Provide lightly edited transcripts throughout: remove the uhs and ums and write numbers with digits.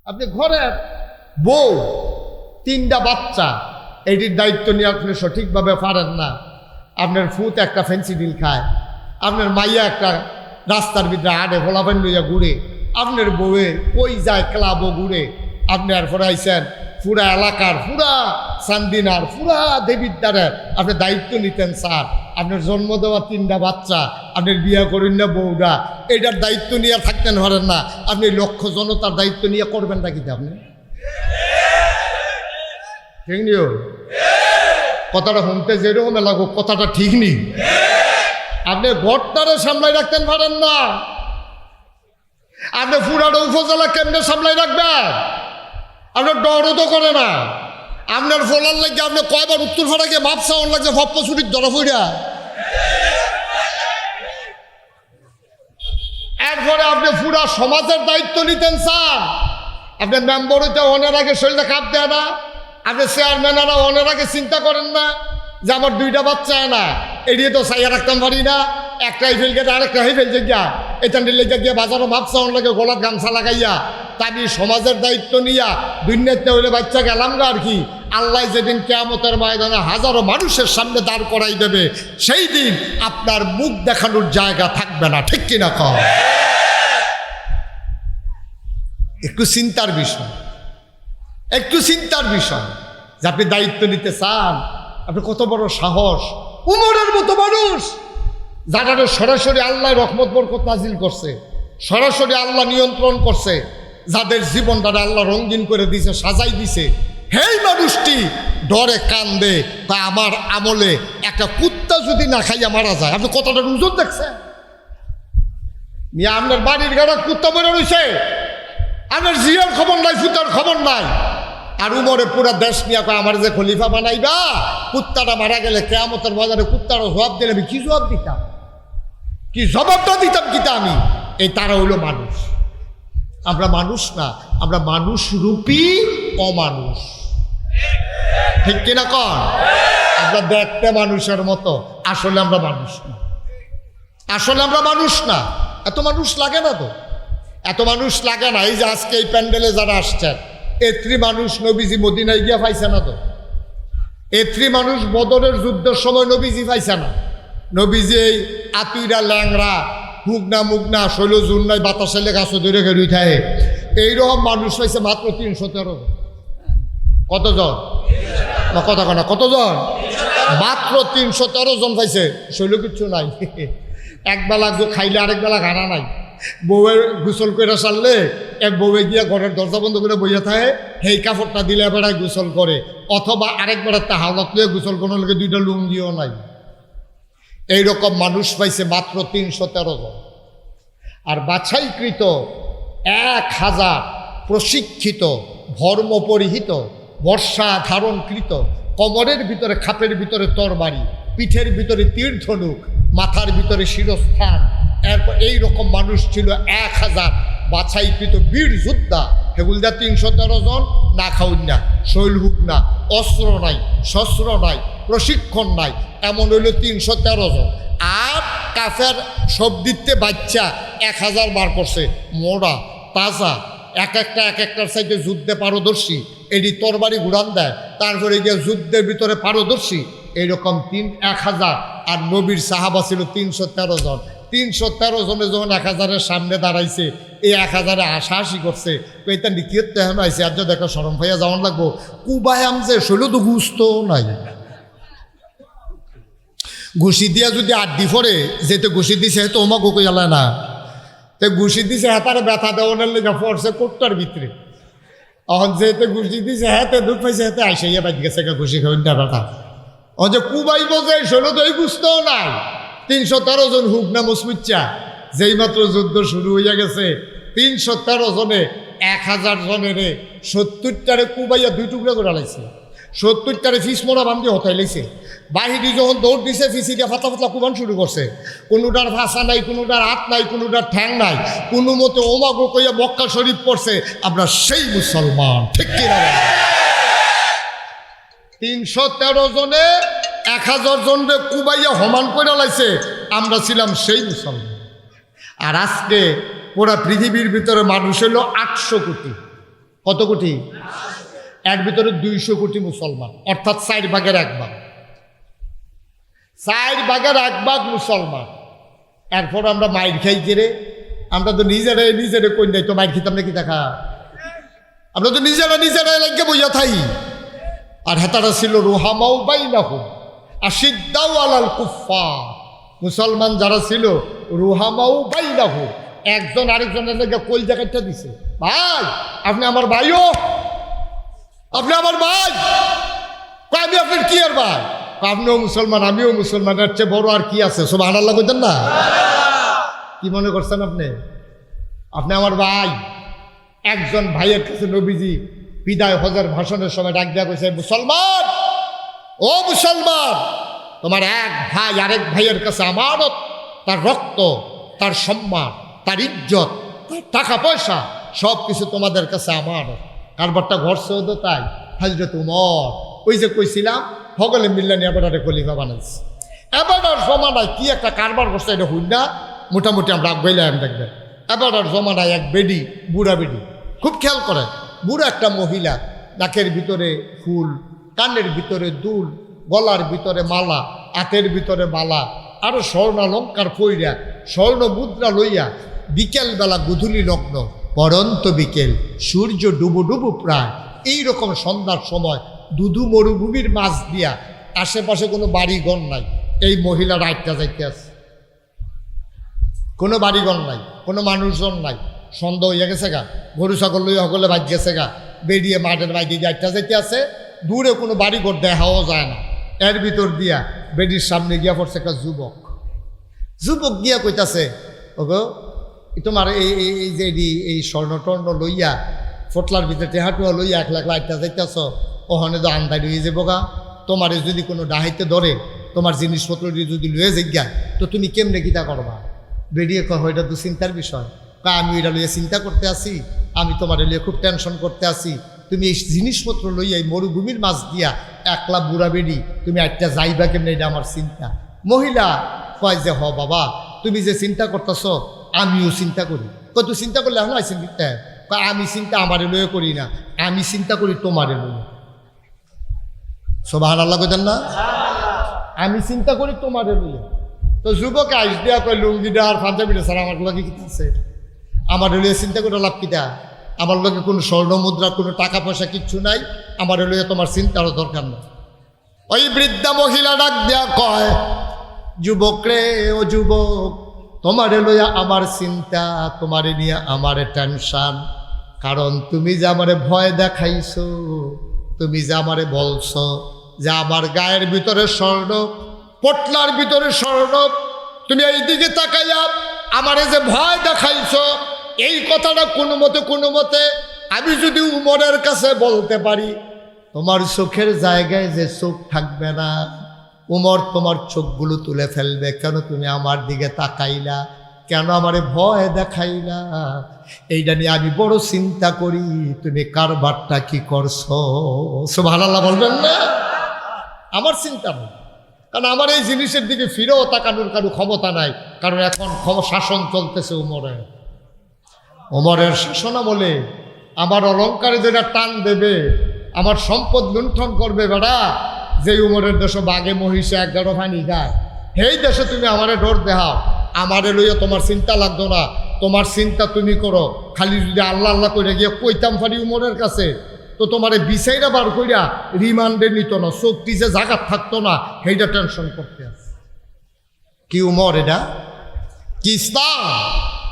আপনি ঘরের বউ, 3টা বাচ্চা, এটির দায়িত্ব নিয়ে আপনি সঠিকভাবে পারেন না। আপনার ফুত একটা ফেন্সিডিল খায়, আপনার মাইয়া একটা রাস্তার ভিতরে আড়ে ফোলাফেন লইয়া ঘুরে, আপনার বউয়ে কই যায় ক্লাবও ঘুরে। আপনি আর ফরাইছেন পুরা এলাকার, পুরা চান্দিনার, পুরা দেবিদ্বারের আপনি দায়িত্ব নিতেন স্যার। আপনার জন্ম দেওয়া 3টা বাচ্চা, আপনার বিয়ে করেন না বউরা, এটার দায়িত্ব নিয়ে থাকতেন পারেন না। আপনি লক্ষ জনতার দায়িত্ব নিয়ে করবেন না কিন্তু আপনি ঠিক নিও। কথাটা শুনতে যেরকম লাগো, কথাটা ঠিক নেই। আপনি ঘরটারে সামলাই রাখতেন পারেন না। আপনি পুরাটা উপজেলা কেন্দ্রে সামলাই রাখবেন, আপনার ডরও তো করে না। আপনার ফলার লাগে আপনি কয়বার উত্তর ফাটাকে মাপ চাওয়ার লাগছে ভপ্প ছুটির ধরা ফইরা। এরপরে আপনি পুরা সমাজের দায়িত্ব নিতেন স্যার। আপনার মেম্বার হইতে অনেক আগে শরীরটা খাপ দেয় না, আপনি চেয়ারম্যানেরা অনেক আগে চিন্তা করেন না যে আমার 2টা বাচ্চা না, এড়িয়ে তো চাইয়া রাখতাম পারি না, একটাই ফেল গেছে আরেকটা হয়ে ফেলছে গিয়া, এটা নিলে গিয়ে বাজারও ভাবছা অন লাগে গলার গামছা লাগাইয়া তাবি সমাজের দায়িত্ব নিয়া দুনিয়াতে হইলে বাচ্চা গেলাম গা। আর কি আল্লাহ যেদিন কিয়ামতের ময়দানে হাজারো মানুষের সামনে দাঁড় করাই দেবে, সেই দিন আপনার মুখ দেখানোর জায়গা থাকবে না, ঠিক কিনা কম? একটু চিন্তার বিষয়, একটু চিন্তার বিষয় যে আপনি দায়িত্ব নিতে চান। আপনি কত বড় সাহস! উমরের মতো মানুষ, যারা সরাসরি আল্লাহ রহমত বরকত নাজিল করছে, সরাসরি আল্লাহ নিয়ন্ত্রণ করছে, যাদের জীবনটা আল্লাহ রঙিন করে দিছে, সাজাই দিছে, সেই মানুষটি ডরে কান্দে তা আমার আমলে একটা কুত্তা যদি না খাইয়া মারা যায়। আপনি কতটা ওজন দেখছেন? আপনার বাড়ির গাড়া কুত্তা মরে রয়েছে, আমার জিয়ার খবর নাই, ফুতার খবর নাই। আর উমরে পুরা দেশ নিয়ে আমার যে খলিফা বানাইবা, কুত্তাটা মারা গেলে কিয়ামতের বাজারে কুত্তার জবাব দিলে আমি কি জবাব দিতাম, কি জবাবটা দিতাম কিতা আমি? এই তারা হইল মানুষ। আমরা মানুষ না, আমরা মানুষ রূপী অমানুষ, ঠিক কিনা কন? আমরা দেখতে মানুষের মতো, আসলে আমরা মানুষ না, আসলে আমরা মানুষ না। এত মানুষ লাগে না তো, এত মানুষ লাগে না। এই যে আজকে এই প্যান্ডেলে যারা আসছেন, এত্রি মানুষ নবীজি মদিনায় গিয়া পাইছে না তো, এত্রি মানুষ বদরের যুদ্ধের সময় নবীজি পাইছে না। নবীজি এই আতুইরা ল্যাংরা মুগনা মুগনা শৈল জুন নাই বাতাসে গাছ ধরে গেড়ি থাকে, এইরকম মানুষ পাইছে মাত্র 313 জন। কতজন? কথা কনা কতজন? মাত্র 313 জন পাইছে। শৈল কিচ্ছু নাই, একবেলা খাইলে আরেক বেলা খানা নাই। বউয়ের গোসল করে সারলে এক বউয়ে গিয়া ঘরের দরজা বন্ধ করে বইয়া থাকে, সেই কাপড়টা দিলে বেড়ায় গোসল করে, অথবা আরেক বেড়ার তা হাওলাত লিয়ে গোসল করার লগে 2টা লুঙ্গিও নাই। এইরকম মানুষ পাইছে মাত্র 313 জন। আর বাছাইকৃত 1000 প্রশিক্ষিত ধর্মপরিহিত বর্ষা ধারণকৃত, কোমরের ভিতরে খাপের ভিতরে তরবারি, পিঠের ভিতরে তীর ধনুক, মাথার ভিতরে শিরস্থান, এরপর এইরকম মানুষ ছিল 1000 বাছাইকৃত বীর যোদ্ধা। সেগুলো 313 জন না খাউন না, শৈল হুক না, অস্ত্র নাই, শস্ত্র নাই, প্রশিক্ষণ নাই, এমন হইল 313 জন। আর কাফের সব দিতে বাচ্চা 1000 বার করছে, মোড়া তাজা, এক একটার সাইডে যুদ্ধে পারদর্শী, এটি তরবারি ঘুরান দেয়, তারপরে গিয়ে যুদ্ধের ভিতরে পারদর্শী, এইরকম 1000। আর নবীর সাহাবা ছিল 313 জন। 313 জনে যখন 1000-এর সামনে দাঁড়াইছে, এই 1000-এ হাসাহাসি করছে, এটা নিকিয়ত তেমন আইসে, আর দেখো সরম ভাইয়া যাওয়ান লাগবো, কুবায়াম যে শৈল তো গুস্ত নাই, ঘুষি দিয়া যদি আড্ডি ফরে যেতে ঘুষি দিছে তো ওমা গোকে জ্বালায় না, তো ঘুষি দিছে হাতারে ব্যথা দেওয়ানের লেগে পড়ছে কোটটার ভিতরে। এখন যেতে ঘুষি দিছে হাতে দুধ পাইছে, হাতে আইসাইয়া বাজ গেছে ঘুষি খাবেন না ব্যথা। ও যে কুবাই বোঝে শৈল তো এই গুস্তও নাই। 313 জন হুক না মুসমিচ্চা, যেই মাত্র যুদ্ধ শুরু হইয়া গেছে, 313 জনে 1000 জনের 70টারে কুবাইয়া 2 টুকরা করে লাইছে, 70টারে ফিস মোড়া বান্ধি হতাই লাইছে। বাহিনী যখন দৌড় দিছে, ফিসি দিয়ে ফাতলা ফাতলা কুবান শুরু করছে। কোনোটার ভাষা নাই, কোনোটার হাত নাই, কোনোটার ঠ্যাং নাই, কোনো মতে ওমা গো কইয়া মক্কা শরীফ পড়ছে। আমরা সেই মুসলমান, ঠিক কিনা? 313 জনে 1000 জনরে কুবাইয়া হমান করে লাইছে, আমরা ছিলাম সেই মুসলমান। আর আজকে পুরা পৃথিবীর ভিতরে মানুষ হলো 800 কোটি। কত কোটি? এর ভিতরে 200 কোটি মুসলমান, অর্থাৎ 4 ভাগের 1 ভাগ। 4 ভাগের 1 ভাগ মুসলমান। এরপর আমরা মাইর খাই রে, আমরা তো নিজেরে কই নাই তো মাইর খেতাম না কি দেখা? আমরা তো নিজেরা লাগে বইয়া থাই। আর হেতারা ছিল রুহামাউ বাইনাহুম আশিদ্দাউ আলাল কুফফার। মুসলমান যারা ছিল রুহামাউ বাইনাহুম, একজন আরেকজনের লাগে কলজা কাটটা দিছে, ভাই আপনি আমার ভাইও, আপনি আমার ভাই। আমি আপনার কি আর ভাই? আপনিও মুসলমান আমিও মুসলমান, এর চেয়ে বড় আর কি আছে? সুবহানাল্লাহ কইতেন না? কি মনে করছেন আপনি? আপনি আমার ভাই। একজন ভাইয়ের কাছে নবীজি বিদায় হজের ভাষণের সময় ডাক দেওয়া কইছে, মুসলমান, ও মুসলমান, তোমার এক ভাই আরেক ভাইয়ের কাছে আমানত, তার রক্ত, তার সম্মান, তার ইজ্জত, তার টাকা পয়সা সব কিছু তোমাদের কাছে আমানত। কারবারটা ঘরছে তো তাই হযরত উমর, ওই যে কইছিলাম হগলে মিল্লানি এবারে খলিফা বানাইছে। এবার জমানায় কি একটা কারবার করছে এটা হইল না, মোটামুটি আমরা বইলাম দেখবেন। এবার জমানায় এক বেডি, বুড়া বেডি, খুব খেয়াল করে, বুড়া একটা মহিলা, নাকের ভিতরে ফুল, কানের ভিতরে দুল, গলার ভিতরে মালা, হাতের ভিতরে মালা, আরো স্বর্ণালঙ্কার পইরা, স্বর্ণ মুদ্রা লইয়া, বিকেলবেলা গুধুলি লগ্ন, পরন্ত বিকেল, সূর্য ডুবু ডুবু প্রায়, এইরকম সন্ধ্যার সময় দুধু মরুভূমির মাছ দিয়া, আশেপাশে কোনো বাড়িঘর নাই, এই মহিলা রাইটটা যাইতে আছে, কোনো বাড়িঘর নাই, কোনো মানুষজন নাই, সন্ধ্যা হইয়া গেছে গা, গরু ছাগল লইয়া সকলে বাজ গেছে গা, বেরিয়ে মাঠের বাইরে যাইতে যাইতে আছে, দূরে কোনো বাড়িঘর দেখাও যায় না। এর ভিতর দিয়া বেডির সামনে গিয়া পড়ছে একটা যুবক। যুবক গিয়া কইতাছে, ওগো তোমার এই যে এই স্বর্ণ টর্ণ লইয়া, ফটলার ভিতরে টেহাটুয়া লইয়া একলা একলা আইটা যাইতেছ, ওখানে তো আন্দাই লইয়ে যাবো গা, তোমার যদি কোনো ডাহাইতে ধরে, তোমার জিনিসপত্র যদি লইয়ে যাইয়া, তো তুমি কেমনে গীতা করবা? বেরিয়ে কহ, এটা তো চিন্তার বিষয়। আমি এটা লইয়া চিন্তা করতে আসি, আমি তোমার লইয়া খুব টেনশন করতে আসি, তুমি এই জিনিসপত্র লইয়া এই মরুভূমির মাছ দিয়া একলা বুড়া বেডি তুমি একটা যাইবা কেমনে, এটা আমার চিন্তা। মহিলা কয় যে, হ বাবা, তুমি যে চিন্তা করতেছ আমিও চিন্তা করি। কত চিন্তা করলে এখন আইসেন কিনতে? আমি চিন্তা আমারে লইয়া করি না, আমি চিন্তা করি তোমারে লইয়া। সুবহানাল্লাহ কইতেন না? আমি চিন্তা করি তোমারে লইয়া। তো যুবকে আইস দেয়া কয়, লুঙ্গিটা আর পাঞ্জাবিটা স্যার আমার লগে কি আছে? আমার লইয়া চিন্তা করে লাভ কিটা? আমার লগে কোনো স্বর্ণ মুদ্রা, কোনো টাকা পয়সা কিচ্ছু নাই, আমার লইয়া তোমার চিন্তারও দরকার নেই। ওই বৃদ্ধা মহিলা ডাক দেয়া কয়, যুবক রে, ও যুবক, তোমারে লইয়া আমার চিন্তা, তোমারে নিয়ে আমার টেনশন। কারণ তুমি যে আমারে ভয় দেখাইছো, তুমি যে আমারে বলছো যে আমার গায়ের ভিতরে স্বর্ণ, পটলার ভিতরে স্বর্ণ, তুমি এই দিকে তাকাইয়া আমারে যে ভয় দেখাইছো, এই কথাটা কোনো মতে আমি যদি উমরের কাছে বলতে পারি, তোমার চোখের জায়গায় যে চোখ থাকবে না, উমর তোমার চোখগুলো তুলে ফেলবে। কেন তুমি আমার দিকে তাকাইলা? কেন আমারে ভয় দেখাইলা? এইটা নিয়ে আমি বড় চিন্তা করি, তুমি কারবারটা কি করছো? সুবহানাল্লাহ বলবেন না? আমার চিন্তা নেই, কারণ আমার এই জিনিসের দিকে ফিরেও তাকানোর কারো ক্ষমতা নাই, কারণ এখন শাসন চলতেছে উমরের শাসন বলে আমার অলঙ্কারে যেটা টান দেবে, আমার সম্পদ লুণ্ঠন করবে বেড়া। যে উমরের দেশে বাঘে মহিষে 11 পানি গায়, সেই দেশে তুমি আমারে ডর দেখাও, আমারে লইয়া তোমার চিন্তা লাগতো না। তোমার চিন্তা তুমি করো, খালি যদি আল্লাহ আল্লাহ করে গিয়ে কইতাম পারি উমরের কাছে, তো তোমারে বিচাইরা বার কইরা রিমান্ডে নিত না, চোখটি যে জায়গা থাকতো না, সেইটা টেনশন করতে আছে। কি উমর? এটা কি ইসলাম?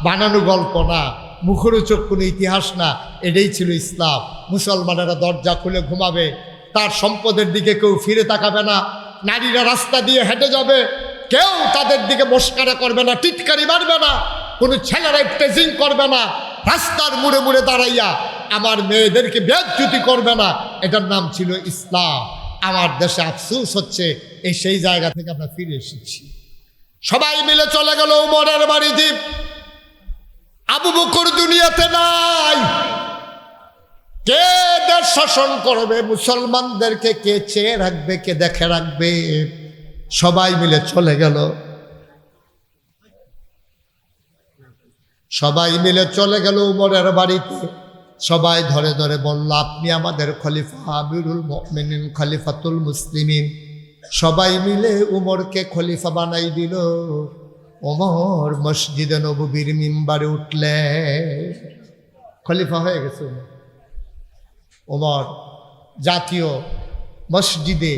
বানানো গল্প না, মুখরোচক কোনো ইতিহাস না, এটাই ছিল ইসলাম। মুসলমানেরা দরজা খুলে ঘুমাবে, তার সম্পদের দিকে কেউ ফিরে তাকাবে না, নারীরা রাস্তা দিয়ে হেঁটে যাবে, কেউ তাদের দিকে মস্কারা করবে না, টিটকারি মারবে না, কোনো ছেলেরা টেজিং করবে না, রাস্তার মুড়ে মুড়ে দাঁড়াইয়া আমার মেয়েদেরকে বেজ্জতি করবে না। এটার নাম ছিল ইসলাম। আমার দেশে আফসোস হচ্ছে এই সেই জায়গা থেকে আমরা ফিরে এসেছি। সবাই মিলে চলে গেল উমরের বাড়িতে। আবু বকর দুনিয়াতে নাই। কে দেশ শাসন করবে? মুসলমানদেরকে কে চেয়ে রাখবে, কে দেখে রাখবে? সবাই মিলে চলে গেল। সবাই মিলে চলে গেল উমরের বাড়িতে। সবাই ধরে ধরে বলল, আপনি আমাদের খলিফা, আমিরুল মুমিনিন, খলিফাতুল মুসলিমিন। সবাই মিলে উমরকে খলিফা বানাই দিল। ওমর মসজিদে নববীর মিম্বারে উঠলেন, খলিফা হয়ে গেছে ওমর। জাতীয় মসজিদে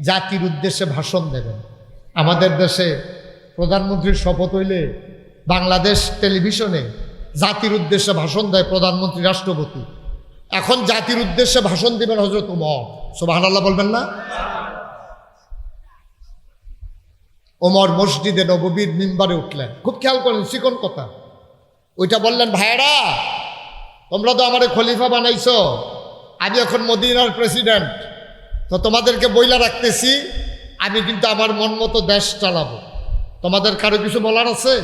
জাতির উদ্দেশ্যে ভাষণ দেবেন। আমাদের দেশে প্রধানমন্ত্রীর শপথ হইলে বাংলাদেশ টেলিভিশনে জাতির উদ্দেশ্যে ভাষণ দেয় প্রধানমন্ত্রী, রাষ্ট্রপতি। এখন জাতির উদ্দেশ্যে ভাষণ দিবেন হযরত ওমর। সুবহানাল্লাহ বলবেন না? ওমর মসজিদে নববীর মিম্বারে উঠলেন। খুব খেয়াল করেন, চিকন কথা। ওইটা বললেন, ভাইয়েরা তোমরা তো আমারে খলিফা বানাইছো, আমি এখন মদিনার প্রেসিডেন্ট, তো তোমাদেরকে বইলা রাখতেছি, আমি কিন্তু আমার মন মতো দেশ চালাবো। তোমাদের কারো কিছু বলার আছে?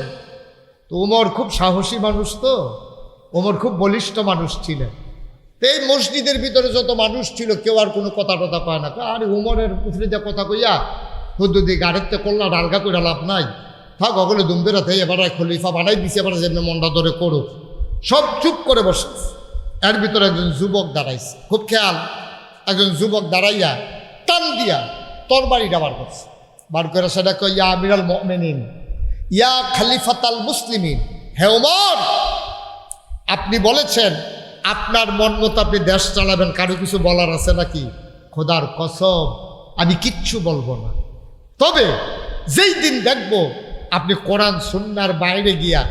তো ওমর খুব সাহসী মানুষ, তো ওমর খুব বলিষ্ঠ মানুষ ছিলেন। তো এই মসজিদের ভিতরে যত মানুষ ছিল কেউ আর কোনো কথা টথা কয় না। আর ওমরের উপরে যে কথা কইয়া হুদুদি গাড়িতে করলা ডালগা করে লাভ নাই, থাক অগলে দুমবেরাতে এবার খলিফা বানাই দিছে, এবার যেমনি মনটা ধরে করো। সব চুপ করে বসে। এর ভিতরে একজন যুবক দাঁড়াইছে, খুব খেয়াল। একজন যুবক দাঁড়াইয়া টান দিয়া তরবারিটা বার করছে। বার করে সেটা কই, ইয়া আমিরুল মুমিনিন, ইয়া খলিফাতাল মুসলিমিন। হে ওমর, আপনি বলেছেন আপনার মন মতো আপনি দেশ চালাবেন, কারো কিছু বলার আছে নাকি? খোদার কসম আমি কিচ্ছু বলবো না। তবে যেই দিন দেখব আপনি কোরআন সুন্নাহর বাইরে গিয়া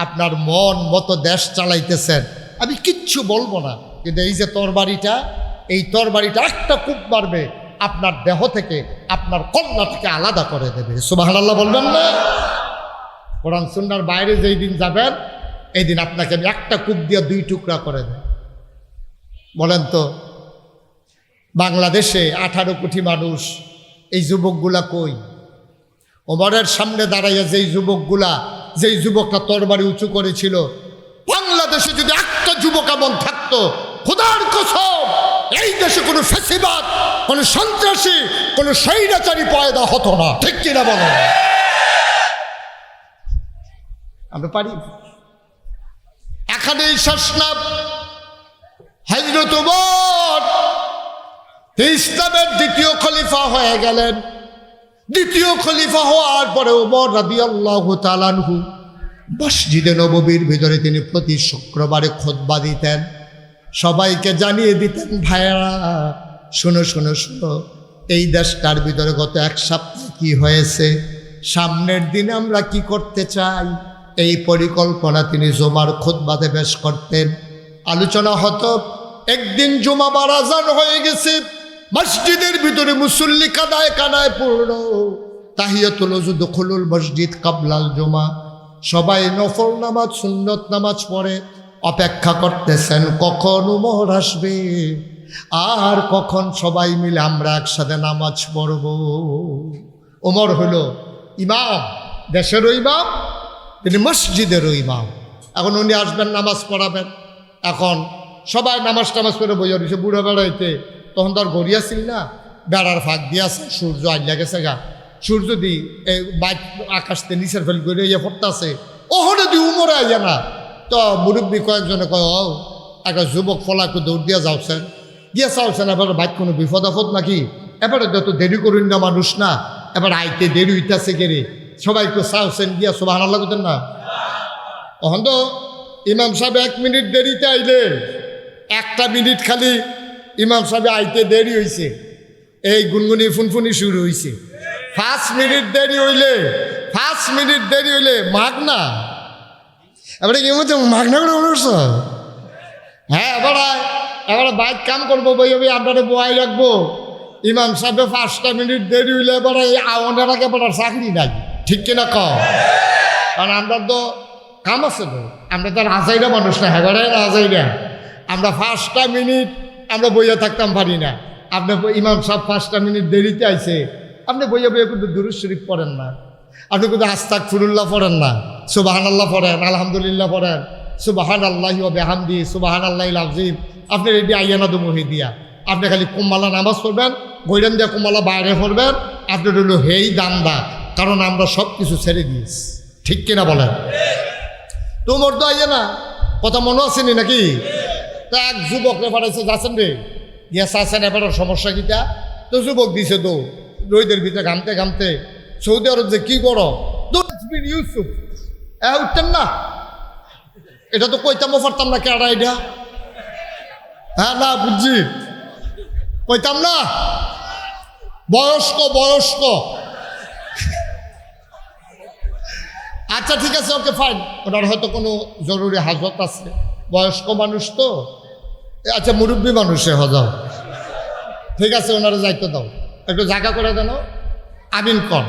আপনার মন মতো দেশ চালাইতেছেন, আমি কিচ্ছু বলবো না। কিন্তু এই যে তরবারিটা, এই তরবারিটা একটা কূপ মারবে, আপনার দেহ থেকে আপনার কল্যাণকে আলাদা করে দেবে। সুবহানাল্লাহ বলবেন না? কোরআন সুন্নাহর বাইরে যেই দিন যাবেন, এই দিন আপনাকে আমি একটা কূপ দিয়ে 2 টুকরা করে দেব। বলেন তো, বাংলাদেশে 18 কোটি মানুষ, এই যুবকগুলা কই? ওমরের সামনে দাঁড়াইয়া যেই যুবকটা তরবারি উঁচু করেছিল, বাংলাদেশে যদি একটা যুবক এমন থাকতো, খোদার কসম এই দেশে কোনো ফ্যাসিবাদ, কোনো সন্ত্রাসী, কোনো স্বৈরাচারী পয়দা হতো না। ঠিক কিনা বলো? আমরা পারি? এখানেই শেষ না। হযরত ওমর ইসলামের দ্বিতীয় খলিফা হয়ে গেলেন। দ্বিতীয় খলিফা হওয়ার পরে ওমর রাদিয়াল্লাহু তাআলা আনহু মসজিদে নববীর ভিতরে তিনি প্রতি শুক্রবারে খুতবা দিতেন। সবাইকে জানিয়ে দিতেন, ভাইয়েরা শোনো শোনো শোনো, এই দেশটার ভিতরে গত 1 সপ্তাহ কি হয়েছে, সামনের দিনে আমরা কি করতে চাই, এই পরিকল্পনা তিনি জুমার খুতবাতে পেশ করতেন। আলোচনা হতো। একদিন জুমাবার আযান হয়ে গেছে, মসজিদের ভিতরে মুসল্লি কাদায় কাদায় পড়ল। তাহিয়াতুল ওযু দুখুলুল মসজিদ কাবলাল জুমা। সবাই নফল নামাজ, সুন্নত নামাজ পড়ে অপেক্ষা করতেছেন কখন ওমর আসবে আর কখন সবাই মিলে আমরা একসাথে নামাজ পড়ব। ওমর হলো ইমাম, দেশেরও ইমাম, তিনি মসজিদেরও ইমাম। এখন উনি আসবেন, নামাজ পড়াবেন। এখন সবাই নামাজ টামাজ করে বইয়া রয়েছে। বুড়ো বেড়াইতে তখন তো আর গড়িয়াছিল না, বেড়ার ফাঁক দিয়ে আছে, সূর্য আইলা গেছে গা। সূর্য দি এই বাইক আকাশতে নিচের ফেল করে ইয়ে পড়তে আছে, ওহরে দি উমরে আইয়া না। তো মুরব্বী কয়েকজনে কয়, ও একটা যুবক ফলাকে দৌড় দিয়া যাওছেন, গিয়া চাওছেন এবার বাইক কোনো বিপদ আপদ নাকি, এবারে যত দেরি করুন না মানুষ না, এবার আইতে দেরি হইতেছে কেরে, সবাইকে চাওছেন গিয়া সুবহানাল্লাহ করতেন না। তখন তো ইমাম সাহেব 1 মিনিট দেরিতে আইলে, 1টা মিনিট খালি ইমাম সাহেব আইতে দেরি হয়েছে, এই গুনগুনি ফুনফুনি শুরু হয়েছে। 5 মিনিট দেরি হইলে, 5 মিনিট দেরি হইলে মাগনা। এবারে কি মতো মাগনা করে মনে করছো? হ্যাঁ, এবারে বাইক কাম করবো, বই আপনারা বয়াই রাখবো। ইমাম সাহেব 5টা মিনিট দেরি হইলে এবারে এই আওয়ানের আগে এবার চাকরি নাই। ঠিক কিনা কও? কারণ আমরা তো কাম আছে, তো আমরা তো রাজাইরা মানুষ না, হ্যাঁ রাজাইরা। আমরা 5টা মিনিট আমরা বইয়া থাকতাম পারি না। আপনি ইমাম সাহেব 5টা মিনিট দেরিতে আইছে, আপনি বইয়া কিন্তু দুরূদ শরীফ পড়েন না, আপনি কিন্তু আস্তাগফিরুল্লাহ পড়েন না, সুবহানাল্লাহ পড়েন, আলহামদুলিল্লাহ পড়েন, সুবহানাল্লাহি ওয়া বিহামদিহি সুবহানাল্লাহিল আযীম। আপনি রেডি আইয়ানা দুমুহি দিয়া আপনি খালি কুম্মালা নামাজ পড়বেন, গৈরান দিয়া কুম্মালা বাইরে পড়বেন। আপনার হলো হেই দান্দা, কারণ আমরা সব কিছু ছেড়ে দিয়েছি। ঠিক কিনা বলেন? তোমার তো আইয়া না, কথা মনে আসেনি নাকি? তো এক যুবকরে পাঠাইছে যাচ্ছেন রে গিয়াস আছেন এবার সমস্যা কিটা তো যুবক দিছে তো রোদের ভিতরে ঘামতে ঘামতে সৌদি আরব যে কি করো ইউসুফ উঠতেন না এটা তো কইতামও পারতাম না কেডা এটা হ্যাঁ না বুঝছি কইতাম না বয়স্ক বয়স্ক আচ্ছা ঠিক আছে ওকে ফাইন ওনার হয়তো কোনো জরুরি হাজত আছে বয়স্ক মানুষ তো আচ্ছা মুরব্বী মানুষে হজাও ঠিক আছে ওনারা যাইতে দাও একটু জায়গা করে দেন আমিন কর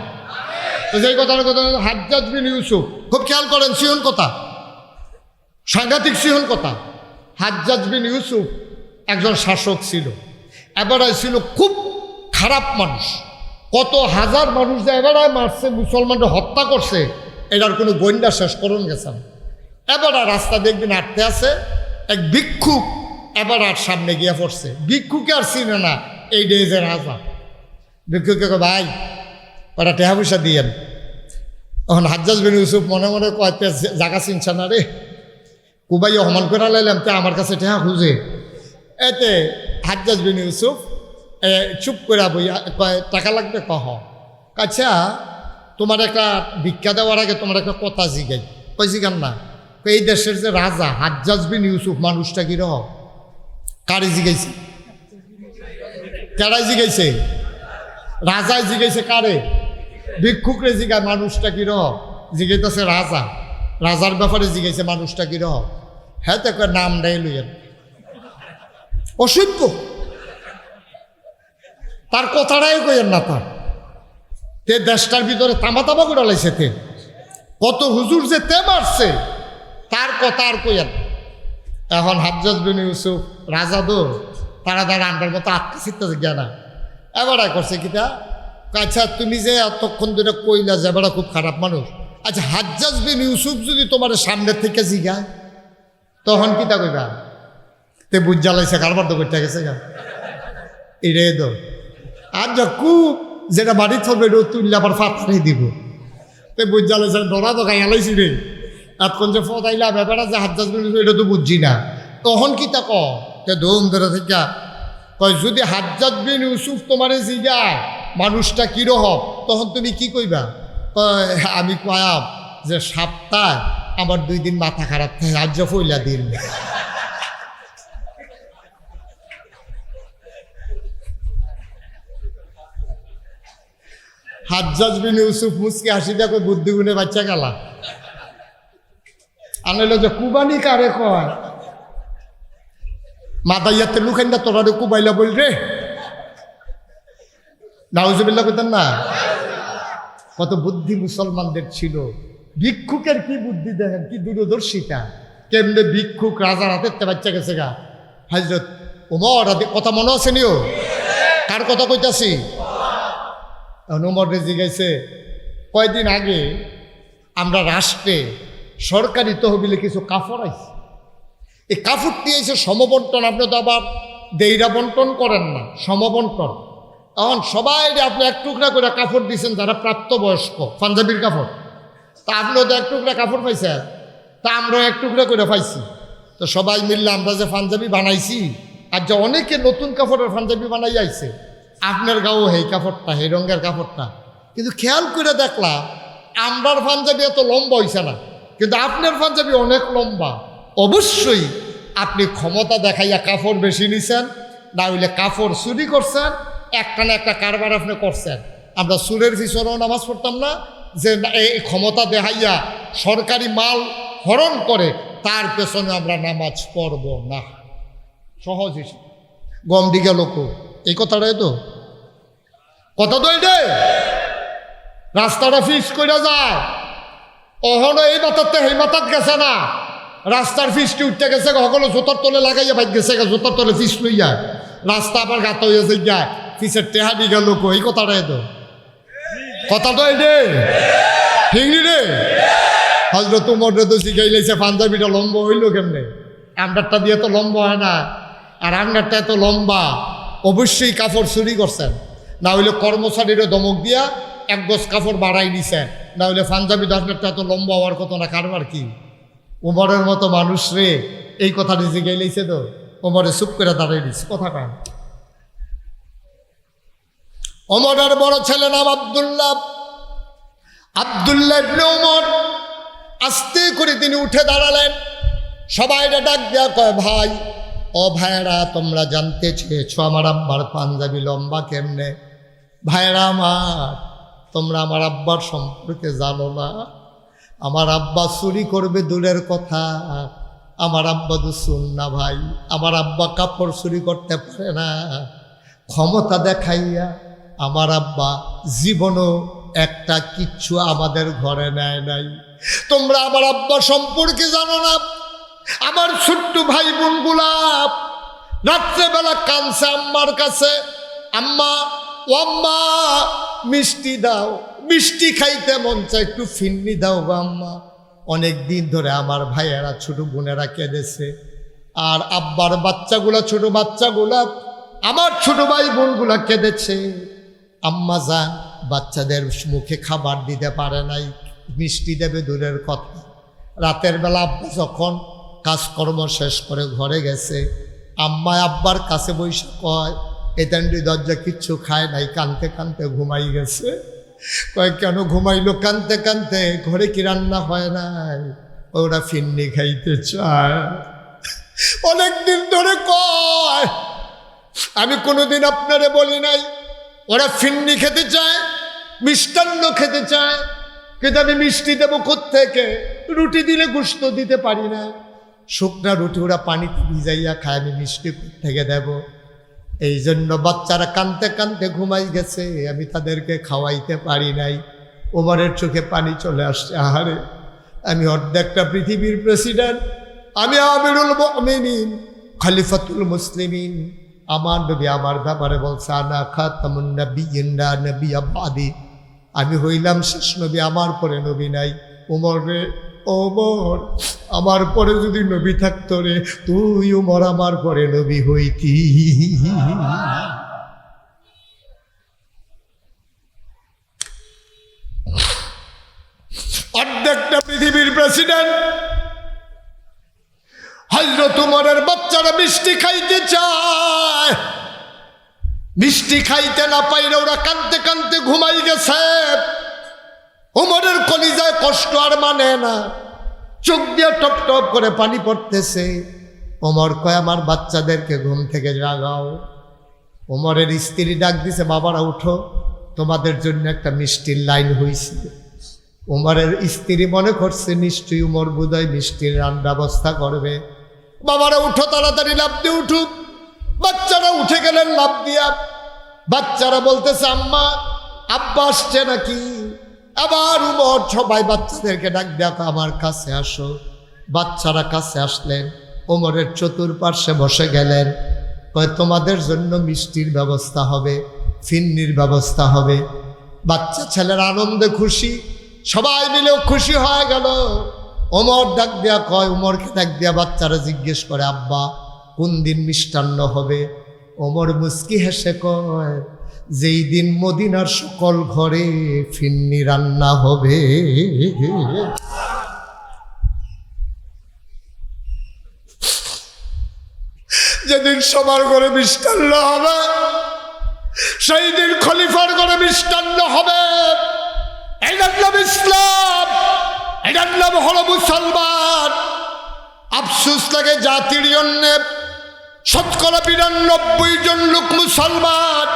তো যেই কথাটা কথা হাজ্জাজ বিন ইউসুফ খুব খেয়াল করেন সিহন কথা সাংঘাতিক সিহন কথা হাজ্জাজ বিন ইউসুফ একজন শাসক ছিল এবারে ছিল খুব খারাপ মানুষ কত হাজার মানুষ যে এবারে মারছে মুসলমানরা হত্যা করছে এটার কোনো গন্ডা শেষ করুন গেছেন এবার রাস্তা দেখবেন হাঁটতে আছে এক ভিক্ষুক এবার আর সামনে গিয়ে পড়ছে ভিক্ষুকে আর চিনে না এই যে রাজা ভিক্ষুকে ভাই ওরা টেহা পয়সা দিয়েন তখন হাজ্জাজ বিন ইউসুফ মনে মনে কয়তে জায়গা চিনছে না রে কুবাই হমান করে লাইলাম তে আমার কাছে টেহা খুঁজে এতে হাজ্জাজ বিন ইউসুফ চুপ করে বইয়া কয় টাকা লাগবে কহ আচ্ছা তোমার একটা ভিক্ষা দেওয়ার আগে তোমার একটা কথা জিগাই কই জিগান না এই দেশের যে রাজা হাজ্জাজ বিন ইউসুফ মানুষটা কি রহ কারে জিগাইছে কারাই জিগাইছে রাজায় জিগাইছে কারে ভিক্ষুকরে জিগায় মানুষটা কি রহ জিগাইতেছে রাজা রাজার ব্যাপারে জিগাইছে মানুষটা কি রহ হ্যাঁ তো নাম দেয় লইয়েন অসভ্য তার কথাটাই কইেন না তার তে দেশটার ভিতরে তামা তামা করে লাইছে তে কত হুজুর যে তে মারছে তার কথা আর কইেন এখন হাজ্জাজ বিন ইউসুফ রাজা দো তারা তারা আন্ডার মতো আটকে শিখতেছে জ্ঞানা এবারে করছে কিটা আচ্ছা তুমি যে এতক্ষণ ধরে কইলা যে এবারে খুব খারাপ মানুষ আচ্ছা হাজ্জাজ বিন ইউসুফ যদি তোমার সামনের থেকে জিগায় তখন কিতা কইবা তে বুঝ জ্বালাইছে কারবার তো করতে গেছে গা এরে দো আর যা খুব যেটা বাড়ি থাকবে এটা তুললে আবার ফাতরে দিব তে বুঝ জ্বালাইছে ডরা তো গাই আলাইছি রে এতক্ষণ যে ফতাইলা ব্যাপারটা যে হাজ্জাজ বিন ইউসুফ এটা তো বুঝছি না তখন কিতা কে দম ধরে থেকে কয় যদি হাজ্জাজ বিন ইউসুফ তোমারে জিগায় মানুষটা কিরকম তখন তুমি কি কইবা আমি কয়াম যে সপ্তাহ আমার 2 দিন মাথা খারাপ থাকে আজ ফইলা দিন হাজ্জাজ বিন ইউসুফ মুসকে হাসি দেখো বুদ্ধি গুণে বাচ্চা গেলা আনলো যে কুবানি কারে কয় মাদাইয়াতে লুকাই না তোরা রে কুবাইলা বল রে নাউজুবিল্লাহ কইতেন না কত বুদ্ধি মুসলমানদের ছিল ভিক্ষুকের কি বুদ্ধি দেখেন কি দূরদর্শিতা কেমনে ভিক্ষুক রাজার হাতে বাচ্চা গেছে গা হযরত ওমর কথা মনে আছে নিও কার কথা কইতাছি ওমর রেজি গেছে কয়দিন আগে আমরা রাষ্ট্রে সরকারি তহবিলে কিছু কাপড় আইছে এই কাপড়টি এসে সমবন্টন আপনি তো আবার দেইরা বন্টন করেন না সমবন্টন তখন সবাই আপনি এক টুকরা করে কাপড় দিয়েছেন যারা প্রাপ্তবয়স্ক পাঞ্জাবির কাপড় তা আপনিও তো এক টুকরা কাপড় পাইছেন তা আমরাও এক টুকরা করে পাইছি তো সবাই মিললে আমরা যে পাঞ্জাবি বানাইছি আর যে অনেকে নতুন কাপড়ের পাঞ্জাবি বানাই আইছে আপনার গাও এই কাপড়টা এই রঙের কাপড়টা কিন্তু খেয়াল করে দেখলাম আমরার পাঞ্জাবি এত লম্বা হইছে না কিন্তু আপনার পাঞ্জাবি অনেক লম্বা অবশ্যই আপনি ক্ষমতা দেখাইয়া কাপড় বেশি নিছেন না হইলে কাপড় চুরি করছেন একটা না একটা কারবার আপনি করছেন আমরা সুরের পিছনেও নামাজ পড়তাম না যে এই ক্ষমতা দেখাইয়া সরকারি মাল হরণ করে তার পেছনে আমরা নামাজ পড়ব না সহজ হিসেবে গম দিকে লোক এই কথাটাই তো কথা তো এইটাই রাস্তাটা ফিক্স করে যায় অহনো এই মাথাতে এই মাথাত গেছে না রাস্তার ফিসটি উঠতে গেছে সকলে জোতার তলে লাগাইয়া বাইক গেছে জোতার তলে ফিস লইয়া রাস্তা আবার গাত হয়েছে যায় ফিসের টেহা দিকে লোক এই কথাটাই তো কথা তো এইটে ঠিক নি রে হজরত উমর তো শিখাই লাইছে পাঞ্জাবিটা লম্বা হইল কেমনে আমদারটা দিয়ে তো লম্বা হয় না আর আমদারটা এত লম্বা অবশ্যই কাপড় চুরি করছেন না হইলে কর্মচারীরও ধমক দিয়া 1 গজ কাপড় বাড়াই নিছেন না হইলে পাঞ্জাবি আপনারটা এত লম্বা হওয়ার কথা না কারবার কি উমরের মতো মানুষ রে এই কথাটি শিখাই লাইছে তো ওমরে চুপ করে দাঁড়িয়ে দিচ্ছে, কথা কয় না। ওমরের বড় ছেলে নাম আব্দুল্লাহ ইবনে ওমর। আস্তে করে তিনি উঠে দাঁড়ালেন, সবাইরে ডাক দেয়া কয়, ভাই ও ভাইয়েরা, তোমরা জানতে চেয়েছো আমার আব্বার পাঞ্জাবি লম্বা কেমনে। ভাইয়েরা আমার, তোমরা আমার আব্বার সম্পর্কে জানো না। আমার আব্বা চুরি করবে দূরের কথা, আমার আব্বা তো শুন না ভাই, আমার আব্বা কাপড় চুরি করতে পারে না। ক্ষমতা দেখাইয়া আমার আব্বা জীবনও একটা কিচ্ছু আমাদের ঘরে নেয় নাই। তোমরা আমার আব্বা সম্পর্কে জানো না। আমার ছোট্ট ভাই বোনগুলা রাত্রেবেলা কাঁদছে আম্মার কাছে, আম্মা ও আম্মা মিষ্টি দাও, মিষ্টি খাইতে মন চায়, একটু ফিন্নি দাও গো আম্মা। অনেক দিন ধরে আমার ভাইয়েরা ছোট বোনেরা কেঁদেছে, আর আব্বার বাচ্চাগুলা, ছোট বাচ্চাগুলা, আমার ছোট ভাই বোনগুলা কেঁদেছে। আম্মা যান বাচ্চাদের মুখে খাবার দিতে পারে নাই, মিষ্টি দেবে দূরের কথা। রাতের বেলা আব্বা যখন কাজকর্ম শেষ করে ঘরে গেছে, আম্মা আব্বার কাছে বৈশা কয়, এতান্ডি দরজা কিচ্ছু খায় নাই, কানতে কানতে ঘুমাই গেছে। কয় কেন ঘুমাইলো? কানতে কানতে, ঘরে কি রান্না হয় নাই, ওরা ফিন্নি খাইতে চায়। অনেকদিন ধরে কয়, আমি কোনোদিন আপনারে বলি নাই ওরা ফিন্নি খেতে চায়, মিষ্টান্ন খেতে চায়, কিন্তু আমি মিষ্টি দেবো কোত্থেকে? রুটি দিলে গোশত দিতে পারি না, শুকনা রুটি ওরা পানিতে ভিজাইয়া খায়, আমি মিষ্টি কোত্থেকে দেব? এই জন্য বাচ্চারা কানতে কানতে ঘুমাই গেছে, আমি তাদেরকে খাওয়াইতে পারি নাই। ওমরের চোখে পানি চলে আসছে, আহারে আমি অর্ধেকটা পৃথিবীর প্রেসিডেন্ট, আমি আমিরুল মুমিনিন, খলিফাতুল মুসলিমিন, আমার নবী আমার ব্যাপারে বলছে আনা খাতামুন নবিয়্যিন লা নবিয়্যা বাদি, আমি হইলাম শেষ নবী, আমার পরে নবী নাই। ওমর রে ওমর, আমার পরে যদি নবী থাকতো রে, তুই ওমর আমার পরে নবী হইতি। অর্ধেকটা পৃথিবীর প্রেসিডেন্ট, হযরত ওমরের বাচ্চারা মিষ্টি খাইতে চায়, মিষ্টি খাইতে না পাইলে ওরা কাঁদতে কাঁদতে ঘুমাই গেছে। ওমরের কলিজায় কষ্ট আর মানে না, চোখ দিয়ে টপ টপ করে পানি পড়তেছে। ওমর কয় আমার বাচ্চাদেরকে ঘুম থেকে জাগাও। ওমরের স্ত্রী ডাক দিছে, বাবারা উঠো, তোমাদের জন্য একটা মিষ্টির লাইন হয়েছে। ওমরের স্ত্রী মনে করছে নিশ্চয়ই ওমর বোধহয় মিষ্টির ব্যবস্থা করবে। বাবারা উঠো, তাড়াতাড়ি লাফ দিয়ে উঠুক। বাচ্চারা উঠে গেলেন লাফ দিয়া। বাচ্চারা বলতেছে আম্মা আব্বা আসছে নাকি? আবার উমর সবাই বাচ্চাদেরকে ডাক দেখো আমার কাছে আসো। বাচ্চারা কাছে আসলেন, ওমরের চতুর্পার্শ্বে বসে গেলেন। কয় তোমাদের জন্য মিষ্টির ব্যবস্থা হবে, ফিন্নির ব্যবস্থা হবে। বাচ্চা ছেলের আনন্দে খুশি, সবাই মিলেও খুশি হয়ে গেল। ওমর ডাক দেয়া কয়, ওমরকে ডাক দেয়া বাচ্চারা জিজ্ঞেস করে আব্বা কোন দিন মিষ্টান্ন হবে? ওমর মুস্কি হেসে কয়, যেই দিন মদিনার সকল ঘরে ফিন্নি রান্না হবে। যেদিন সবার ঘরে মিষ্টান্ন হবে, সেই দিন খলিফার ঘরে মিষ্টান্ন হবে। এটার নাম ইসলাম, এটার নাম হলো মুসলমান। আফসোস লাগে জাতির জন্য, শতকরা 92 জন লোক মুসলমান।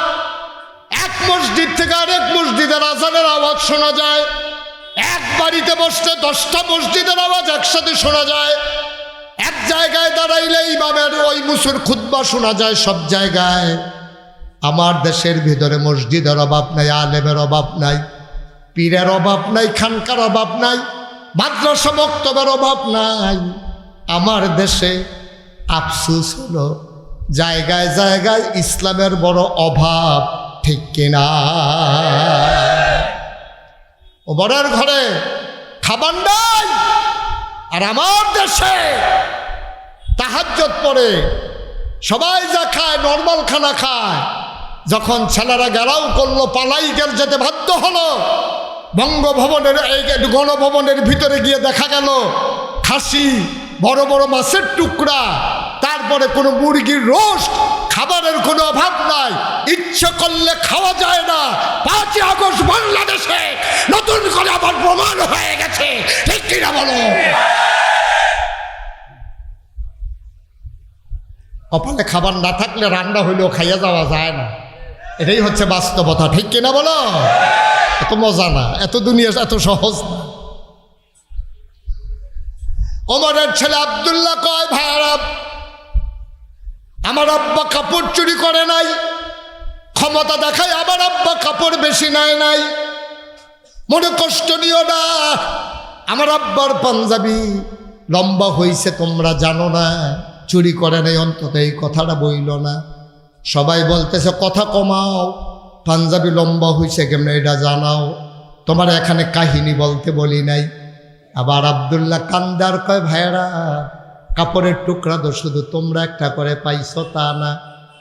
এক মসজিদ থেকে আরেক মসজিদের আজানের আওয়াজ শোনা যায়, এক বাড়িতে বসতে 10টা মসজিদের আওয়াজ একসাথে শোনা যায়। এক জায়গায় দাঁড়াইলে ইমামের ওই মুসুর খুতবা শোনা যায় সব জায়গায়। আমার দেশের ভিতরে মসজিদের অভাব নাই, আলেমের অভাব নাই, পীরের অভাব নাই, খানকার অভাব নাই, মাদ্রাসা মক্তবের অভাব নাই। আমার দেশে আফসোস হলো জায়গায় জায়গায় ইসলামের বড় অভাব, ঠিক কিনা? ও বড়ের ঘরে খাবার নাই, আর আমার দেশে তাহাজ্জুদ পড়ে সবাই যা খায় নর্মাল খানা খায়। যখন ছেলেরা গেরাও করলো, পালাই যেতে বাধ্য হলো, বঙ্গভবনের এই গণভবনের ভিতরে গিয়ে দেখা গেল খাসি, বড় বড় মাছের টুকরা, তার তারপরে কোনো মুরগির রোস্ট, খাবারের কোনো অভাব নাই, ইচ্ছে করলে খাওয়া যায় না। 5ই আগস্ট বাংলাদেশে নতুন করে আবার প্রমাণ হয়ে গেছে, ঠিক কিনা বলো? কপালে খাবার না থাকলে রান্না হইলেও খাইয়া যাওয়া যায় না, এটাই হচ্ছে বাস্তবতা, ঠিক কিনা বলো? এত মজা না, এত দুনিয়া এত সহজ না। ওমরের ছেলে আব্দুল্লাহ কয়, ভাইরা আমার আব্বা কাপড় চুরি করে নাই, ক্ষমতা দেখায় আমার আব্বা কাপড় বেশি নেয় নাই, মনে কষ্ট নিও না, আমার আব্বার পাঞ্জাবি লম্বা হইছে তোমরা জানো না, চুরি করে নাই, অন্তত এই কথাটা বইল না। সবাই বলতেছে কথা কমাও, পাঞ্জাবি লম্বা হইছে কেমন এটা জানাও, তোমার এখানে কাহিনী বলতে বলি নাই। আবার আব্দুল্লাহ কান্দার কয়, ভাইরা কাপড়ের টুকরা তো শুধু তোমরা একটা করে পাইছো তা না,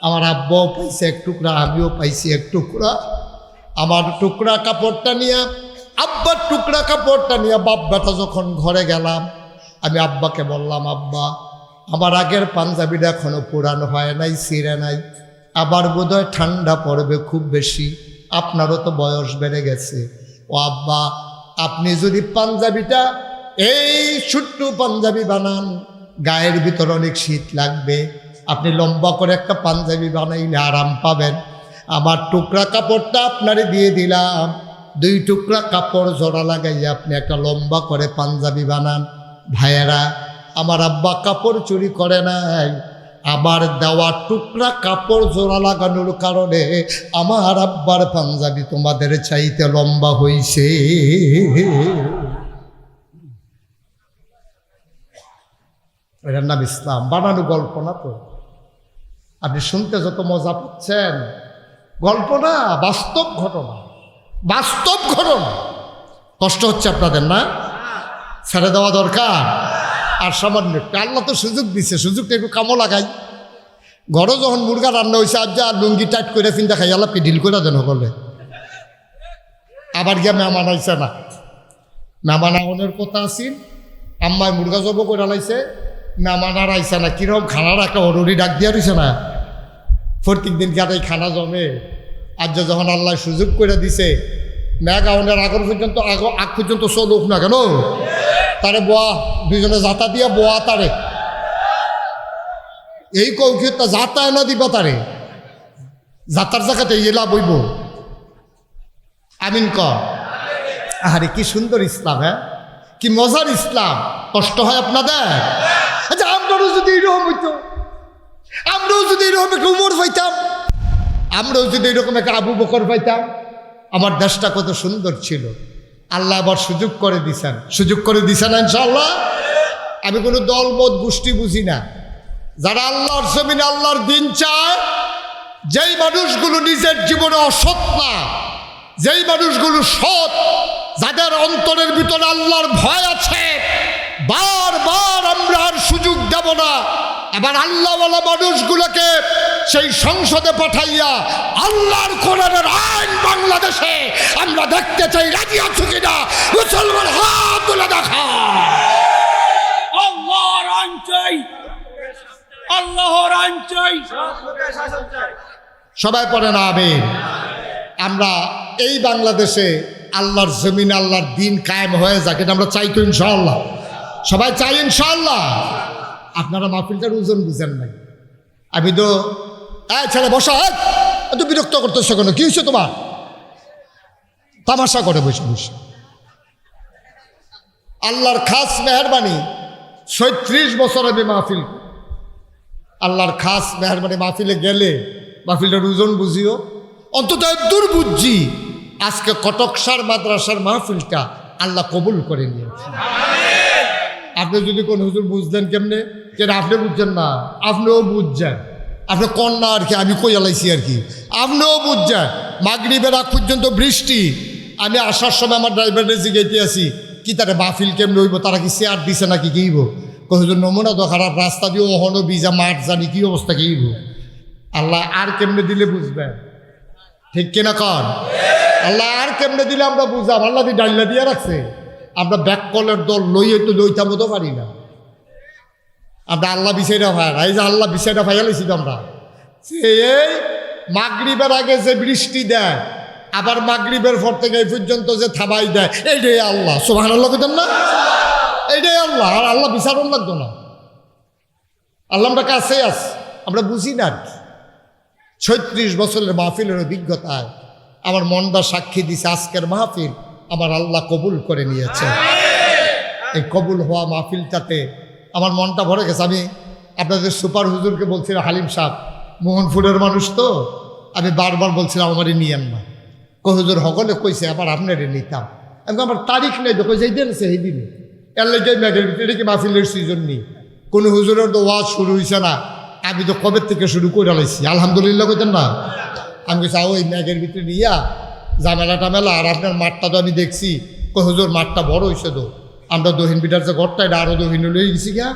আমার আব্বাও পাইছে এক টুকরা, আমিও পাইছি এক টুকরা। আমার টুকরা কাপড়টা নিয়ে, আব্বার টুকরা কাপড়টা নিয়ে বাপ বেটা যখন ঘরে গেলাম, আমি আব্বাকে বললাম, আব্বা আমার আগের পাঞ্জাবিটা এখনো পুরানো হয় নাই, ছিঁড়ে নাই, আবার বোধহয় ঠান্ডা পড়বে খুব বেশি, আপনারও তো বয়স বেড়ে গেছে। ও আব্বা, আপনি যদি পাঞ্জাবিটা এই ছোট্ট পাঞ্জাবি বানান, গায়ের ভিতর অনেক শীত লাগবে, আপনি লম্বা করে একটা পাঞ্জাবি বানাইলে আরাম পাবেন। আমার টুকরা কাপড়টা আপনারে দিয়ে দিলাম, 2 টুকরা কাপড় জোড়া লাগাইয়া আপনি একটা লম্বা করে পাঞ্জাবি বানান। ভাইয়েরা, আমার আব্বা কাপড় চুরি করে নাই, আবার দেওয়া টুকরা কাপড় জোড়া লাগানোর কারণে আমার আব্বার পাঞ্জাবি তোমাদের চাইতে লম্বা হইছে। এটার নাম ইসলাম, বানানো গল্প না তো। আপনি শুনতে যত মজা পাচ্ছেন, গল্প না, বাস্তব ঘটনা, বাস্তব ঘটনা। কষ্ট হচ্ছে আপনাদের না? ছেড়ে দেওয়া দরকার। আর সামান্য আল্লাহ তো সুযোগ দিচ্ছে, সুযোগটা একটু কামো লাগাই। ঘরে যখন মুরগা রান্না হয়েছে, আজ যা লুঙ্গি টাইট করে ফিনটা খাই, আল্লাহকে ঢিল করে দেন করলে। আবার গিয়া মেহমান আইছে না, মেহমান আগুনের কথা আসিল, আম্মায় মুরগা জব করে লাইছে, মেহমান আর আইসে না, কিরকম খানার একটা অরুরি ডাক দিয়া রয়েছে না, প্রত্যেক দিন গাড়ি খানা জমে। আজ যখন আল্লাহ সুযোগ করে দিছে, মেঘ আগুনের আগর পর্যন্ত আগ পর্যন্ত চলুক না কেন, তারে বোয়া দুজনে যাতা দিয়া বোয়া তারে এই কৌকিয়তা যাতায় না দিবা তারে, যাতার জায়গাতে এলা বইব। আমিন ক। আরে কি সুন্দর ইসলাম, হ্যাঁ কি মজার ইসলাম। কষ্ট হয় আপনাদের? আচ্ছা, আমরাও যদি এরকম হইতো, আমরাও যদি এরকম একটা উমর পাইতাম, আমরাও যদি এরকম একটা আবু বকর পাইতাম, আমার দেশটা কত সুন্দর ছিল। আল্লাহ আবার সুযোগ করে দিছেন, সুযোগ করে দিছেন ইনশাআল্লাহ। আমি কোনো দল মত গোষ্ঠী বুঝি না, যারা আল্লাহর জমিনে আল্লাহর দিন চায়, যেই মানুষগুলো নিজের জীবনে অসৎ না, যেই মানুষগুলো সৎ, যাদের অন্তরের ভিতরে আল্লাহর ভয় আছে, বারবার আমরা আর সুযোগ দেব না। এবার আল্লাহওয়ালা মানুষগুলোকে সেই সংসদে পাঠাইয়া আল্লাহর কোরআনের আইন বাংলাদেশে আমরা দেখতে চাই। রাজি আছো কিনা? মুসলমান হাত তুলে দেখা। আল্লাহর আইন চাই, আল্লাহর আইন চাই। সবাই পড়েন আমিন। আমরা এই বাংলাদেশে আল্লাহর জমিন আল্লাহর দিন কায়েম হয়ে যাক, এটা আমরা চাই তো ইনশাআল্লাহ। সবাই চাই ইনশাআল্লাহ। আপনারা মাহফিলটার ওজন বুঝেন নাই। আমি তো ছেলে বসা, এত বিরক্ত করতেছ কেন? কি হয়েছে তোমার? তামাশা করে বসে বসে। আল্লাহর খাস মেহরবানি, 36 বছর আমি মাহফিল, আল্লাহর খাস মেহরবানি, মাহফিলে গেলে মাহফিলটার ওজন বুঝিও, অন্তত দূর বুঝছি। আজকে কটকসার মাদ্রাসার মাহফিলটা আল্লাহ কবুল করে নিয়েছে। আপনি যদি কোন হুজুর বুঝলেন কেমনে, কেন আপনি বুঝছেন না, আপনিও বুঝছেন, আপনি কন্যা আর কি, আমি কই আলাইছি আর কি, আপনিও বুঝছেন। মাগরিবের আগ পর্যন্ত বৃষ্টি, আমি আসার সময় আমার ড্রাইভারের জিগাইতে আছি কি তারা মাহফিল কেমনে হইব, তারা কি চেয়ার দিছে নাকি কিইব, হুজুর নমুনা তো খারাপ, রাস্তা দিয়ে ওহনো ভিজা মাঠ, জানি কি অবস্থা কিইব। আল্লাহ আর কেমনে দিলে বুঝবেন, ঠিক কিনা কন? আল্লাহ আর কেমনে দিলে আমরা বুঝাম? আল্লাহ দিয়ে ডাইলা দিয়ে রাখছে, আমরা ব্যাক কলের দল লইয়ে তো লইতাম তো পারি না। আমরা আল্লাহ বিষয়টা ভাই না, এই যে আল্লাহ বিষয়টা ভাইয়ালেছি তো আমরা। এই মাগরিবের আগে যে বৃষ্টি দেয়, আবার মাগরিবের পর থেকে এই পর্যন্ত যে থাবাই দেয়, এইটাই আল্লাহ। সুবহানাল্লাহ কইতেন না? এইটাই আল্লাহ। আর আল্লাহ বিচারণ লাগতো না, আল্লাহ আমরা কাছে আছে, আমরা বুঝি না আর কি। 36 বছরের মাহফিলের অভিজ্ঞতায় আমার মনটা সাক্ষী দিছে, আজকের মাহফিল আমার আল্লাহ কবুল করে নিয়েছে। এই কবুল হওয়া মাহফিলটাতে আমার মনটা ভরে গেছে। আমি আপনাদের সুপার হুজুরকে বলছিলাম, হালিম সাহেব মোহনপুরের মানুষ তো, আমি বারবার বলছিলাম আমারই নিয়েন না। হুজুর সকলে কইছে আবার আপনারে নিতাম। আমি আমার তারিখ নেই তো, কইছে এই দিন সেই দিনে এর লেগে ম্যাগের ভিতরে কি মাহফিলের সিজন নেই। কোনো হুজুরের তো ওয়াজ শুরু হয়েছে না, আমি তো কবে থেকে শুরু করে লাইছি, আলহামদুলিল্লাহ কইতেন না। আমি কইছি ওই ম্যাগের ভিতরে নিয়া ঝামেলা টামেলা, আর আপনার মাঠটা তো আমি দেখছি। হুজুর মাঠটা বড় হয়েছে তো, আমরা দহিন বিটার যে ঘরটা এটা আরও দহিন লয়ে গেছি গিয়া,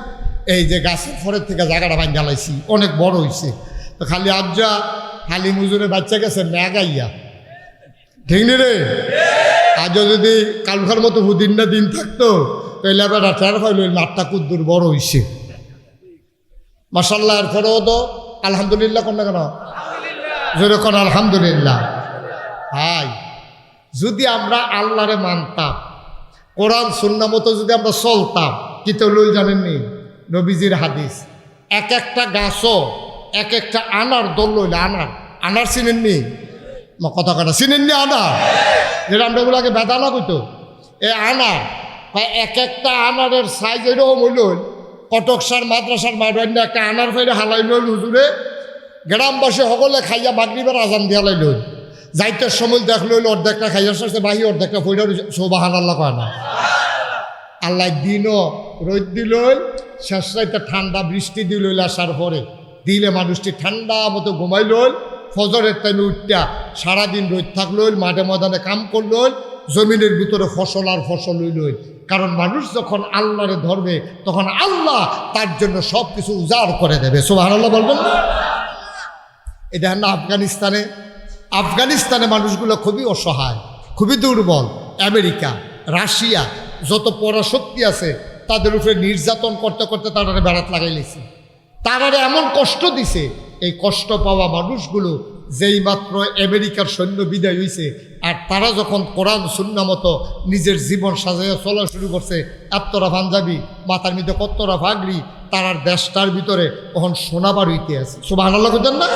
এই যে গাছের ফরের থেকে জায়গাটা ভাঙ জ্বালাইছি, অনেক বড় হয়েছে। তো খালি আজ্জা হালিম হুজুরের বাচ্চা গেছে ম্যাগাইয়া, ঠিক নি রে? আজও যদি কালুখার মতো হুদিন না দিন থাকতো তাহলে আবার টের পাইল মাঠটা কুদ্দুর বড় হয়েছে। মাশাল্লাহ। এরপরেও তো আলহামদুলিল্লাহ কোন না কেন, যেরকম আলহামদুলিল্লাহ। হাই, যদি আমরা আল্লাহরে মানতাম, কোরআন সুন্নাহ মতো যদি আমরা চলতাম, কি তো লই জানেননি নবীজির হাদিস, এক একটা গাছও এক একটা আনার দল লইলে, আনার চিনেননি? কথা কাটা চিনেননি? আনার যেটা আমরা এগুলোকে বেদানা কইতো, এ আনার এক একটা আনারের সাইজ এরকম হইল। কটকসার মাদ্রাসার মাডন্য একটা আনার ফেরে হালাই লইল হুজুরে, গ্রামবাসী সকলে খাইয়া মাগরিবের আজান দিয়া লাইল। যাইতের সময় দেখ লইল অর্ধেকটা খাইয়া আসছে বাহি, অর্ধেকটা ফইরা সুবহানাল্লাহ কয় না? আল্লাহ দিনও রোদ দিল, শেষ রাইতে ঠান্ডা বৃষ্টি দিল আসার পরে, দিলে মানুষটি ঠান্ডা মতো ঘুমাইল। ফজরের টাইমে উঠটা সারাদিন রোদ থাকলো, মাঠে ময়দানে কাম করলো, জমিনের ভিতরে ফসল আর ফসল হইল। কারণ মানুষ যখন আল্লাহরে ধরবে তখন আল্লাহ তার জন্য সব কিছু উজাড় করে দেবে। সুবহানাল্লাহ বলবেন না? এটা না আফগানিস্তানে মানুষগুলো খুবই অসহায়, খুবই দুর্বল। আমেরিকা, রাশিয়া যত পরাশক্তি আছে তাদের উপরে নির্যাতন করতে করতে তারা বেড়াত লাগাই লেছে, তারা এমন কষ্ট দিছে। এই কষ্ট পাওয়া মানুষগুলো যেই মাত্র আমেরিকার সৈন্য বিদায় হয়েছে, আর তারা যখন কোরআন সুন্নাহ মতো নিজের জীবন সাজাইয়া চলা শুরু করছে, এতরা পাঞ্জাবি মাথার মধ্যে কতরা ভাগড়ি, তারার দেশটার ভিতরে তখন সোনাবার হইতে আছে। সুবহানাল্লাহ কইতেন না?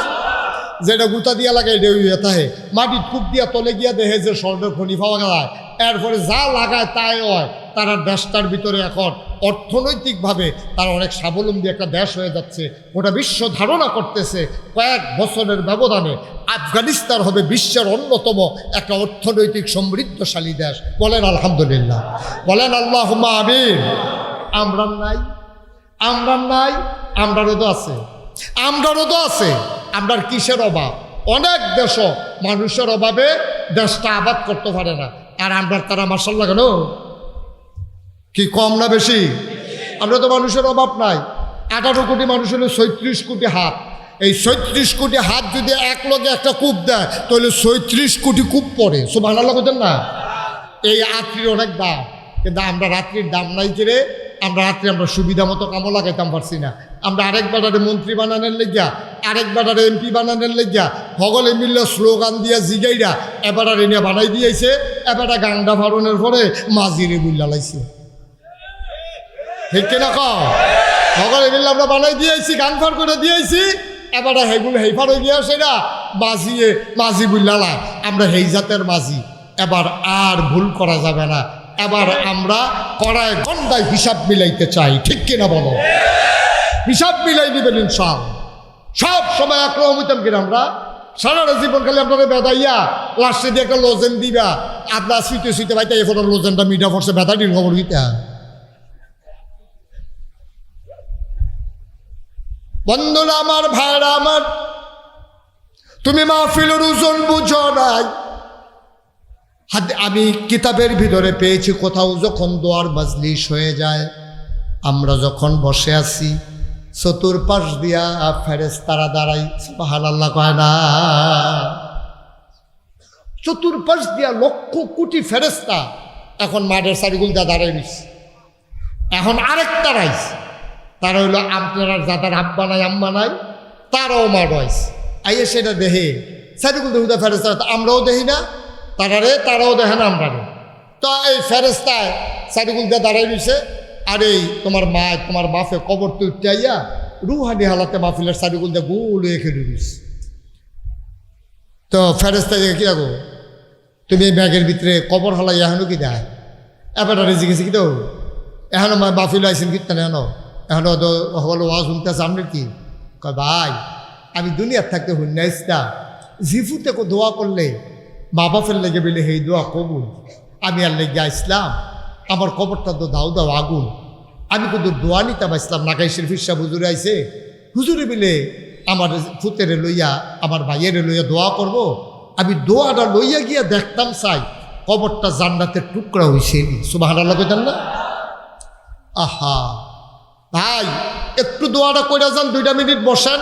যেটা গুতা দিয়া লাগাই ডেউয়া তাহে, মাটি কূপ দিয়া তলে গিয়া দেখে যে স্বর্ণের খনি পাওয়া যায়, এরপরে যা লাগায় তাই হয়। তারা দেশটার ভিতরে এখন অর্থনৈতিকভাবে তারা অনেক স্বাবলম্বী একটা দেশ হয়ে যাচ্ছে। গোটা বিশ্ব ধারণা করতেছে কয়েক বছরের ব্যবধানে আফগানিস্তান হবে বিশ্বের অন্যতম একটা অর্থনৈতিক সমৃদ্ধশালী দেশ। বলেন আলহামদুলিল্লাহ, বলেন আল্লাহুম্মা আমিন। আমরা নাই, আমরারও তো আছে। আমরার কিসের অভাব? অনেক দেশও মানুষের অভাবে দেশটা আবাদ করতে পারে না, আর আমরা তারা মাশাআল্লাহ কেন কি কম না বেশি? আমরা তো মানুষের অভাব নাই। 18 কোটি মানুষ হলো 36 কোটি হাত। এই 36 কোটি হাত যদি এক লগে একটা কূপ দেয় তাহলে 36 কোটি কূপ পড়ে। সুবহানাল্লাহ বলেন না? এই রাত্রির অনেক দাম, কিন্তু আমরা রাত্রির দাম নাই কিরে, আমরা সুবিধা মতো কামও লাগাইতাম পারছি না। আমরা আরেক বেটারে মন্ত্রী বানানোর লেগিয়া, আরেক বেটারে এমপি বানানোর লেগিয়া সকলে মিললে স্লোগান দিয়া জিগাইরা এবারে নিয়ে বানাই দিয়েছে। এবারে গান্ডা ফারণের পরে মাঝিরে বুল্লা লাইছে, ঠিক কিনা কও? সকলে মিললে আমরা বানাই দিয়েছি, গান ফার করে দিয়েছি। এবারে হেগুলো হেফার হয়ে গিয়া সেটা মাঝি বুল্লালা, আমরা হেই জাতের মাঝি। এবার আর ভুল করা যাবে না, এবার আমরা কড়ায় গন্ডায় হিসাব মিলাইতে চাই, ঠিক কিনা বলো? হিসাব মিলাই দিবেন ইনশাআল্লাহ। সব সময় একরকম হইতাম কিনা আমরা? সারাটা জীবন খালি আপনারা বেদাইয়া লাস্টে দিয়ে একটা লোজেন দিবা, আপনার শুইতে ভাইতে এখন লোজেনটা মিঠা পড়ছে, বেদাটির খবর হইতা। বন্ধুরা আমার, ভাইরা আমার, তুমি মাহফিলের ওজন বুঝো নাই। আমি কিতাবের ভিতরে পেয়েছি কোথাও যখন দোয়ার মাজলিস হয়ে যায়, আমরা যখন বসে আছি চতুর্পাশ দিয়া ফেরেশতারা দাঁড়াই, সুবহানাল্লাহ কয় না? চতুর্পাশ দিয়া লক্ষ কোটি ফেরেশতা এখন মাঠের চারিগুল দিয়া দাঁড়াই রয়েছে। এখন আরেকটা রাইছে, তারা হইলো আপনার যাতার আব্বা নাই আম্মা নাই তারাও মার রয়েছে আইয়ে সেটা দেহে সাইডুকুল দেহুদা ফেরেস্তা আমরাও দেখি না তারাও দেখে না আমরা তো এই ফেরেস্তায় সাইডুকুল দিয়ে দাঁড়াই রয়েছে আর এই তোমার মা তোমার বাপে কবর তো উঠতে আইয়া রুহানি হালাতে মাহফিলের সাইডুকুল দিয়ে গোল হয়ে খেলে রয়েছে। তো ফেরেস্তা কি রাখো তুমি এই ব্যাগের ভিতরে কবর হালাই এখনো কি দেয় এবার রেজি গেছি কি তো এখনো মাহফিল আইসেন কীর্তন এখনো তো হলো ওয়াজ শুনতেছে আপনার কি কয় ভাই আমি দুনিয়ার থাকতে হুন্নাইস না জিফুতে দোয়া করলে মা বাপের লেগে বেলে সেই দোয়া কবুল আমি আর লেগে আসলাম আমার কবরটা তো দাও দাও আগুন আমি কিন্তু দোয়া নিতাম আসলাম নাকাই শরীফ সাহেব হুজুরে আইসে হুজুরে বিলে আমার ফুতেরে লইয়া আমার ভাইয়েরে লইয়া দোয়া করব আমি দোয়াটা লইয়া গিয়া দেখতাম চাই কবরটা জান্নাতের টুকরা হয়েছে সুবহানাল্লাহ কইতাম না। আহা ভাই একটু দোয়াটা কইরা যান 2 মিনিট বসেন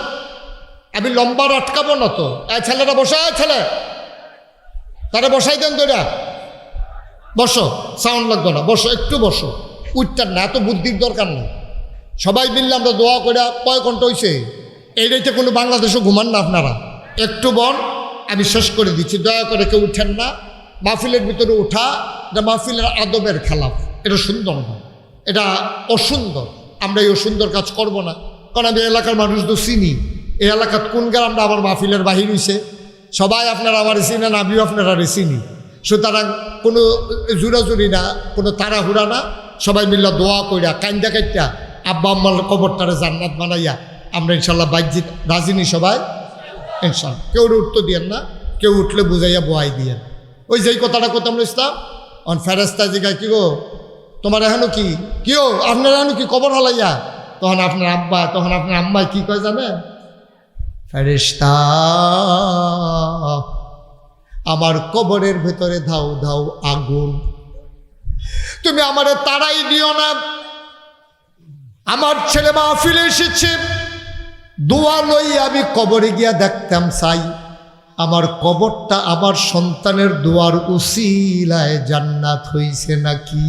আমি লম্বা আটকাবো না তো ছেলেটা বসে ছেলে তারা বসাই দেন তোরা বসো সাউন্ড লাগতো না বসো একটু বসো উঠতেন না এত বুদ্ধির দরকার নেই সবাই মিললে আমরা দোয়া করে কয় ঘন্টা হয়েছে এইটাইতে কোনো বাংলাদেশও ঘুমান না আপনারা একটু বন আমি শেষ করে দিচ্ছি দয়া করে কেউ উঠেন না মাহফিলের ভিতরে উঠা এটা মাহফিলের আদবের খেলাফ এটা সুন্দর না এটা অসুন্দর আমরা এই অসুন্দর কাজ করব না কারণ আমি এলাকার মানুষ তো চিনি এই এলাকার কোন গ্রামটা আমার মাহফিলের বাহির হয়েছে সবাই আপনারা আমার চিনেন আমিও আপনারা চিনি সুতরাং কোনো জুরাজুরি না কোনো তাড়াহুড়া না সবাই মিল্লা দোয়া কইরা কান্দা কাইটা আব্বা আম্মার কবরটারে জান্নাত বানাইয়া আমরা ইনশাল্লাহ বাইজিৎ রাজিনী সবাই ইনশাল্লাহ কেউ উঠতে দিয়েন না কেউ উঠলে বুঝাইয়া বোয়াই দিয়েন ওই যেই কথাটা করতাম ইসলাম অন ফেরেস্তা জিগায় কি গো তোমার এখনো কি কেউ আপনার এখনো কি কবর হালাইয়া তখন আপনার আব্বা তখন আপনার আম্মায় কি কয় জানেন ফেরেশতা আমার কবরের ভেতরে ধাও ধাও আগুন তুমি আমারে তাড়াই দিও না আমার ছেলে মাহফিলে এসেছে দোয়া লই আমি কবরে গিয়া দেখতাম চাই আমার কবরটা আমার সন্তানের দোয়ার উসিলায় জান্নাত হইছে নাকি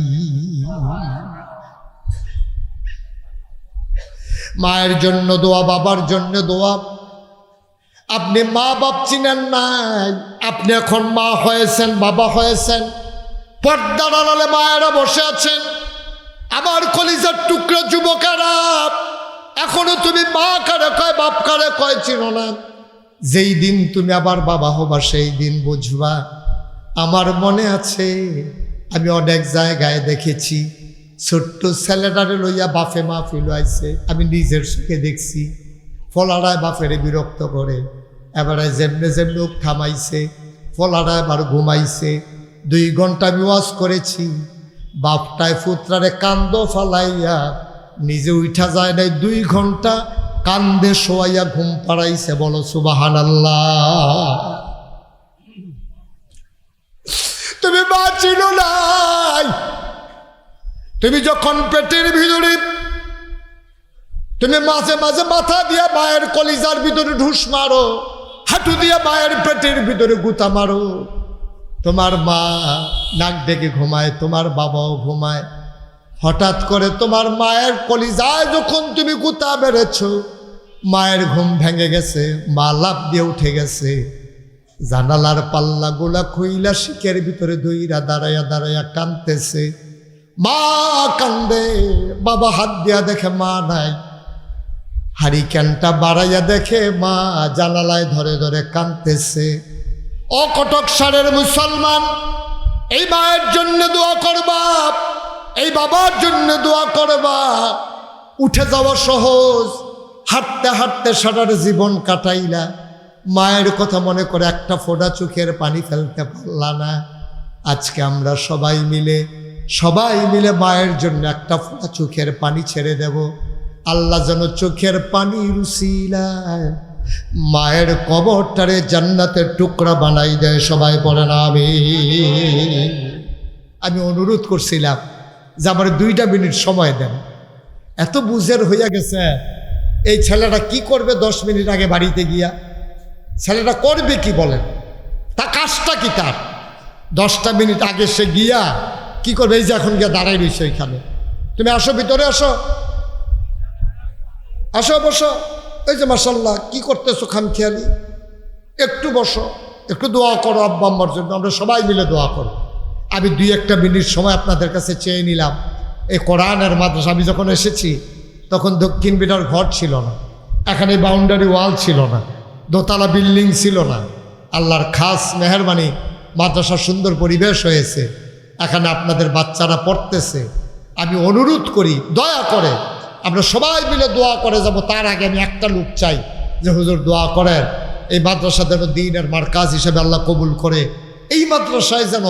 মায়ের জন্য দোয়া বাবার জন্য দোয়া আপনি মা বাপ চিনেন নাই আপনি এখন মা হয়েছেন বাবা হয়েছেন পর্দার আড়ালে মায়েরা বসে আছেন আমার কলিজার টুকরো যুবকেরা এখনো তুমি মা কারে কয় বাপ কারে কয় চিনো না যেই দিন তুমি আবার বাবা হবা সেই দিন বুঝবা আমার মনে আছে আমি অনেক জায়গায় দেখেছি ছোট্ট ছেলেটারে লইয়া বাফে মাহফিল আইছে আমি নিজের চোখে দেখছি ফলাড়ায় বাফেরে বিরক্ত করে এবারে যেমনে যেমনে থামাইছে ফলাড়ায় এবার ঘুমাইছে 2 ঘন্টা আমি ওয়াজ করেছি বাপটায় পুত্রারে কান্দ ফালাইয়া নিজে উঠা যায় নাই 2 ঘন্টা কান্দে শোয়াইয়া ঘুম পাড়াইছে বলো সুবহানাল্লাহ তুমি বাঁচিল নাই তুমি যখন পেটের ভিতরে তুমি মাঝে মাঝে মাথা দিয়ে মায়ের কলিজার ভিতরে ঢুস মারো হাঁটু দিয়ে মায়ের পেটের ভিতরে গুতা মারো তোমার মা নাক ডেকে ঘুমায় তোমার বাবাও ঘুমায় হঠাৎ করে তোমার মায়ের কলিজায় যখন তুমি গুতা বেড়েছ মায়ের ঘুম ভেঙে গেছে মা লাফ দিয়ে উঠে গেছে জানালার পাল্লা গোলা খুইলা শিকের ভিতরে ধইরা দাঁড়াইয়া দাঁড়াইয়া কাঁদতেছে মা কান্দে বাবা হাত দিয়া দেখে মা নাই হারিকেনটা বাড়াইয়া দেখে মা জানালায় ধরে ধরে কাঁদতেছে অকটক সারের মুসলমান এই মায়ের জন্য দোয়া করবা এই বাবার জন্য দোয়া করবা উঠে যাওয়া সহজ হাঁটতে হাঁটতে সারার জীবন কাটাইলা মায়ের কথা মনে করে একটা ফোঁটা চোখের পানি ফেলতে পারলা না আজকে আমরা সবাই মিলে মায়ের জন্য একটা ফোঁটা চোখের পানি ছেড়ে দেব আল্লাহ যেন চোখের পানি উসিলায় মায়ের কবরটারে জান্নাতের টুকরা বানাই দেয় সবাই বলেন আমি অনুরোধ করছিলাম যে আমার 2 মিনিট সময় দেন এত বুঝের হইয়া গেছে এই ছেলেটা কি করবে 10 মিনিট আগে বাড়িতে গিয়া ছেলেটা করবে কি বলেন তা কাজটা কি তার 10টা মিনিট আগে সে গিয়া কি করবে এই যে এখন গিয়া দাঁড়াই রয়েছে ওইখানে তুমি আসো ভিতরে আসো আসো বসো। এই যে মাশাল্লাহ, কি করতেছো খামখেয়ালি? একটু বসো, একটু দোয়া করো আব্বা আম্মার জন্য, আমরা সবাই মিলে দোয়া করো। আমি 2-1 মিনিট সময় আপনাদের কাছে চেয়ে নিলাম। এই কোরআনের মাদ্রাসা আমি যখন এসেছি তখন দক্ষিণ বিটার ঘর ছিল না, এখানে বাউন্ডারি ওয়াল ছিল না, দোতলা বিল্ডিং ছিল না। আল্লাহর খাস মেহেরবানি, মাদ্রাসার সুন্দর পরিবেশ হয়েছে। এখানে আপনাদের বাচ্চারা পড়তেছে। আমি অনুরোধ করি, দয়া করে আমরা সবাই মিলে দোয়া করে যাব। তার আগে আমি একটা লোক চাই যে হুজুর দোয়া করেন এই মাদ্রাসা যেন দ্বীনের মারকাজ হিসেবে আল্লাহ কবুল করে। এই মাদ্রাসায় যেন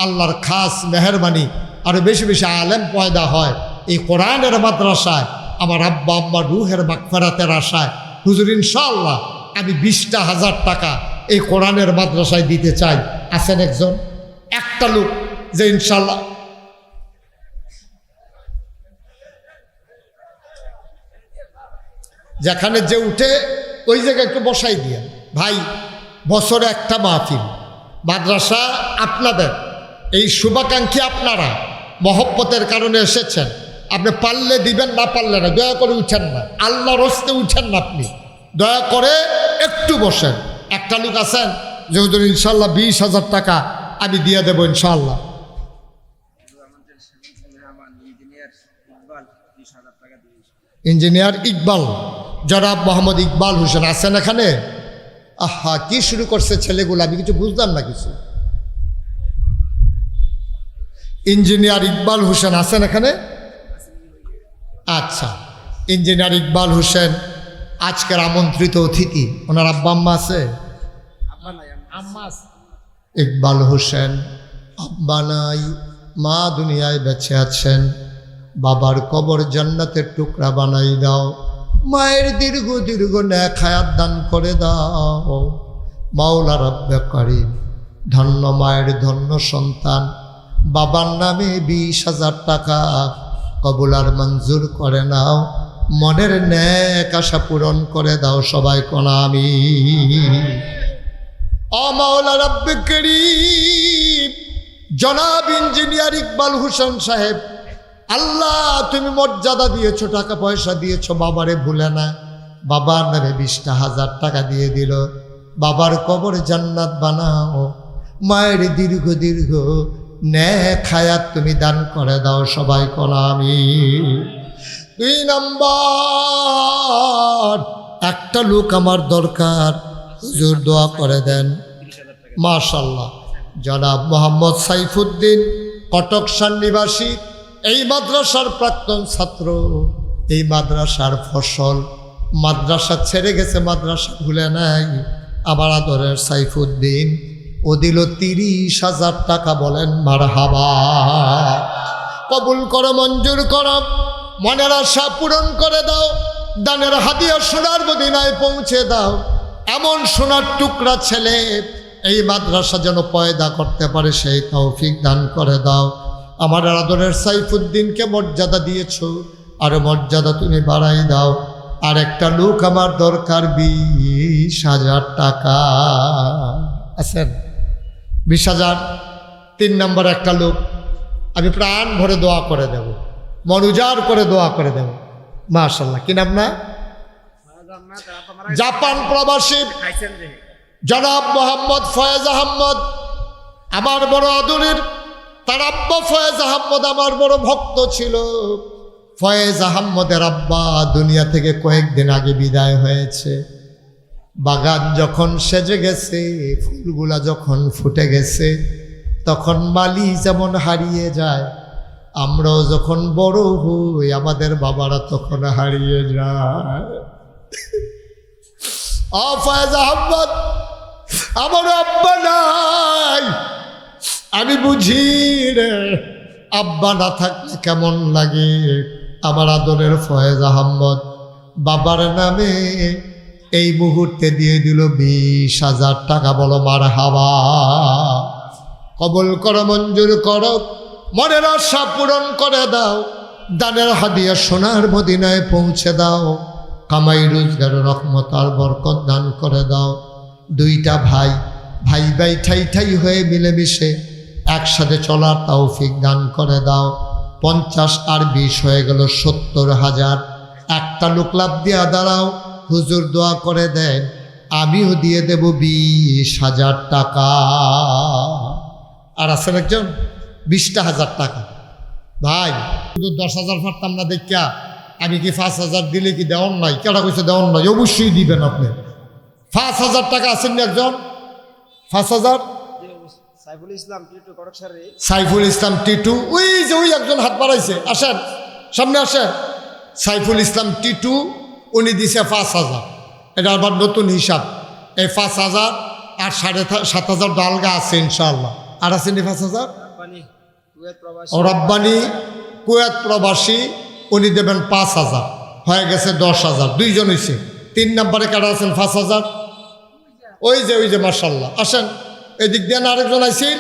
আল্লাহর খাস মেহেরবানি আরও বেশি বেশি আলেম পয়দা হয়। এই কোরআনের মাদ্রাসায় আমার আব্বা আম্মা রুহের মাগফিরাতের আশায় হুজুর ইনশাআল্লাহ আমি 20,000 টাকা এই কোরআনের মাদ্রাসায় দিতে চাই। আছেন একজন, একটা লোক যে ইনশাআল্লাহ? যেখানে যে উঠে ওই জায়গায় একটু বসাই দিয়ে ভাই। বছরে একটা মাহফিল, মাদ্রাসা আপনাদের, এই শুভাকাঙ্ক্ষী আপনারা মহব্বতের কারণে এসেছেন। আপনি পারলে দিবেন, না পারলে না, দয়া করে উঠেন না, আল্লাহর হস্তে উঠেন না, আপনি দয়া করে একটু বসেন। একটা লোক আছেন যে হুজুর ইনশাল্লাহ 20,000 টাকা আমি দিয়ে দেবো ইনশাল্লাহ। ইঞ্জিনিয়ার ইকবাল, জনাব মোহাম্মদ ইকবাল হোসেন আছেন এখানে? আহা, কি শুরু করছে ছেলেগুলো, আমি কিছু বুঝলাম না কিছু। ইঞ্জিনিয়ার ইকবাল হোসেন আছেন এখানে? আচ্ছা, ইঞ্জিনিয়ার ইকবাল হোসেন আজকের আমন্ত্রিত অতিথি। ওনার আব্বা আম্মা আছে? ইকবাল হোসেন আব্বা নাই, মা দুনিয়ায় বেঁচে আছেন। বাবার কবর জান্নাতের টুকরা বানাই দাও, মায়ের দীর্ঘ দীর্ঘ নেক হায়াত দান করে দাও। মাওলা রব্বে করিম, ধন্য মায়ের ধন্য সন্তান, বাবার নামে 20,000 টাকা কবুল আর মঞ্জুর করে নাও। মনের নেক আশা পূরণ করে দাও সবাই কোন আমিন। ও মাওলা রব্বে করিম, জনাব ইঞ্জিনিয়ার ইকবাল হোসেন সাহেব, আল্লাহ তুমি মর্যাদা দিয়েছো, টাকা পয়সা দিয়েছো, বাবারে ভুলে না। বাবার নামে 20,000 টাকা দিয়ে দিল। বাবার কবর জান্নাত বানাও, মায়ের দীর্ঘ দীর্ঘ নেক হায়াত তুমি দান করে দাও সবাই কোন আমিন। 2 নম্বর, একটা লোক আমার দরকার, হুজুর দোয়া করে দেন। মাশাআল্লাহ, জনাব মোহাম্মদ সাইফুদ্দিন, কটক নিবাসী, এই মাদ্রাসার প্রাক্তন ছাত্র, এই মাদ্রাসার ফসল। মাদ্রাসা ছেড়ে গেছে, মাদ্রাসা ভুলে নাই। আমার আদরের সাইফুদ্দিন, ও দিল 30,000 টাকা। বলেন মারহাবা। কবুল করো, মঞ্জুর করো, মনের আশা পূরণ করে দাও। দানের হাদিয়া সোনার মদিনায় পৌঁছে দাও। এমন সোনার টুকরা ছেলে এই মাদ্রাসা যেন পয়দা করতে পারে, সেই তৌফিক দান করে দাও। আমার আদরের সাইফুদ্দিনকে মর্যাদা দিয়েছো, আর মর্যাদা তুমি বাড়াই দাও। আর একটা লোক আমার দরকার, 20,000 টাকা। আছেন? 20,000। 3 নম্বর, একটা লোক আমি প্রাণ ভরে দোয়া করে দেব, মন উজাড় করে দোয়া করে দেব। মাশাআল্লাহ, কি নাম না? জাপান প্রবাসী জনাব মোহাম্মদ ফয়েজ আহমদ, আমার বড় আদরের। তার আব্বা ফয়েজ আহমদ আমার বড় ভক্ত ছিল। ফয়েজ আহমদের আব্বা দুনিয়া থেকে কয়েকদিন আগে বিদায় হয়েছে। বাগান যখন সেজে গেছে, ফুলগুলা যখন ফুটে গেছে, তখন মালি যেমন হারিয়ে যায়, আমরাও যখন বড় হই আমাদের বাবারা তখন হারিয়ে যায়। ফয়েজ আহমদ, আমার আব্বা নাই, আমি বুঝি রে, আব্বা না থাকলে কেমন লাগে। আমার আদরের ফয়েজ আহমদ বাবার নামে এই মুহূর্তে দিয়ে দিল 20,000 টাকা। বলো মারহাবা। কবুল করো, মঞ্জুর করো, মনের আশা পূরণ করে দাও। দানের হাদিয়া সোনার মদিনায় পৌঁছে দাও। কামাই রোজগার রহমত আর বরকত দান করে দাও। 2টা ভাই, ভাই ভাই ঠাই ঠাই হয়ে মিলেমিশে একসাথে চলার তৌফিক দান করে দাও। 50 আর 20 হয়ে গেল 70,000। একটা লোক লাভ দিয়া দাঁড়াও, হুজুর দোয়া করে দেন, আমিও দিয়ে দেব 20,000 টাকা। আর আছেন একজন 20,000 টাকা। ভাই শুধু 10,000 পারতাম না দেখিয়া আমি কি 5,000 দিলে কি দেওয়ার নাই? কেটা কইছে দেওয়ার নাই? অবশ্যই দিবেন আপনি। 5,000 টাকা আছেন না একজন? 5,000? সাইফুল ইসলাম টিটু কটকসারি। সাইফুল ইসলাম টিটু, ওই যে ওই একজন হাত বাড়াইছে, আসেন সামনে আসেন। সাইফুল ইসলাম টিটু, উনি দিছে 5,000। এটা আবার নতুন হিসাব। এই 5,000 আর 7,500 ডালগা আছে ইনশাআল্লাহ। আর আছেন 5,000? রব্বানি কুয়েত প্রবাসী। রব্বানি কুয়েত প্রবাসী, উনি দেবেন 5,000। হয়ে গেছে 10,000, দুইজন হয়েছে। 3 নম্বরে কারা আছেন 5,000? ওই যে মাশাআল্লাহ। আসেন এদিক দিয়ে না আরেকজন আইসিন,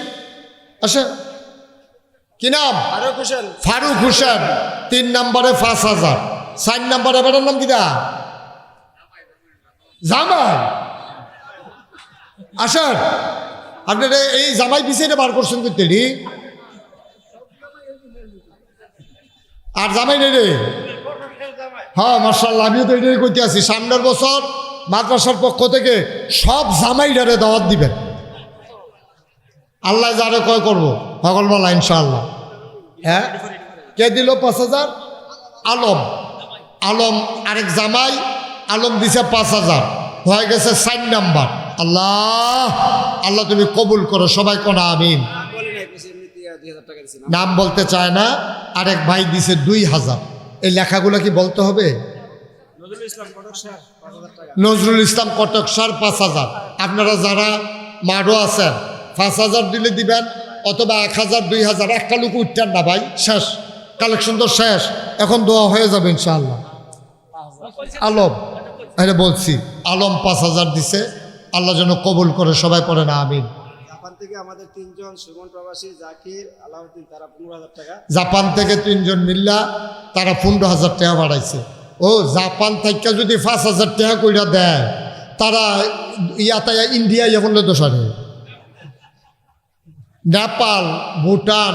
আসেন। কি নাম? ফারুক হোসেন। ফারুক হোসেন 3 নম্বরে 5,000। 4 নম্বরে বেটার নাম কিটা? জামাই। আসেন আপনার এই জামাই পিছিয়ে বার করছেন করতে আর জামাই নেই রে। হ্যাঁ মার্শাল্লাহ, আমিও তো এটাই করতে আছি। সামনের বছর মাদ্রাসার পক্ষ থেকে সব জামাইডারে দাওয়াত দিবেন। আল্লাহ যারে কয় করবো সকলবেলা ইনশাআল্লাহ। হ্যাঁ, কে দিল 5,000? আলম। আলম আরেক জামাই, আলম দিছে 5,000। হয়ে গেছে 4 নাম্বার। আল্লাহ আল্লাহ তুমি কবুল করো, সবাই কোনা আমিন। বলি নাই কিছু, এমনিতে 2,000 টাকা দিছি। নাম বলতে চায় না। আরেক ভাই দিছে 2,000। এই লেখাগুলো কি বলতে হবে? নজরুল ইসলাম কটকসার 5,000 টাকা। নজরুল ইসলাম কটকসার 5,000। আপনারা যারা মারো আছেন 5,000 দিলে দিবেন, অথবা 1,000 2,000। একটা লোক উঠতেন না ভাই, শেষ কালেকশন তো শেষ, এখন দোয়া হয়ে যাবে ইনশাআল্লাহ। আলম, আরে বলছি আলম 5,000 দিছে, আল্লাহ যেন কবুল করে, সবাই পড়ে না আমিন। জাপান থেকে আমাদের 3 জন সুমন প্রবাসী, জাকির, আলাউদ্দিন, তারা 15,000 টাকা। জাপান থেকে 3 জন মিল্লা, তারা 15,000 টাকা বাড়াইছে। ও জাপান থেকে যদি 5,000 টাকা কইরা দেয়, তারা ইয়াতায়া ইন্ডিয়া বললে দোষারে। নেপাল, ভুটান,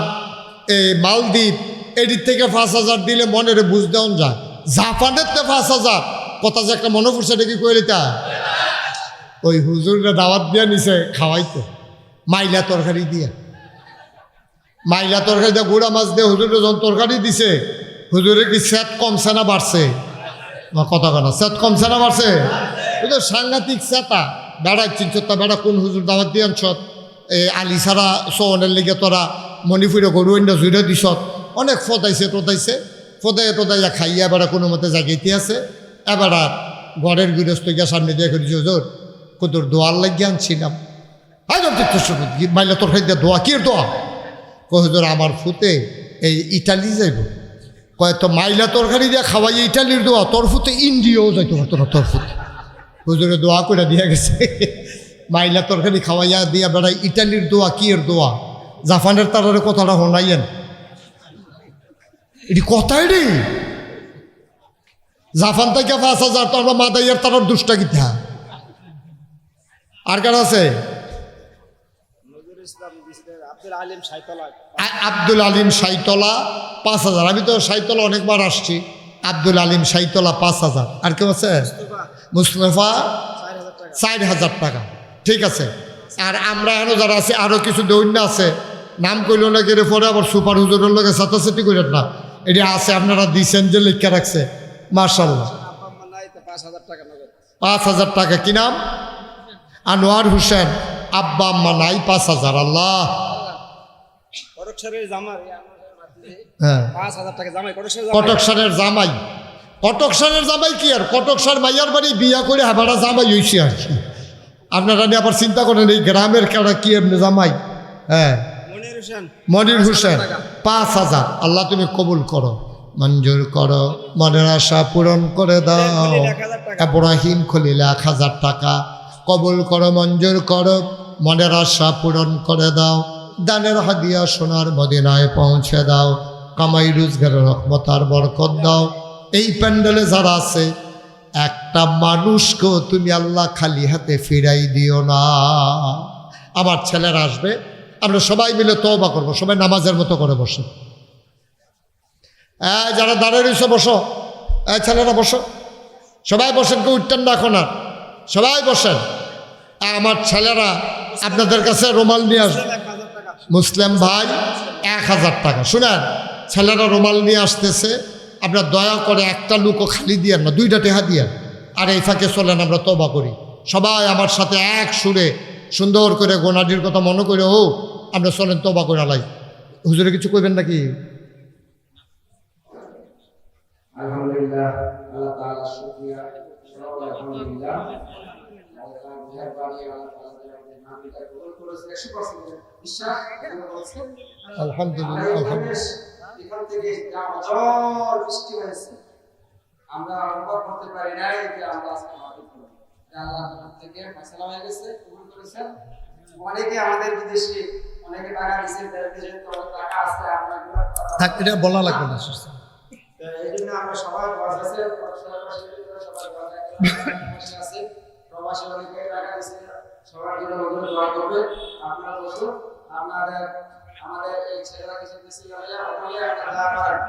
এই মালদ্বীপ, এদিক থেকে 5,000 দিলে মনের বুঝ দেওয়া যায়। জাপানের তো 5,000 কথা যে একটা মনে পড়ছে, এটা কি কইলিতা? ওই হুজুররা দাওয়াত দিয়ে নিছে খাওয়াইতে, মাইলা তরকারি দিয়ে। মাইলা তরকারি দিয়ে গুড়া মাছ দিয়ে হুজুরে যখন তরকারি দিছে, হুজুরের কি সেট কমছে না বাড়ছে? কথা কেনা সেট কমছে না বাড়ছে? ওদের সাংঘাতিক সেটা বেড়াই চিনছতা বেড়া কোন হুজুর দাওয়াত দিয়ে আনছত, এই আলি সারা সোহনের লিগে তোরা মণিপুরে গরু অন্য জুড়ে দিছ, অনেক ফদাইছে ফদাইয়া খাইয়া বেড়া কোনো মতে জাগাইতে আছে। এবার ঘরের গৃহস্থ গিয়া সামনে দিয়ে করেছি, হুজুর কুতুর দোয়ার লাগিয়ে আনছিলাম। মাইলা তরকারি দিয়ে দোয়া, কি দোয়া? হুজুর আমার ফুতে এই ইটালি যাইব। কয় তো মাইলা তরকারি দিয়ে খাওয়াই ইটালির দোয়া, তোর ফুতে ইন্ডিয়াও যাইতে পারতো না তোর ফুতে। হুজুরে দোয়া করে দিয়ে গেছে, মাইলা তরকারি খাওয়াইয়া দিয়া বেড়াই ইটালির দোয়া, কি এর দোয়া? জাপানের তারারে কথাটা শোনাইয়েন, এটি কথাই রে। জাপান থেকে 5,000, তো আমরা মাদাইয়ার তারার দুষ্টা গীতা। আর কার আছে? নজরুল ইসলাম আব্দুল আলিম সাইতলা। আব্দুল আলিম সাইতলা 5,000। আমি তো সাইতলা অনেকবার আসছি। আব্দুল আলিম সাইতলা 5,000। আর কেউ আছে? মুস্তফা 4,000 টাকা। ঠিক আছে। আর আমরা এখনো যারা আছে আরও কিছু দৈন্য আছে, নাম কইল না গেলে পরে আবার সুপার হুজুরের লোকে ছাতাছাতি করেন না, এটি আছে আপনারা দিচ্ছেন যে লিখা রাখছে মার্শাল্লাহ। 5,000 টাকা। কি নাম? আনোয়ার হোসেন। আব্বা আম্মা নাই 5,000। আল্লাহ কটকসারের জামাই হ্যাঁ 5,000 টাকা। জামাই কটকসারের জামাই। কটকসারের জামাই কি আর কটকসার মাইয়ার বাড়ি বিয়া করে হাবাড়া জামাই হয়েছে আর কি। আপনারা নিয়ে আবার চিন্তা করেন এই গ্রামের কেউরা কি এমনি জামাই। হ্যাঁ মনির হোসেন 5,000। আল্লাহ তুমি কবুল করো, মঞ্জুর করো, মনের আশা পূরণ করে দাও। ইব্রাহিম খলিল 1,000 টাকা। কবুল করো, মঞ্জুর করো, মনের আশা পূরণ করে দাও। দানের হাদিয়া সোনার মদিনায় পৌঁছে দাও। কামাই রোজগারের রহমত আর বরকত দাও। এই প্যান্ডেলে যারা আছে, একটা মানুষকেও তুমি আল্লাহ খালি হাতে ফিরাই দিও না। আমার ছেলেরা আসবে, আমরা সবাই মিলে তওবা করবো। সবাই নামাজের মতো করে বসে, যারা দাঁড়িয়ে রয়েছে বসো। এই ছেলেরা বসো, সবাই বসেন, কেউ উঠতেন না এখন আর, সবাই বসেন। আমার ছেলেরা আপনাদের কাছে রুমাল নিয়ে আসবে। 1000 টাকা। মুসলিম ভাই 1000 টাকা। শুনেন, ছেলেরা রুমাল নিয়ে আসতেছে, আপনার দয়া করে একটা লুকও খালি দিয়েন না, 2টা টেহা দিয়েন। আর এই ফাঁকে চলেন আমরা তওবা করি। সবাই আমার সাথে এক সুরে সুন্দর করে গোনাডির কথা মনে করে আমরা চলেন তওবা করে লাই। হুজুরে কিছু কইবেন নাকি? আলহামদুলিল্লাহ, আল্লাহ তাআলা শুকরিয়া, আলহামদুলিল্লাহ। আল্লাহ তাআলা মেহেরবানি, আল্লাহ তাআলা আমাদের নামটা কবুল করেছেন 100% বিশ্বাস করেছেন। আলহামদুলিল্লাহ, আলহামদুলিল্লাহ। এখান থেকে যা অজর বৃষ্টি হয়েছে, আমরা অনুভব করতে পারি নাই যে আমরা আজকে মাহফিল করব। আল্লাহ তরফ থেকে ফয়সালা হয়ে গেছে, কবুল করেছেন। অনেকে আমাদের বিদেশে অনেকে টাকা দিয়েছেন, দেশে তো অনেক টাকা আছে, আমরা থাক, এটা বলা লাগবে না। এই জন্য আমরা সবাই বাজাছে, সবাই বাজাছে আছে, প্রবাসী অনেকে টাকা দিয়েছে, সবার জন্য অনুরোধ দোয়া করবে। আপনারা বসুন, আমাদের এই ছেলেরা কিছু দিয়েছিল, ওখানে একটা দোয়া করেন।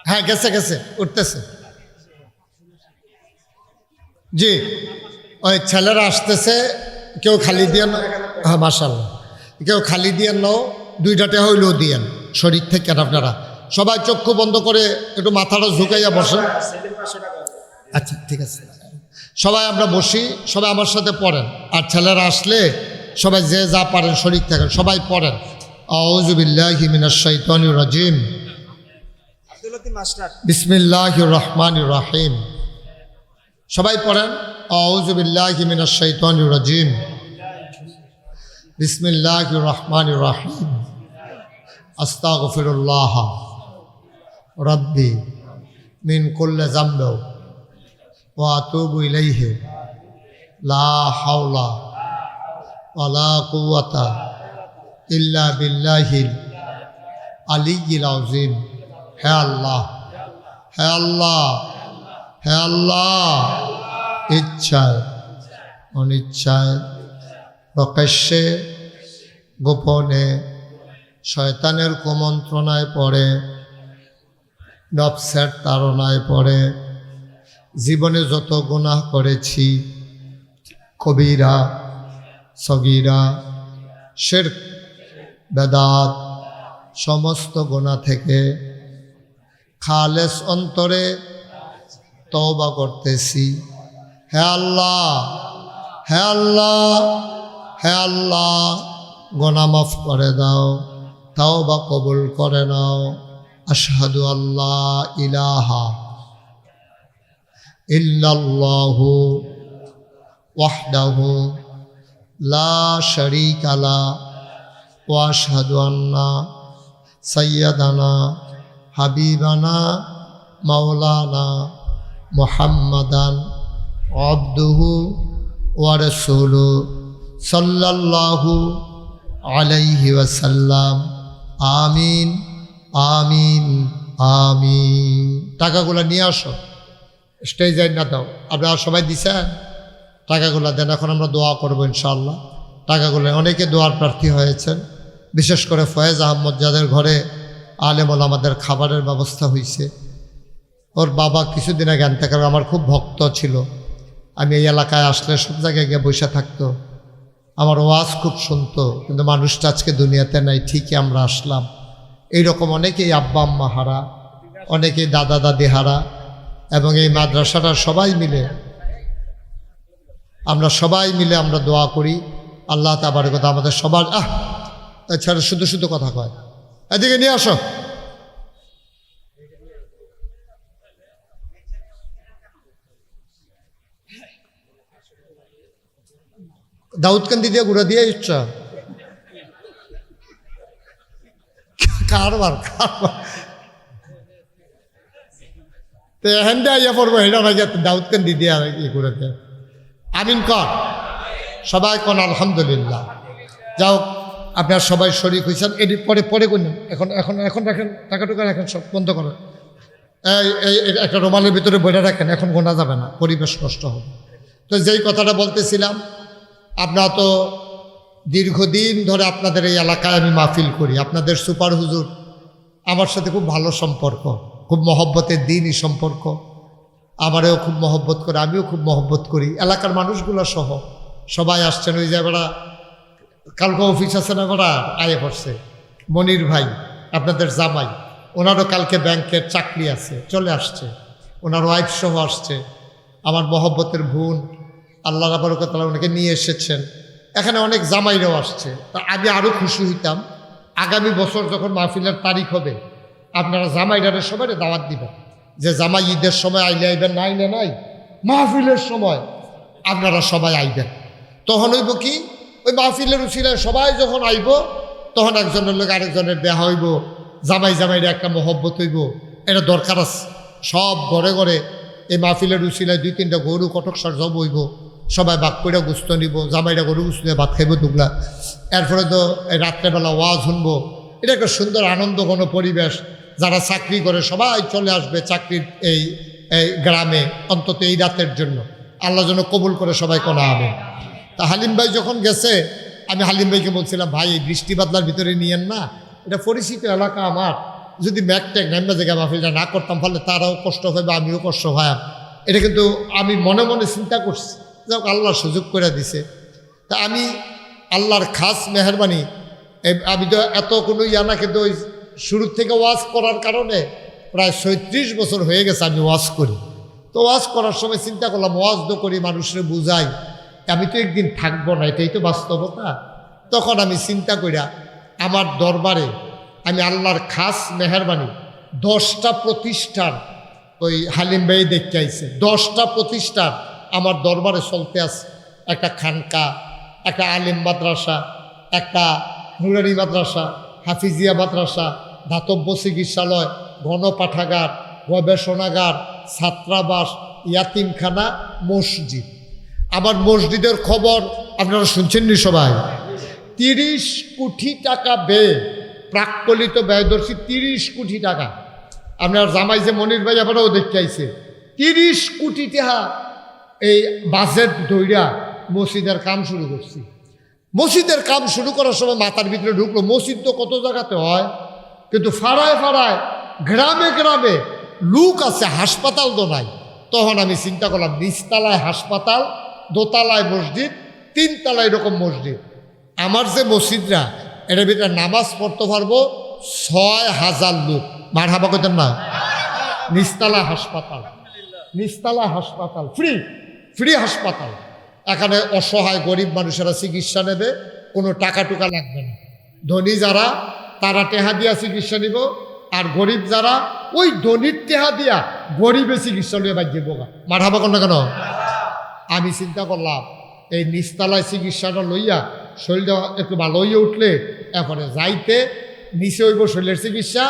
হ্যাঁ, গেছে গেছে, উঠতেছে। জি, ওই ছেলেরা আসতেছে, কেউ খালি দিয়ে নাও। হ্যাঁ, মাশাআল্লাহ, কেউ খালি দিয়ে নাও, 2টা হইলেও দিয়েন শরীর থেকে। আপনারা সবাই চক্ষু বন্ধ করে একটু মাথাটা ঝুঁকাইয়া বসেন। আচ্ছা, ঠিক আছে, সবাই আমরা বসি, সবাই আমার সাথে পড়েন। আর ছেলেরা আসলে সবাই যে যা পারেন শরীর থাকেন, সবাই পড়েন। আউযু বিল্লাহি মিনাশ শাইতানির রাজিম, আব্দুল লতিফ মাস্টার। বিসমিল্লাহির রহমানির রহিম। সবাই পড়েন, আউযু বিল্লাহি মিনাশ শাইতানির রাজিম, বিসমিল্লাহির রহমানির রহিম। আস্তাগফিরুল্লাহ রাব্বি মিন কুল্লি যামবি ওয়া আতুবু ইলাইহি লা হাওলা ওয়ালা কুওয়াতা ইল্লা বিল্লাহিল আলিয়্যিল আযীম। হে আল্লাহ, হে আল্লাহ, হে আল্লাহ, ইচ্ছায় অনিচ্ছায় প্রকাশ্যে গোপনে শয়তানের কুমন্ত্রণায় পড়ে, নফসের তাড়নায় পড়ে জীবনে যত গুনাহ করেছি, কবিরা সগীরা শিরক বেদাত সমস্ত গুনাহ থেকে খালেস অন্তরে তওবা করতেছি। হে আল্লাহ, হে আল্লাহ, হে আল্লাহ, গুনাহ মাফ করে দাও, তওবা কবুল করে নাও। আশহাদু আল্লাহ ইলাহা ইল্লাল্লাহু ওয়াহদাহু লা শারীকা লা ওয়া আশহাদু আন্না সাইয়্যিদানা হাবিবানা মাওলানা মুহাম্মাদান আবদুহু ওয়া রাসূলুহু সাল্লাল্লাহু আলাইহি ওয়াসাল্লাম। আমিন, আমিন, আমিন। টাকাগুলো নিয়ে আসো, স্টেজে না দাও। আপনারা সবাই দিছেন, টাকাগুলো দেন। এখন আমরা দোয়া করবো ইনশাআল্লাহ। টাকাগুলো অনেকে দোয়ার প্রার্থী হয়েছেন, বিশেষ করে ফয়েজ আহমদ, যাদের ঘরে আলেমুল আমাদের খাবারের ব্যবস্থা হয়েছে। ওর বাবা কিছুদিন আগে আনতে, কারণ আমার খুব ভক্ত ছিল। আমি এই এলাকায় আসলে সব জায়গায় গিয়ে বসে থাকতো, আমার ওয়াজ খুব শুনতো, কিন্তু মানুষটা আজকে দুনিয়াতে নাই। ঠিকই আমরা আসলাম। এইরকম অনেকেই আব্বা আম্মা হারা, অনেকেই দাদা দাদি হারা, এবং এই মাদ্রাসাটা সবাই মিলে আমরা দোয়া করি। আল্লাহ তাবারক ওয়া তাআলা আমাদের সবার এছাড়া শুধু শুধু কথা কয়। এদিকে নিয়ে আসো। দাউদকান্দি দিয়ে গুঁড়া দিয়ে ইচ্ছা কারবার তো এখান দিয়ে ইয়ে পড়বো, হেঁটে না গিয়ে দাউদকান্দি দিয়ে ই করে দেয়। আমিন কর, সবাই কোন আলহামদুলিল্লাহ। যাও, আপনার সবাই শরীক হয়েছেন। এটি পরে পরে করুন। এখন এখন এখন রাখেন, টাকা টুকা রাখেন, সব বন্ধ করেন। এই একটা রুমালের ভিতরে বইটা রাখেন, এখন গোনা যাবে না, পরিবেশ নষ্ট হবে। তো যেই কথাটা বলতেছিলাম, আপনারা তো দীর্ঘদিন ধরে আপনাদের এই এলাকায় আমি মাহফিল করি। আপনাদের সুপার হুজুর আমার সাথে খুব ভালো সম্পর্ক, খুব মহব্বতের দিনই সম্পর্ক। আমারেও খুব মহব্বত করে, আমিও খুব মহব্বত করি। এলাকার মানুষগুলো সহ সবাই আসছেন। ওই যে এবার কালকে অফিস আছে না, এবার আয়ে পড়ছে মনির ভাই, আপনাদের জামাই, ওনারও কালকে ব্যাংকের চাকরি আছে, চলে আসছে। ওনার ওয়াইফ সহ আসছে। আমার মহব্বতের বোন আল্লাহ রাব্বুল ওনাকে নিয়ে এসেছেন। এখানে অনেক জামাইরাও আসছে। তা আমি আরও খুশি হইতাম আগামী বছর যখন মাহফিলের তারিখ হবে, আপনারা জামাইরারের সবাই দাওয়াত দিবেন যে জামাই ঈদের সময় আইলে আইবেন, না আইলে নাই, মাহফিলের সময় আপনারা সবাই আইবেন। তখন হইব কি, ওই মাহফিলের উছিলায় সবাই যখন আইব, তখন একজনের লোক আরেকজনের দেহা হইব, জামাই জামাইরা একটা মহব্বত হইব। এটা দরকার আছে। সব ঘরে ঘরে এই মাহফিলের উছিলায় 2-3টা গরু কটক সার জব হইব, সবাই বাক করে গুস্ত নিব, জামাইরা গরু গুস্ত নিয়ে ভাত খাইব দুগলা। এরপরে তো এই রাত্রেবেলা ওয়াজ শুনবো। এটা একটা সুন্দর আনন্দ ঘন পরিবেশ। যারা চাকরি করে সবাই চলে আসবে চাকরির এই গ্রামে, অন্তত এই রাতের জন্য। আল্লাহ যেন কবুল করে সবাই কোনা হবে। তা হালিম ভাই যখন গেছে, আমি হালিম ভাইকে বলছিলাম, ভাই এই বৃষ্টি বাদলার ভিতরে নিয়েন না, এটা পরিচিত এলাকা আমার, যদি ম্যাকট্যাক নাম্বা জায়গায় মাহফিলটা না করতাম ফলে তারাও কষ্ট পাইবে, আমিও কষ্ট পাইম। এটা কিন্তু আমি মনে মনে চিন্তা করছি, যাক আল্লাহ সুযোগ করে দিছে। তা আমি আল্লাহর খাস মেহরবানি, আমি তো এত কোনো না, কিন্তু ওই শুরুর থেকে ওয়াজ করার কারণে প্রায় 37 বছর হয়ে গেছে আমি ওয়াজ করি। তো ওয়াজ করার সময় চিন্তা করলাম, ওয়াজ তো করি, মানুষের বুঝাই, আমি তো একদিন থাকবো না, এটাই তো বাস্তবতা। তখন আমি চিন্তা করিয়া আমার দরবারে আমি আল্লাহর খাস মেহরবানি 10টা প্রতিষ্ঠান, ওই হালিম ভাই দেখতে আইছে, 10টা প্রতিষ্ঠান আমার দরবারে চলতে আছে। একটা খানকা, একটা আলিম মাদ্রাসা, একটা নুরানি মাদ্রাসা, হাফিজিয়া মাদ্রাসা, দাতব্য চিকিৎসালয়, গণপাঠাগার, গবেষণাগার, ছাত্রাবাস, ইয়াতিমখানা, মসজিদ। আমার মসজিদের খবর আপনারা শুনছেন নি সবাই? 30 কোটি টাকা ব্যয়, প্রাক্কলিত ব্যয়দর্শী 30 কোটি টাকা। আপনার জামাই যে মনির ভাই আবারও দেখতে আইছে, 30 কোটি টাকা এই বাজেট ধইরা মসজিদের কাম শুরু করছি। মসজিদের কাম শুরু করার সময় মাথার ভিতরে ঢুকলো, মসজিদ তো কত জায়গাতে হয়, কিন্তু ফাড়ায় ফাড়ায় গ্রামে গ্রামে লোক আছে, হাসপাতাল তো নাই। তখন আমি চিন্তা করলাম, নিচতলায় হাসপাতাল, দোতলায় মসজিদ, 3 তলায় এরকম মসজিদ। আমার যে মসজিদরা, এটার ভিতরে নামাজ পড়তে পারবো 6000 লোক। মারহাবা কইতেন না? নিচতলা হাসপাতাল, নিচতলা হাসপাতাল, ফ্রি হাসপাতাল। এখানে অসহায় গরিব মানুষেরা চিকিৎসা নেবে, কোনো টাকা টুকা লাগবে না। ধনী যারা তারা টেহা দিয়া চিকিৎসা নিব, আর গরিব যারা ওই ধনীর টেহা দিয়া গরিবে চিকিৎসা নিয়ে বাজ্যে বোগা। মারহাবা কর না কেন? আমি চিন্তা করলাম, এই নিচতলায় চিকিৎসাটা লইয়া শরীরটা একটু ভালো হইয়া উঠলে, এরপরে যাইতে নিচে হইব শরীরের চিকিৎসা,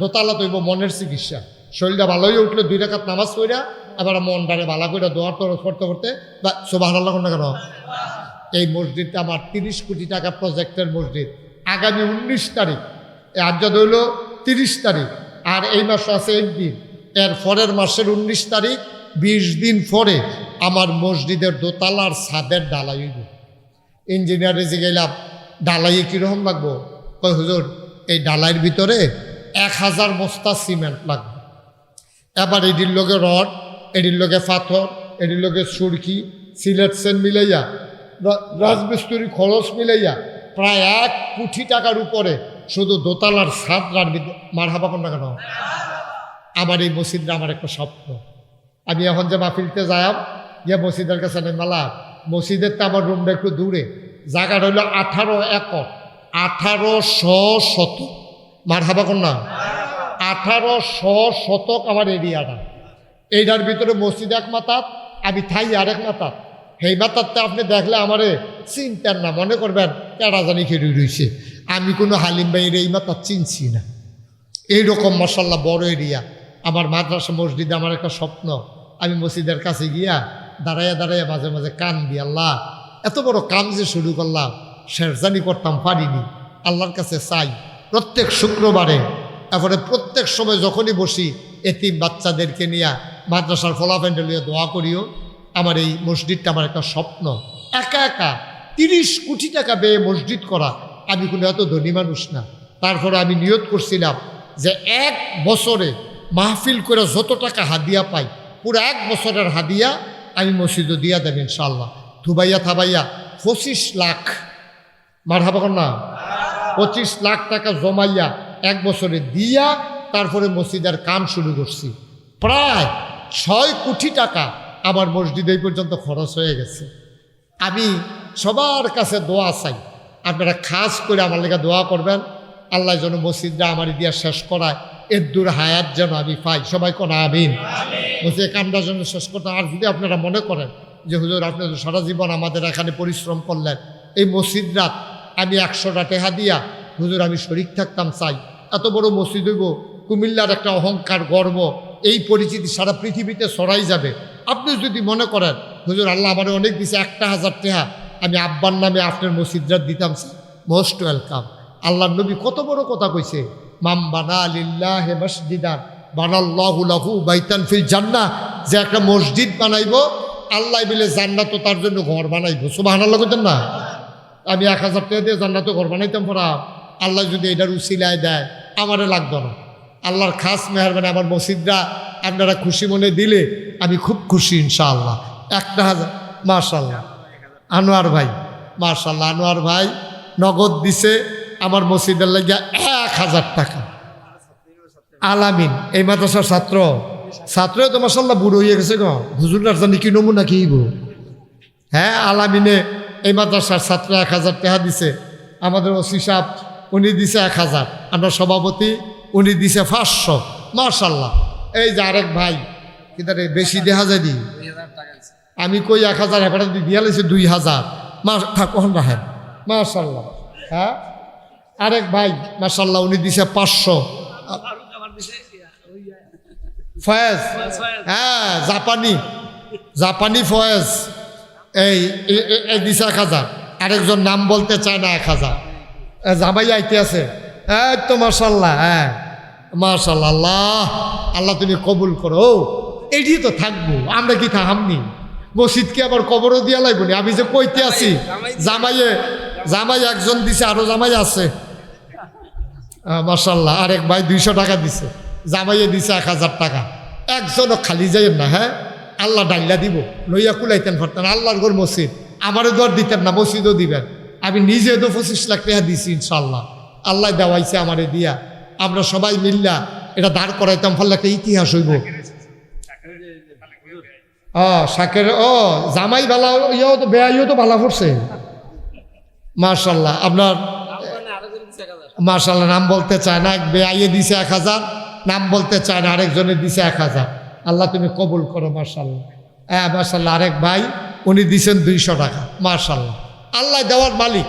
দোতলা হইব মনের চিকিৎসা। শরীরটা ভালো হইয়া উঠলে 2 রাকাত নামাজ পড়া, এবার মনটারে ভালো করে দোয়ার তরফ করতে করতে বা সুবহানাল্লাহ না কেন। এই মসজিদটা আমার 30 কোটি টাকা প্রজেক্টের মসজিদ। আগামী 19 তারিখ, আজাদ হইল 30 তারিখ, আর এই মাসে আছে 1 দিন, এর পরের মাসের 19 তারিখ, 20 দিন পরে আমার মসজিদের দোতলার ছাদের ডালাই হইব। ইঞ্জিনিয়ারে যে গেলাম, ডালাইয়ে কীরকম লাগবো? কই হুজুর, এই ডালাইয়ের ভিতরে 1000 বস্তা সিমেন্ট লাগবে। এবার এটির লগে রড, এটির লগে পাথর, এটির লগে সুরকি, সিলেট সেন মিলাইয়া, রাজমিস্ত্রি খরচ মিলাইয়া প্রায় 1 কোটি টাকার উপরে শুধু দোতলার ছাদ রাখবে। মারহাবা কোন না কেন? আমার এই মসজিদটা আমার একটা স্বপ্ন। আমি এখন যে মাহফিলতে যাইম, যে মসজিদের কাছে নেই মালা, মসজিদের তো আমার রুমটা একটু দূরে, জায়গাটা হইল 18 একর, 1800 শতক। মারহাবা কোন না? 1800 শতক আমার এরিয়াটা। এইটার ভিতরে মসজিদ এক মাতাত, আমি থাই আরেক মাতাত। সেই মাতাতে আপনি দেখলে আমারে চিনতেন না, মনে করবেন কেডা জানি খেয়ে রয়েছে। আমি কোনো হালিম ভাইয়ের এই মাতাত চিনছি না। এইরকম মাশাআল্লাহ বড় এরিয়া। আমার মাদ্রাসা মসজিদে আমার একটা স্বপ্ন, আমি মসজিদের কাছে গিয়া দাঁড়াইয়া দাঁড়াইয়া মাঝে মাঝে কান দি, আল্লাহ এত বড় কাম যে শুরু করলাম, শেরজানি করতাম পারিনি। আল্লাহর কাছে চাই প্রত্যেক শুক্রবারে, তারপরে প্রত্যেক সময় যখনই বসি, এতিম বাচ্চাদেরকে নিয়ে মাদ্রাসার ফলাফেন্ডে নিয়ে দোয়া করিও। আমার এই মসজিদটা আমার একটা স্বপ্ন। একা একা 30 কোটি টাকা ব্যয়ে মসজিদ করা, আমি কোনো এত ধনী মানুষ না। তারপরে আমি নিয়ত করছিলাম, যে এক বছরে মাহফিল করে যত টাকা হাদিয়া পাই পুরো এক বছরের হাদিয়া আমি মসজিদে দিয়া দেব ইনশাআল্লাহ। থুবাইয়া থাবাইয়া 25 লাখ, মারহাবা কর না, 25 লাখ টাকা জমাইয়া এক বছরে দিয়া তারপরে মসজিদের কাম শুরু করছি। প্রায় 6 কোটি টাকা আমার মসজিদে এই পর্যন্ত খরচ হয়ে গেছে। আমি সবার কাছে দোয়া চাই, আপনারা খাস করে আমার লেগে দোয়া করবেন, আল্লাহ যেন মসজিদটা আমার দিয়া শেষ করায়, এর দূর হায়াত যেন আমি পাই। সবাই কোন আমিন। মসজিদের কামটা যেন শেষ করতে। আর যদি আপনারা মনে করেন যে হুজুর আপনি তো সারা জীবন আমাদের এখানে পরিশ্রম করলেন, এই মসজিদটা আমি 100টা টাকা দিয়া হুজুর আমি শরীক থাকতাম চাই, এত বড় মসজিদ হইব, কুমিল্লার একটা অহংকার গর্ব, এই পরিচিতি সারা পৃথিবীতে ছড়াই যাবে। আপনি যদি মনে করেন হুজুর আল্লাহ আমার অনেক দিছে 1000 টাকা আমি আব্বার নামে আপনার মসজিদটা দিতাম, মোস্ট ওয়েলকাম। আল্লাহর নবী কত বড় কথা কইছে, মাম বানা লিল্লাহি মসজিদান বানাল্লাহু লাহু বাইতান ফিল জান্নাহ, যে একটা মসজিদ বানাইবো আল্লাহ বলে জান্নাতও তার জন্য ঘর বানাইবো। সুবহানাল্লাহ কইতেন না? আমি 1000 টাকা দিয়ে জান্নাতও ঘর বানাইতাম পড়া, আল্লাহ যদি এটার উসিলায় দেয় আমারে লাগতো না। আল্লাহর খাস মেহরবানি আমার মসজিদটা আপনারা খুশি মনে দিলে আমি খুব খুশি ইনশাআল্লাহ। 1000 মাশাআল্লাহ। আনোয়ার ভাই মাশাআল্লাহ, আনোয়ার ভাই নগদ দিছে আমার মসজিদের লাগিয়া 1000 টাকা। আলামিন এই মাদ্রাসার ছাত্র তো মাশাআল্লাহ বুড়ো হয়ে গেছে গো, হুজুরার জানি কি নমুনা কি গো। হ্যাঁ, আলামিনে এই মাদ্রাসার ছাত্র 1000 টাকা দিছে। আমাদের ওসি সাহেব উনি দিছে 1000, আমরা সভাপতি উনি দিছে 500। মাশাআল্লাহ। এই যে আরেক ভাই কিন্তু বেশি দেখা যায় দি, আমি কই 1000 হেপাটা দিয়া লাইছে 2000। কখন রাখেন মাশাআল্লাহ। হ্যাঁ, আরেক ভাই মাশাআল্লাহ উনি দিছে 500। ফয়েজ, হ্যাঁ জাপানি ফয়েজ এই দিছে 1000। আরেকজন নাম বলতে চায় না 1000। জামাই আইতে আছে, এই তো মাশাআল্লাহ। হ্যাঁ মাশাআল্লাহ, আল্লাহ আল্লাহ তুমি কবুল করো। এটি তো থাকবো, আমরা কি থামনি? মসজিদকে আবার কবরও দিয়া লাগবো নি? আমি যে কইতে আছি জামাই একজন দিছে, আরো জামাই আছে মাশাআল্লাহ। আরেক ভাই 200 টাকা দিছে, জামাইয়ে দিছে 1000 টাকা। একজনও খালি যাইয়েন না। হ্যাঁ, আল্লাহ ডাইলা দিব, লইয়া কুলাইতেন পারতেন। আল্লাহর ঘর মসজিদ, আমারও দর দিতেন না, মসজিদও দিবেন। আমি নিজে তো 25 লাখ টাকা দিছি ইনশাআল্লাহ। আল্লাহ দেওয়াইছে আমারে দিয়া, আমরা সবাই মিল্লা এটা দাঁড় করাইতাম, ফলে একটা ইতিহাস হইব। শাকের জামাই বালা ইয়েও তো বেয়াইও তো বালা পড়ছে মাশাআল্লাহ। আপনার মাশাআল্লাহ নাম বলতে চায় না, বেয়াইয়ে দিছে 1000, নাম বলতে চায় না, আরেকজনের দিছে 1000। আল্লাহ তুমি কবুল করো মাশাআল্লাহ। হ্যাঁ মাশাআল্লাহ। আরেক ভাই উনি দিছেন 200 টাকা মাশাআল্লাহ। আল্লাহ দেওয়ার মালিক,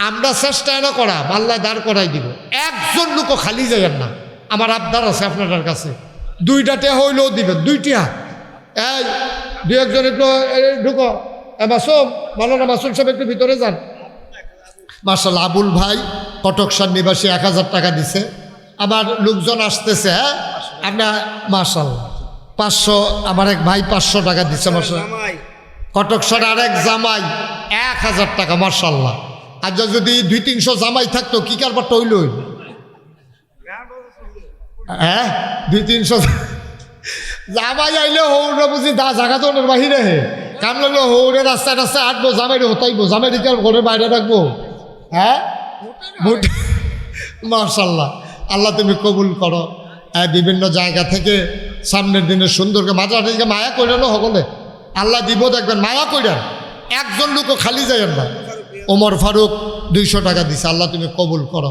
আমরা চেষ্টা না করা, আল্লাহ দাঁড় করাই দিব। একজন লোকও খালি যাইয়েন না। আমার আবদার আছে আপনার কাছে, 2টা টাকা হইলেও দিবেন, 2টা। এই 2-1জন একটু ঢুকো, মাসুম মাওলানা মাসুম সাহেব একটু ভিতরে যান। মাশাআল্লাহ। আবুল ভাই কটকসার নিবাসী 1000 টাকা দিছে। আমার লোকজন আসতেছে। হ্যাঁ আপনার মাশাআল্লাহ 500। আমার এক ভাই 500 টাকা দিচ্ছে মাশাআল্লাহ। কটকসার আরেক জামাই 1000 টাকা মাশাআল্লাহ। আর যদি 200-300 জামাই থাকতো কি কারবারটা হইল? হ্যাঁ 200-300 জামাই আইলে হৌরা বুঝি জাগা তো বাহিরে হে কাম লাগলো, হৌরে রাস্তায় রাস্তায় আটবো, জামাইরে হতাইবো, জামাই দিকে ঘরের বাইরে রাখবো। হ্যাঁ মাশাআল্লাহ। আল্লাহ তুমি কবুল করো। বিভিন্ন জায়গা থেকে সামনের দিনে সুন্দরকে মাঝে মায়া কইরানো সকলে আল্লাহ দিব, দেখবেন মায়া কইরান। একজন লোকও খালি যাইয়েন না। ওমর ফারুক 200 টাকা দিছে। আল্লাহ তুমি কবুল করো।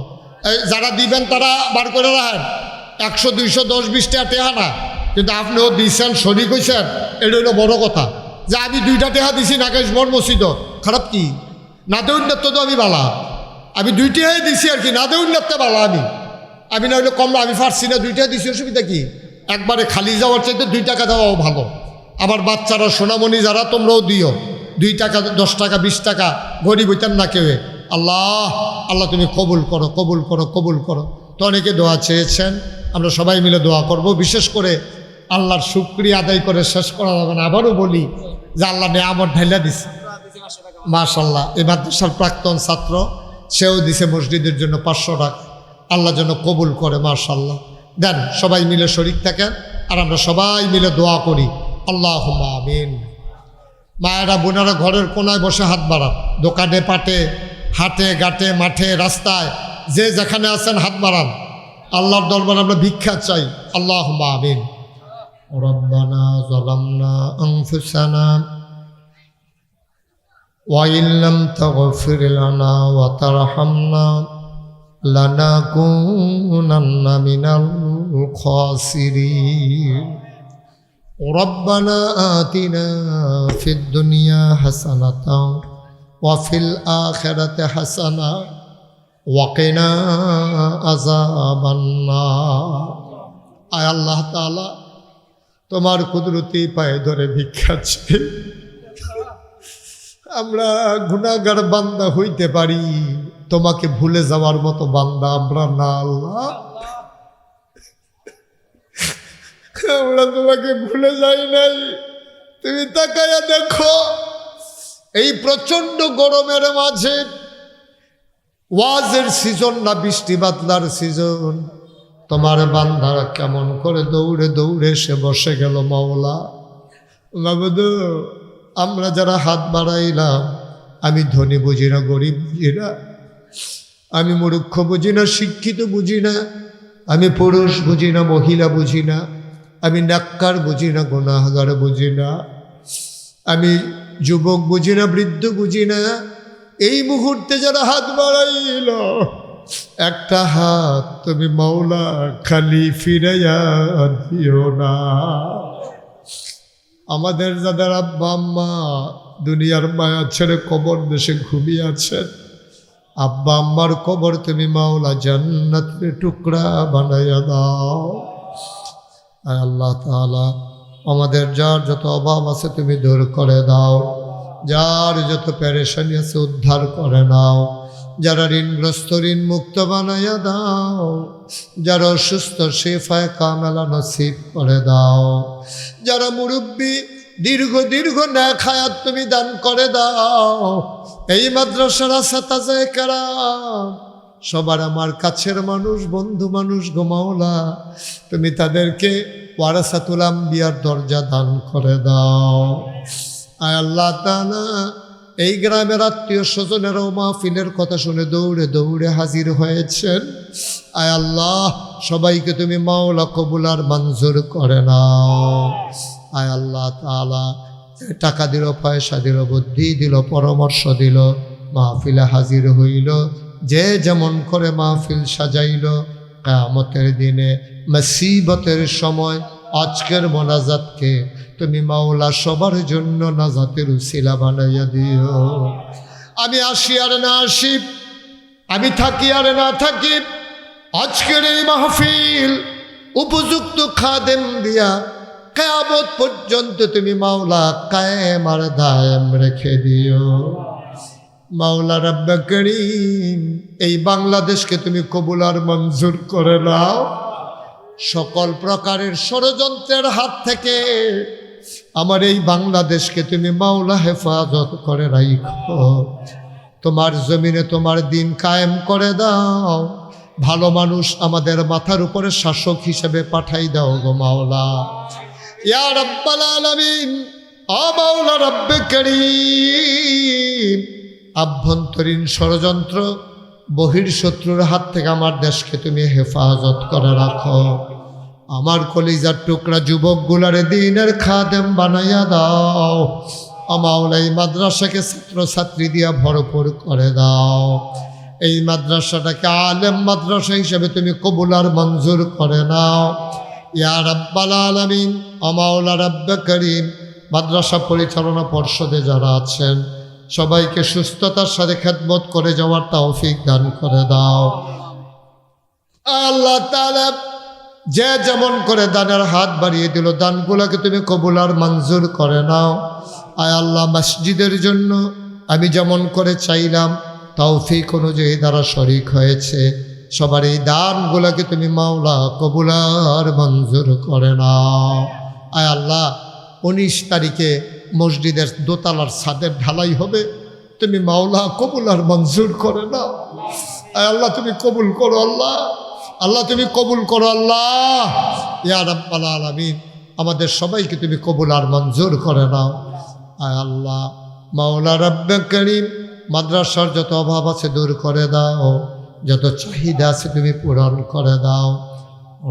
যারা দিবেন তারা বার করে রাখেন। 100, 200, 10, 20 টাকা টেহা না, কিন্তু আপনিও দিচ্ছেন, শরিক হয়েছেন, এটা হলো বড় কথা। যে আমি 2টা টাকা দিছি নাকেশ বড় মসজিদ, খারাপ কি? না দেউন তো আমি বালা, আমি 2 টাকাই দিছি আর কি, না দেউন বালা। আমি না হইলে কম, আমি পারছি না, 2 টাকা দিছি, অসুবিধা কি? একবারে খালি যাওয়ার চাইতে 2 টাকা দেওয়াও ভালো। আমার বাচ্চারা সোনামণি যারা, তোমরাও দিও 2 টাকা, 10 টাকা, 20 টাকা, গরিব হইতেন না কেউ। আল্লাহ আল্লাহ তুমি কবুল করো, কবুল করো, কবুল করো। তো অনেকে দোয়া চেয়েছেন, আমরা সবাই মিলে দোয়া করব। বিশেষ করে আল্লাহর শুকরিয়া আদায় করে শেষ করা যাবে না। আবারও বলি যে আল্লাহ নেয়ামত ঢাইলা দিছে মাশাআল্লাহ। এই মাদ্রাসার প্রাক্তন ছাত্র, সেও দিছে মসজিদের জন্য 500 টাকা। আল্লাহ যেন কবুল করে। মাশাআল্লাহ। দেন সবাই মিলে শরীক থাকেন আর আমরা সবাই মিলে দোয়া করি। আল্লাহুম্মা আমিন। মায়েরা বোনেরা ঘরের কোনায় বসে হাত বাড়ান, দোকানে পাটে হাটে ঘাটে মাঠে রাস্তায় যে যেখানে আছেন হাত বাড়ান। আল্লাহর দরবারে আমরা ভিক্ষা চাই। আল্লাহুম্মা আমিন। রব্বানা যালামনা আনফুসানা ওয়া ইন লাম তাগফির লানা ওয়া তারহামনা লানাকুনান্না মিনাল খাসিরিন। রব্বানা আতিনা ফিদ দুনিয়া হাসানাতাও ওয়া ফিল আখিরাতি হাসানা ওয়া কিনা আযাবান নার। আয় আল্লাহ তাআলা, তোমার কুদরতি পায়ে ধরে ভিক্ষা চাই। আমরা গুনাহগার বান্দা হইতে পারি, তোমাকে ভুলে যাওয়ার মতো বান্দা আমরা না। আল্লাহ, আমরা তোমাকে ভুলে যাই নাই। তুমি তাকায়া দেখো, এই প্রচন্ড গরমের মাঝে ওয়াজের সিজন না বৃষ্টি বাদলার সিজন, তোমার বান্দারা কেমন করে দৌড়ে দৌড়ে সে বসে গেল। মাওলা মাবুদ, আমরা যারা হাত বাড়াইলাম, আমি ধনী বুঝি না, গরিব বুঝি না, আমি মূর্খ বুঝি না, শিক্ষিত বুঝি না, আমি পুরুষ বুঝি না, মহিলা বুঝি না, আমি নেককার বুঝি না, গুনাহগার বুঝি না, আমি যুবক বুঝি না, বৃদ্ধ বুঝি না। এই মুহূর্তে যারা হাত বাড়াইল, একটা হাত তুমি মাওলা খালি ফিরাইয়া দিও না। আমাদের যাদের আব্বা আম্মা দুনিয়ার মায়া ছেড়ে কবর দেশে ঘুমিয়ে আছেন, আব্বা আম্মার কবর তুমি মাওলা জান্নাতের টুকরা বানাইয়া দাও। আয় আল্লাহ তাআলা, আমাদের যার যত অভাব আছে তুমি দূর করে দাও, যার যত পেরেশানি আছে উদ্ধার করে নাও, যারা ঋণগ্রস্ত ঋণ মুক্ত বানাইয়া দাও, যারা অসুস্থ শিফায়ে কামেলা নসিব করে দাও, যারা মুরব্বী দীর্ঘ দীর্ঘ নেক হায়াত তুমি দান করে দাও। এই মাদ্রাসার আসাতাজে কেরাম সবার আমার কাছের মানুষ, বন্ধু মানুষ গো মাওলা, তুমি তাদেরকে ওয়ারাসাতুল আম্বিয়ার দরজা দান করে দাও। আয় আল্লাহ তাআলা, এই গ্রামের আত্মীয় স্বজনেরাও মাহফিলের কথা শুনে দৌড়ে দৌড়ে হাজির হয়েছেন। আয় আল্লাহ, সবাইকে তুমি মাওলা কবুল আর মঞ্জুর করে নাও। আয় আল্লাহ তাআলা, টাকা দিল, পয়সা দিল, বুদ্ধি দিল, পরামর্শ দিল, মাহফিলে হাজির হইল, যে যেমন করে মাহফিল সাজাইল, কিয়ামতের দিনে মুসিবতের সময় আজকের মোনাজাতকে তুমি মাওলা সবার জন্য নাজাতের উসিলা বানাইয়া দিও। আমি আসি আর না আসি, আমি থাকি আর না থাকি, আজকের এই মাহফিল উপযুক্ত খাদেম দিয়া কিয়ামত পর্যন্ত তুমি মাওলা কায়েম আর দায়েম রেখে দিও। মাওলা রব্বে করিম, এই বাংলাদেশকে তুমি কবুল আর মঞ্জুর করে নাও। সকল প্রকারের ষড়যন্ত্রের হাত থেকে আমার এই বাংলাদেশকে তুমি মাওলা হেফাজত করে রাখো। তোমার জমিনে তোমার দিন কায়েম করে দাও। ভালো মানুষ আমাদের মাথার উপরে শাসক হিসেবে পাঠাই দাও গো মাওলা। ইয়া রাব্বাল আলামিন, ও মাওলা রব্বে করিম, আভ্যন্তরীণ ষড়যন্ত্র বহির্শত্রুর হাত থেকে আমার দেশকে তুমি হেফাজত করে রাখো। আমার কলিজার টুকরা যুবকগুলারে দিনের খাদেম বানাইয়া দাও। মাওলা এই মাদ্রাসাকে ছাত্রছাত্রী দিয়া ভরপুর করে দাও। এই মাদ্রাসাটাকে আলেম মাদ্রাসা হিসেবে তুমি কবুল আর মঞ্জুর করে নাও। ইয়া রাব্বাল আলামিন, মাওলা রব্বে করিম, মাদ্রাসা পরিচালনা পর্ষদে যারা আছেন সবাইকে সুস্থতার সাথে খেদমত করে যাওয়ার তৌফিক দান করে দাও। আল্লাহ তাআলা, যে যেমন করে দানের হাত বাড়িয়ে দিল, দানগুলোকে তুমি কবুল আর মঞ্জুর করে নাও। আয় আল্লাহ, মসজিদের জন্য আমি যেমন করে চাইলাম তৌফিক অনুযায়ী দ্বারা শরিক হয়েছে, সবার এই দানগুলোকে তুমি মাওলা কবুল আর মঞ্জুর করে নাও। আয় আল্লাহ, 19 তারিখে মসজিদের দোতলার ছাদের ঢালাই হবে, তুমি মাওলা কবুল আর মঞ্জুর করে নাও। আয় আল্লাহ তুমি কবুল করো আল্লাহ, আল্লাহ তুমি কবুল করো আল্লাহ। ইয়া রাব্বাল আলামিন, আমাদের সবাইকে তুমি কবুল আর মঞ্জুর করে নাও। আয় আল্লাহ মাওলা রব্বে করিম, মাদ্রাসার যত অভাব আছে দূর করে দাও, যত চাহিদা আছে তুমি পূরণ করে দাও।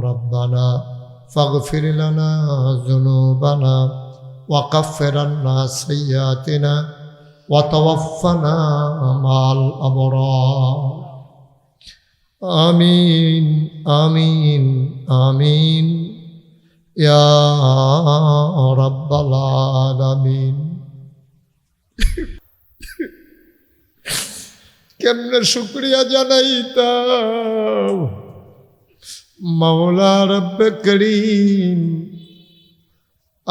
রব্বানা ফাগফির লানা যুনুবানা ওয়া কাফফির আন্না সাইয়্যাতিনা ওয়া তাওয়াফফানা মাল আবরার। আমিন আমিন আমিন ইয়া রাব্বাল আলামিন। কেমনে শুকরিয়া জানাইতাম মাওলা রব্বে করিম।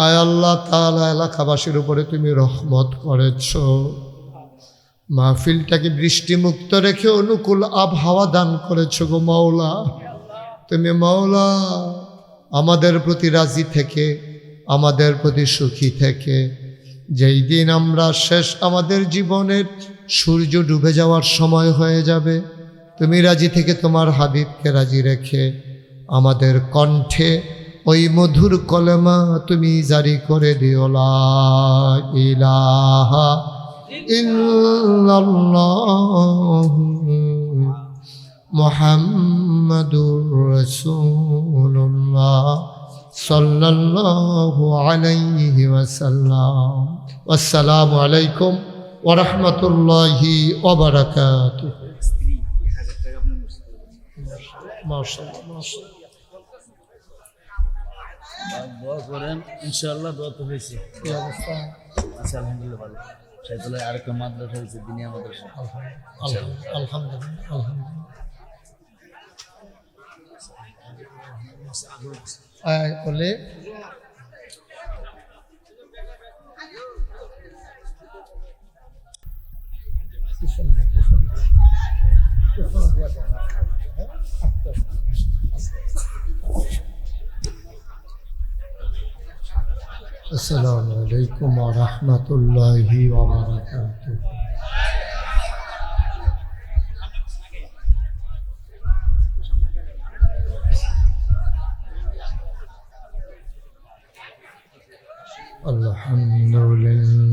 আয় আল্লাহ তাআলা এলাকাবাসীর উপরে তুমি রহমত করেছ, মাহফিলটাকে বৃষ্টিমুক্ত রেখে অনুকূল আবহাওয়া দান করেছ গো মাওলা। তুমি মাওলা আমাদের প্রতি রাজি থেকে, আমাদের প্রতি সুখী থেকে, যেই দিন আমরা শেষ আমাদের জীবনের সূর্য ডুবে যাওয়ার সময় হয়ে যাবে, তুমি রাজি থেকে তোমার হাবিবকে রাজি রেখে আমাদের কণ্ঠে ওই মধুর কলেমা তুমি জারি করে দিও, লা ইলাহা ইল্লাল্লাহ মুহাম্মাদুর রাসূলুল্লাহ সাল্লাল্লাহু আলাইহি ওয়াসাল্লাম। আসসালামু আলাইকুম ওয়া রাহমাতুল্লাহি ওয়া বারাকাতুহু। মাশাআল্লাহ মাশাআল্লাহ। দোয়া করেন, ইনশাআল্লাহ দোয়া তো হয়েছে। কি অবস্থা? আচ্ছা আলহামদুলিল্লাহ ভালো। সাইদুল্লাহ আরেকটা মাদ্রাসা হয়েছে, দিনিয়া মাদ্রাসা। আলহামদুলিল্লাহ আলহামদুলিল্লাহ। বলে আসসালামু আলাইকুম ওয়া রাহমাতুল্লাহি ওয়া বারাকাতুহু। আলহামদুলিল্লাহ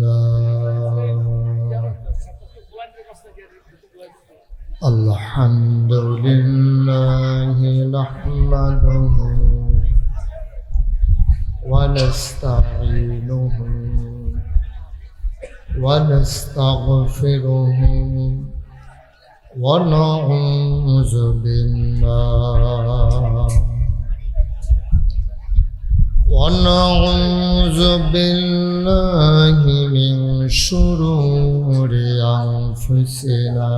আলহামদুলিল্লাহ নাহমাদুহু ওয়া নাস্তাঈনুহু ওয়া নাস্তাগফিরুহু ওয়া নাউযু বিল্লাহ ونعوذ بالله من شرور أنفسنا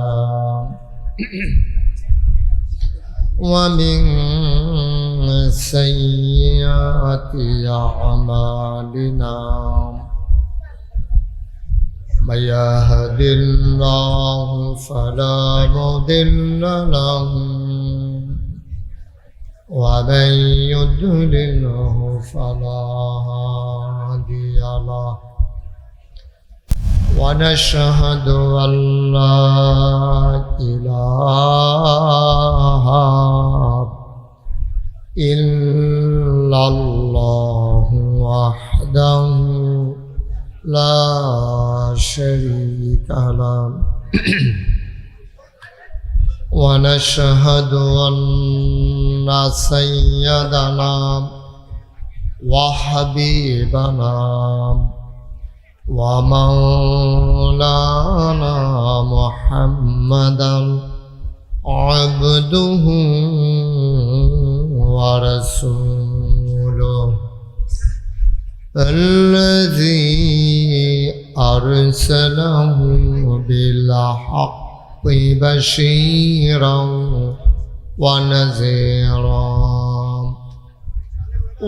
ومن سيئات أعمالنا من يهد الله فلا مضل له ومن يضلله فلا هادي له ونشهد أن لا إله إلا الله وحده لا شريك له ونشهد أن سيدنا وحبيبنا ومولانا محمدا عبده ورسوله الذي أرسله بالحق بشيرا ونذيرا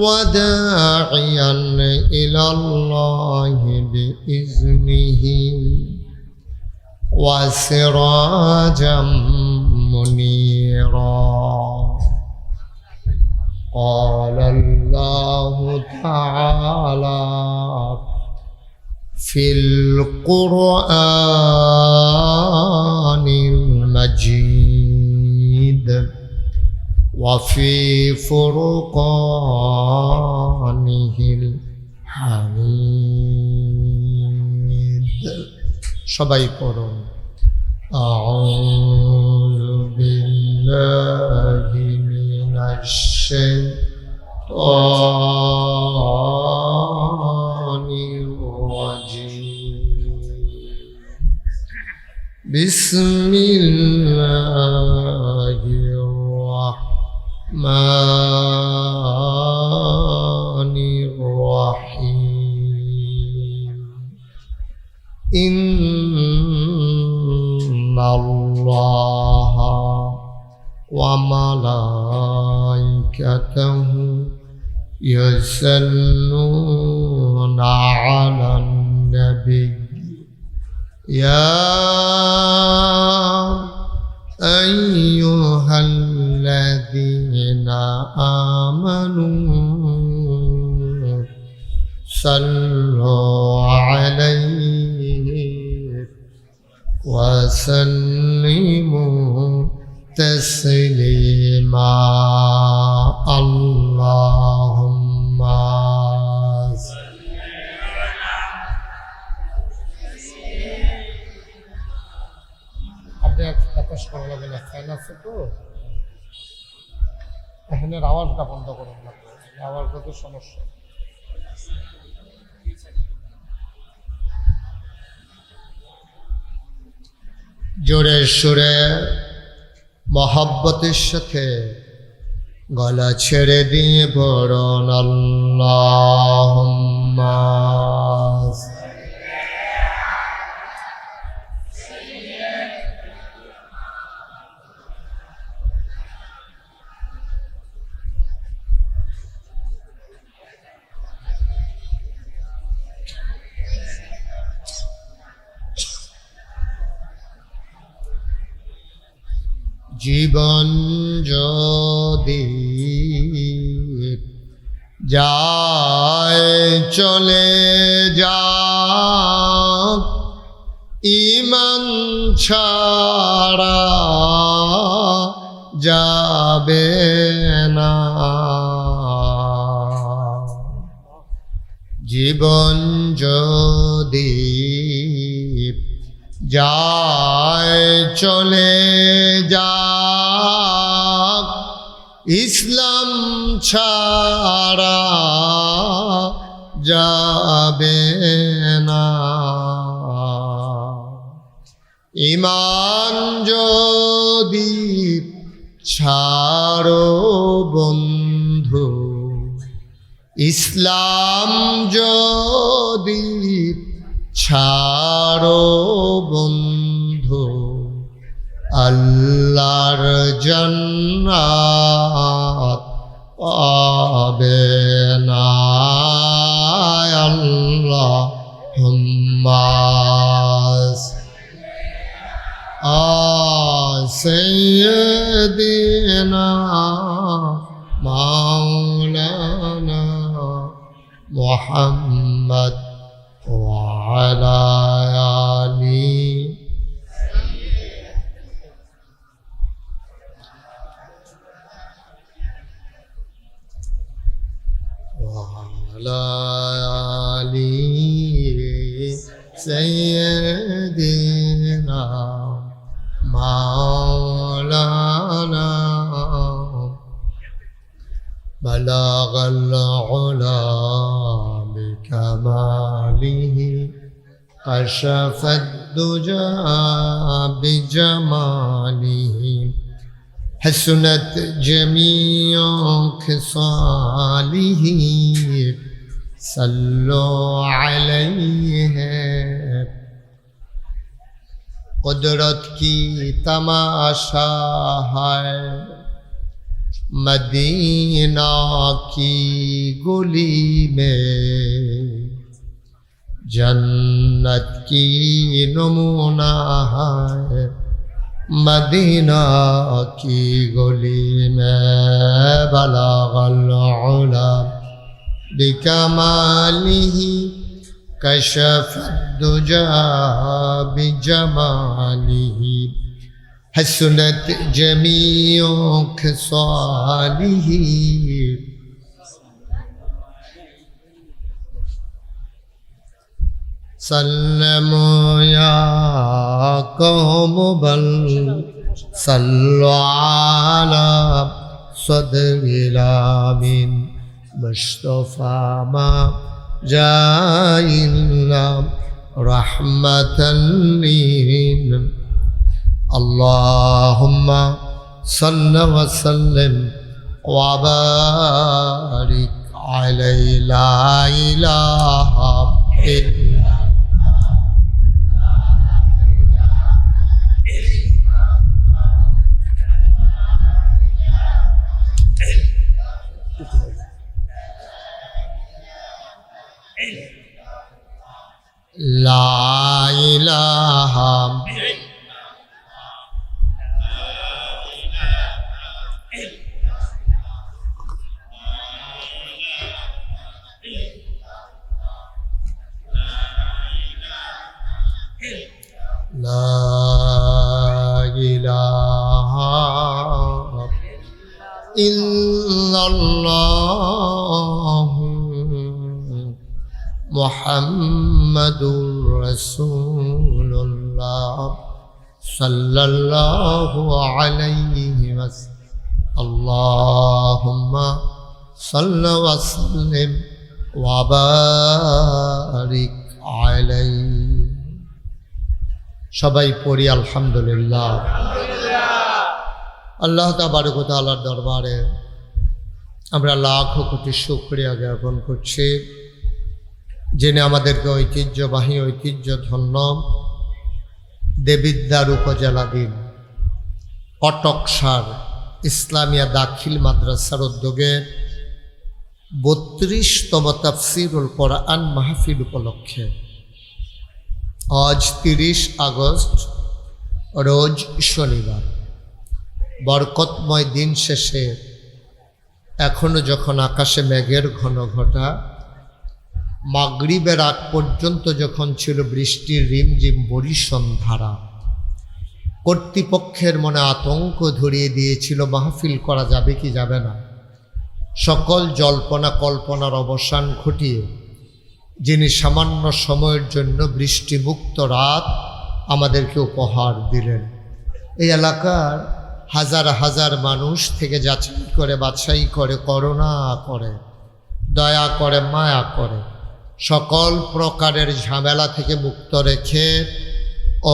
وداعيا إلى الله بإذنه وسراجا منيرا. قال الله تعالى في القرآن المجيد وفي فرقانه الحميد সবাই পড়ুন أعوذ بالله من الشيطان الرجيم بسم الله الرحمن الرحيم إن الله وملائكته يصلون على النبي يا أيها الذين آمنوا صلوا عليه وسلموا تسليما اللهم আপনি বাতাস করা যাবে না ফ্যান আছে তো এখানের আওয়াজটা বন্ধ করুন না আওয়াজটা তো সমস্যা জোরে সুরে মহব্বতের সাথে গলা ছেড়ে দিয়ে পড়ুন আল্লাহুম্মা জীবন যদি যায় চলে যাক ঈমান ছাড়া যাবে না জীবন যদি যায় চলে যাক ইসলাম ছাড়া যাবে না ঈমান যদি ছাড়ো বন্ধু ইসলাম যদি ছাড়ো বন্ধু আল্লাহর জান্নাত পাবে না আল্লাহুম্মা সাইয়্যিদিনা মাওলানা মুহাম্মদ وعلى آله وعلى آله سيدنا مولانا بلغ العلا بكماله كشف الدجى بجماله حسنت جميع خصاله صلوا عليه قدرت کی تماشا ہے مدینہ کی گلی میں جنت کی نمونہ ہے مدینہ کی گلی میں بلغ العلا بکمالہ کشف الدجى بجمالہ حسنت جميع خصاله سلموا يا قوم بل صلوا على صدر الامين مصطفى ما جاء إلا رحمة للعالمين اللهم صل وسلم وبارك عليه لا إله إلا لا إله لا إله إلا الله محمد رسول الله صلى الله عليه وسلم اللهم صل وسلم وبارك عليه সবাই পড়ি আলহামদুলিল্লাহ। আল্লাহ তাবারক ওয়া তাআলার দরবারে আমরা লাখো কোটি শুকরিয়া জ্ঞাপন করছি, যিনি আমাদেরকে ঐতিহ্যবাহী ঐতিহ্যধন্য দেবিদ্বার উপজেলাধীন অটকসার ইসলামিয়া দাখিল মাদ্রাসার উদ্যোগে 32তম তাফসীরুল কোরআন মাহফিল উপলক্ষে আজ 30 আগস্ট রোজ শনিবার বরকতময় দিন শেষে এখনো যখন আকাশে মেঘের ঘন ঘটা, মাগরিবের আগ পর্যন্ত যখন ছিল বৃষ্টির রিমঝিম বরিশন ধারা, কর্তৃপক্ষের মনে আতঙ্ক ধরিয়ে দিয়েছিল মাহফিল করা যাবে কি যাবে না। সকল জল্পনা কল্পনার অবসান ঘটিয়ে যিনি সামান্য সময়ের জন্য বৃষ্টিমুক্ত রাত আমাদেরকে উপহার দিলেন, এই এলাকার হাজার হাজার মানুষ থেকে যাচাই করে বাছাই করে করুণা করে দয়া করে মায়া করে সকল প্রকারের ঝামেলা থেকে মুক্ত রেখে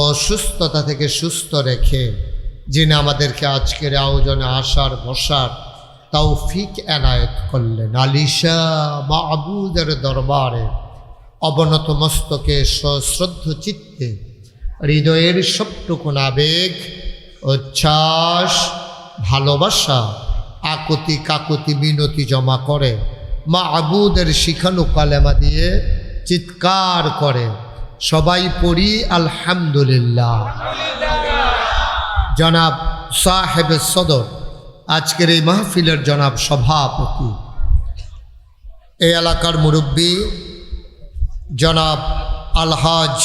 অসুস্থতা থেকে সুস্থ রেখে যিনি আমাদেরকে আজকের আয়োজনে আসার বসার তৌফিক এনায়েত করলেন, আলিশা মাবুদের দরবারে অবনত মস্তকে সশ্রদ্ধ চিত্তে হৃদয়ের সবটুকুন আবেগ উচ্ছ্বাস ভালোবাসা আকুতি কাকুতি মিনতি জমা করে মাবুদের শিখানো কালেমা দিয়ে চিৎকার করে সবাই পড়ি আলহামদুলিল্লাহ। জনাব সাহেবে সদর আজকের এই মাহফিলের জনাব সভাপতি, এই এলাকার মুরব্বী জনাব আলহাজ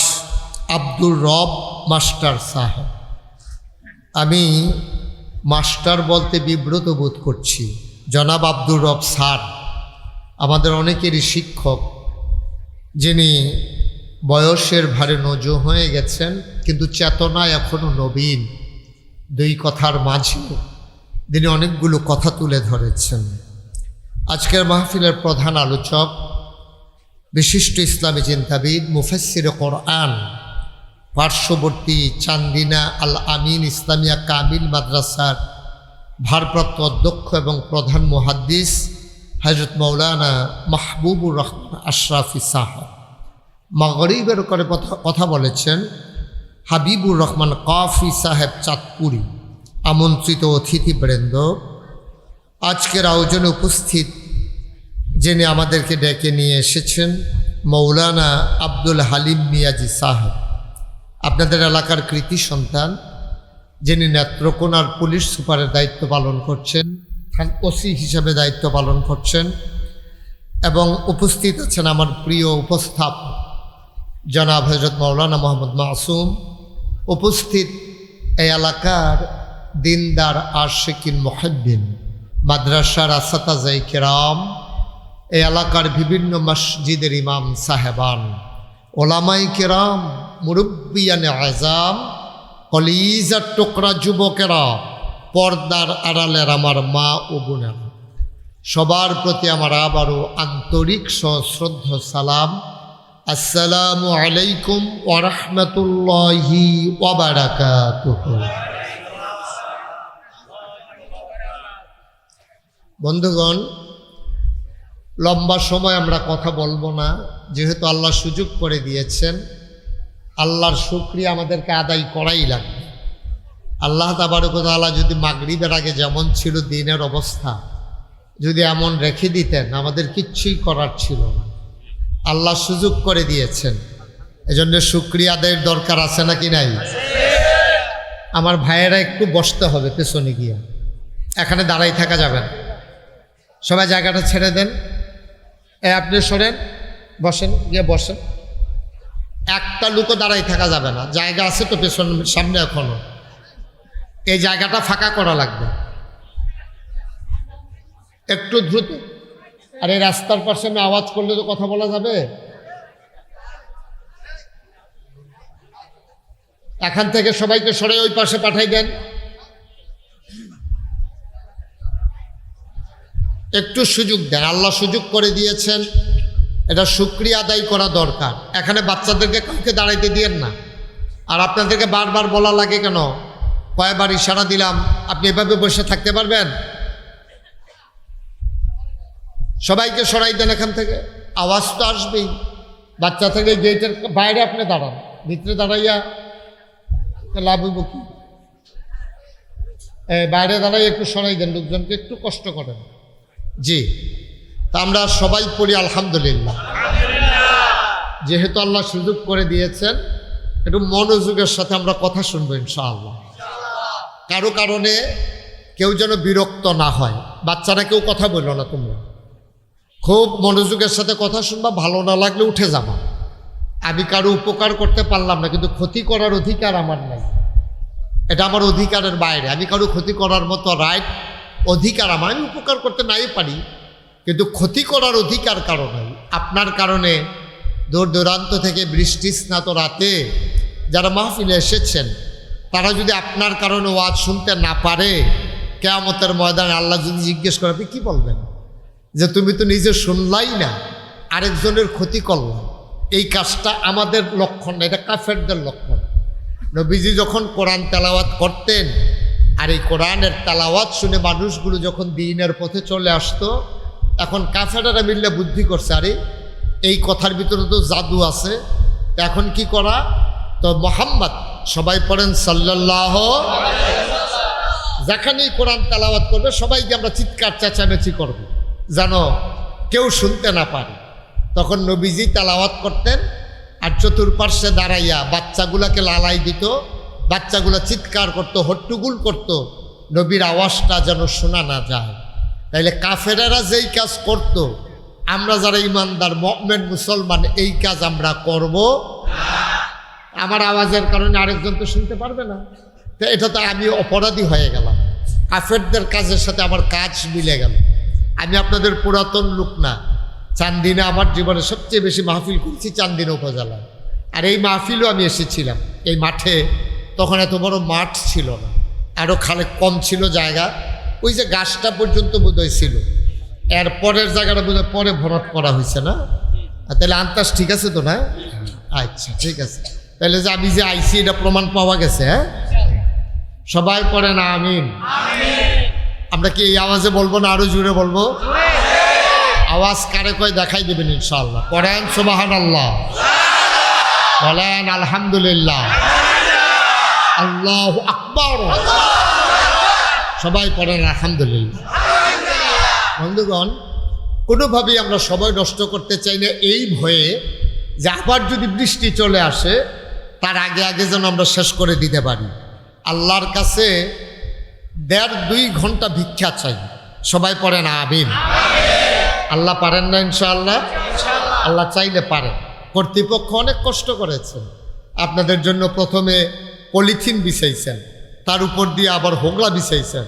আব্দুর রব মাস্টার সাহেব, আমি মাস্টার বলতে বিব্রত বোধ করছি, জনাব আব্দুর রব স্যার আমাদের অনেকেরই শিক্ষক, যিনি বয়সের ভারে নজো হয়ে গেছেন কিন্তু চেতনায় এখনও নবীন। দুই কথার মাঝে তিনি অনেকগুলো কথা তুলে ধরেছেন। আজকের মাহফিলের প্রধান আলোচক বিশিষ্ট ইসলামী চিন্তাবিদ মুফাসসিরে কোরআন পার্শ্ববর্তী চান্দিনা আল আমিন ইসলামিয়া কামিল মাদ্রাসার ভারপ্রাপ্ত অধ্যক্ষ এবং প্রধান মুহাদ্দিস হযরত মাওলানা মাহবুবুর রহমান আশরাফি সাহেব মাগরিবের করে কথা বলেছেন হাবিবুর রহমান কাফি সাহেব চাঁদপুরি, আমন্ত্রিত অতিথিবৃন্দ, আজকের আয়োজনে উপস্থিত যিনি আমাদেরকে ডেকে নিয়ে এসেছেন মৌলানা আব্দুল হালিম মিয়াজি সাহেব, আপনাদের এলাকার কৃতি সন্তান, যিনি নেত্রকোনার পুলিশ সুপারের দায়িত্ব পালন করছেন, ওসি হিসাবে দায়িত্ব পালন করছেন, এবং উপস্থিত আছেন আমার প্রিয় উপস্থাপক জনাব হযরত মাওলানা মোহাম্মদ মাসুম, উপস্থিত এই এলাকার দিনদার আশিকিন মুহিব্বিন, মাদ্রাসার আসাতাজায়ে কেরাম, এই এলাকার বিভিন্ন মসজিদের ইমাম সাহেবান, ওলামায়ে কেরাম, মুরব্বিয়ানে আযাম, কলিজার টুকরা যুবকেরা, পর্দার আড়ালের আমার মা ও বোনেরা, সবার প্রতি আমার আবারও আন্তরিক সশ্রদ্ধ সালাম। আসসালামু আলাইকুম ওয়া রাহমাতুল্লাহি ওয়া বারাকাতুহু। বন্ধুগণ, লম্বা সময় আমরা কথা বলবো না, যেহেতু আল্লাহ সুযোগ করে দিয়েছেন। আল্লাহর শুকরিয়া আমাদেরকে আদায় করাই লাগবে। আল্লাহ তাবারক ওয়া তাআলা যদি মাগরিবের আগে যেমন ছিল দিনের অবস্থা যদি এমন রেখে দিতেন, আমাদের কিচ্ছুই করার ছিল না। আল্লাহ সুযোগ করে দিয়েছেন, এজন্য শুকরিয়া আদায়ের দরকার আছে নাকি নাই? আমার ভাইয়েরা একটু বসতে হবে পেছনে গিয়া, এখানে দাঁড়াই থাকা যাবে না। সবাই জায়গাটা ছেড়ে দেন। আপনি সরেন, বসেন, গিয়ে বসেন। একটা লোকও দাঁড়াই থাকা যাবে না, জায়গা আছে তো পেছন সামনে এখনো। এই জায়গাটা ফাঁকা করা লাগবে একটু দ্রুত। আর এই রাস্তার পাশে আমি আওয়াজ করলে তো কথা বলা যাবে। এখান থেকে সবাইকে সরে ওই পাশে পাঠাই দেন। একটু সুযোগ দেন, আল্লাহ সুযোগ করে দিয়েছেন, এটা শুকরিয়া আদায় করা দরকার। এখানে বাচ্চাদেরকে কাউকে দাঁড়াইতে দিয়েন না। আর আপনাদেরকে বারবার বলা লাগে কেন? কয়েকবার ইশারা দিলাম, আপনি এভাবে বসে থাকতে পারবেন? সবাইকে সরাই দেন এখান থেকে, আওয়াজ তো আসবেই। বাচ্চা থেকে গেটের বাইরে আপনি দাঁড়ান, ভিতরে দাঁড়াইয়া লাভ হইব কি? বাইরে দাঁড়াই একটু সরাই দেন, লোকজনকে একটু কষ্ট করেন। জি, তা আমরা সবাই পড়ি আলহামদুলিল্লাহ। যেহেতু আল্লাহ সুযোগ করে দিয়েছেন, একটু মনোযোগের সাথে আমরা কথা শুনবো ইনশাআল্লাহ। কারো কারণে কেউ যেন বিরক্ত না হয়। বাচ্চারা কেউ কথা বললো না, তোমরা খুব মনোযোগের সাথে কথা শুনবা। ভালো না লাগলে উঠে যাবা। আমি কারো উপকার করতে পারলাম না, কিন্তু ক্ষতি করার অধিকার আমার নাই। এটা আমার অধিকারের বাইরে। আমি কারো ক্ষতি করার মতো রাইট অধিকার আমার। আমি উপকার করতে নাই পারি, কিন্তু ক্ষতি করার অধিকার কারো নাই। আপনার কারণে দূর দূরান্ত থেকে বৃষ্টি স্নাত রাতে যারা মাহফিলে এসেছেন, তারা যদি আপনার কারণে ওয়াজ শুনতে না পারে, কিয়ামতের ময়দানে আল্লাহ যদি জিজ্ঞেস করে, আপনি কী বলবেন? যে তুমি তো নিজে শুনলাই না, আরেকজনের ক্ষতি করলাম। এই কাজটা আমাদের লক্ষণ না, এটা কাফেরদের লক্ষণ। নবীজি যখন কোরআন তেলাওয়াত করতেন, আর এই কোরআনের তেলাওয়াত শুনে মানুষগুলো যখন দ্বীনের পথে চলে আসতো, এখন কাফেররা মিললে বুদ্ধি করছে, আরে এই কথার ভিতরে তো জাদু আছে। এখন কি করা? তো মুহাম্মদ, সবাই পড়েন সাল্লাল্লাহু, যেখানেই কোরআন তেলাওয়াত করবে সবাইকে আমরা চিৎকার চেঁচামেচি করব, যেন কেউ শুনতে না পারে। তখন নবীজি তেলাওয়াত করতেন, আর চতুর্পার্শ্বে দাঁড়াইয়া বাচ্চাগুলাকে লালাই দিত। বাচ্চাগুলো চিৎকার করত, হট্টুগুল করত, নবীর আওয়াজটা যেন শোনা না যায়। তাইলে কাফেরেরা যেই কাজ করত, আমরা যারা ইমানদার মুমিন মুসলমান এই কাজ আমরা করব না। আমার আওয়াজের কারণে আরেকজন তো শুনতে পারবে না, তো এটা তো আমি অপরাধী হয়ে গেলাম। কাফেরদের কাজের সাথে আমার কাজ মিলে গেল। আমি আপনাদের পুরাতন লোক না। চান্দিনা আমার জীবনে সবচেয়ে বেশি মাহফিল করেছি চান্দিনা উপজেলায়। আর এই মাহফিলও আমি এসেছিলাম এই মাঠে। তখন এত বড় মাঠ ছিল না, আরও খালে কম ছিল জায়গা। ওই যে গাছটা পর্যন্ত বোধহয় ছিল, এর পরের জায়গাটা বোধহয় পরে ভরাট করা হয়েছে না? তাহলে আন্দাজ ঠিক আছে তো না? আচ্ছা ঠিক আছে, তাহলে যে আমি যে আইসি এটা প্রমাণ পাওয়া গেছে। হ্যাঁ, সবাই পড়ে না আমিন। আমরা কি এই আওয়াজে বলবো না আরো জোরে বলবো? আওয়াজ কারে কয় দেখাই দেবেন ইনশাআল্লাহ। পড়েন সুবহানাল্লাহ, বলেন আলহামদুলিল্লাহ, আল্লাহু আকবার। সবাই পড়েন আলহামদুলিল্লাহ। বন্ধুগণ, কোনোভাবেই আমরা সময় নষ্ট করতে চাই না এই ভয়ে যে আবার যদি বৃষ্টি চলে আসে তার আগে আগে যেন আমরা শেষ করে দিতে পারি। আল্লাহর কাছে 1.5-2 ঘন্টা ভিক্ষা চাই। সবাই পড়েন আমিন। আল্লাহ পারেন না ইনশাআল্লাহ? আল্লাহ চাইলে পারেন। কর্তৃপক্ষ অনেক কষ্ট করেছেন, আপনাদের জন্য প্রথমে পলিথিন বিছাইছেন, তার উপর দিয়ে আবার হোগলা বিছাইছেন,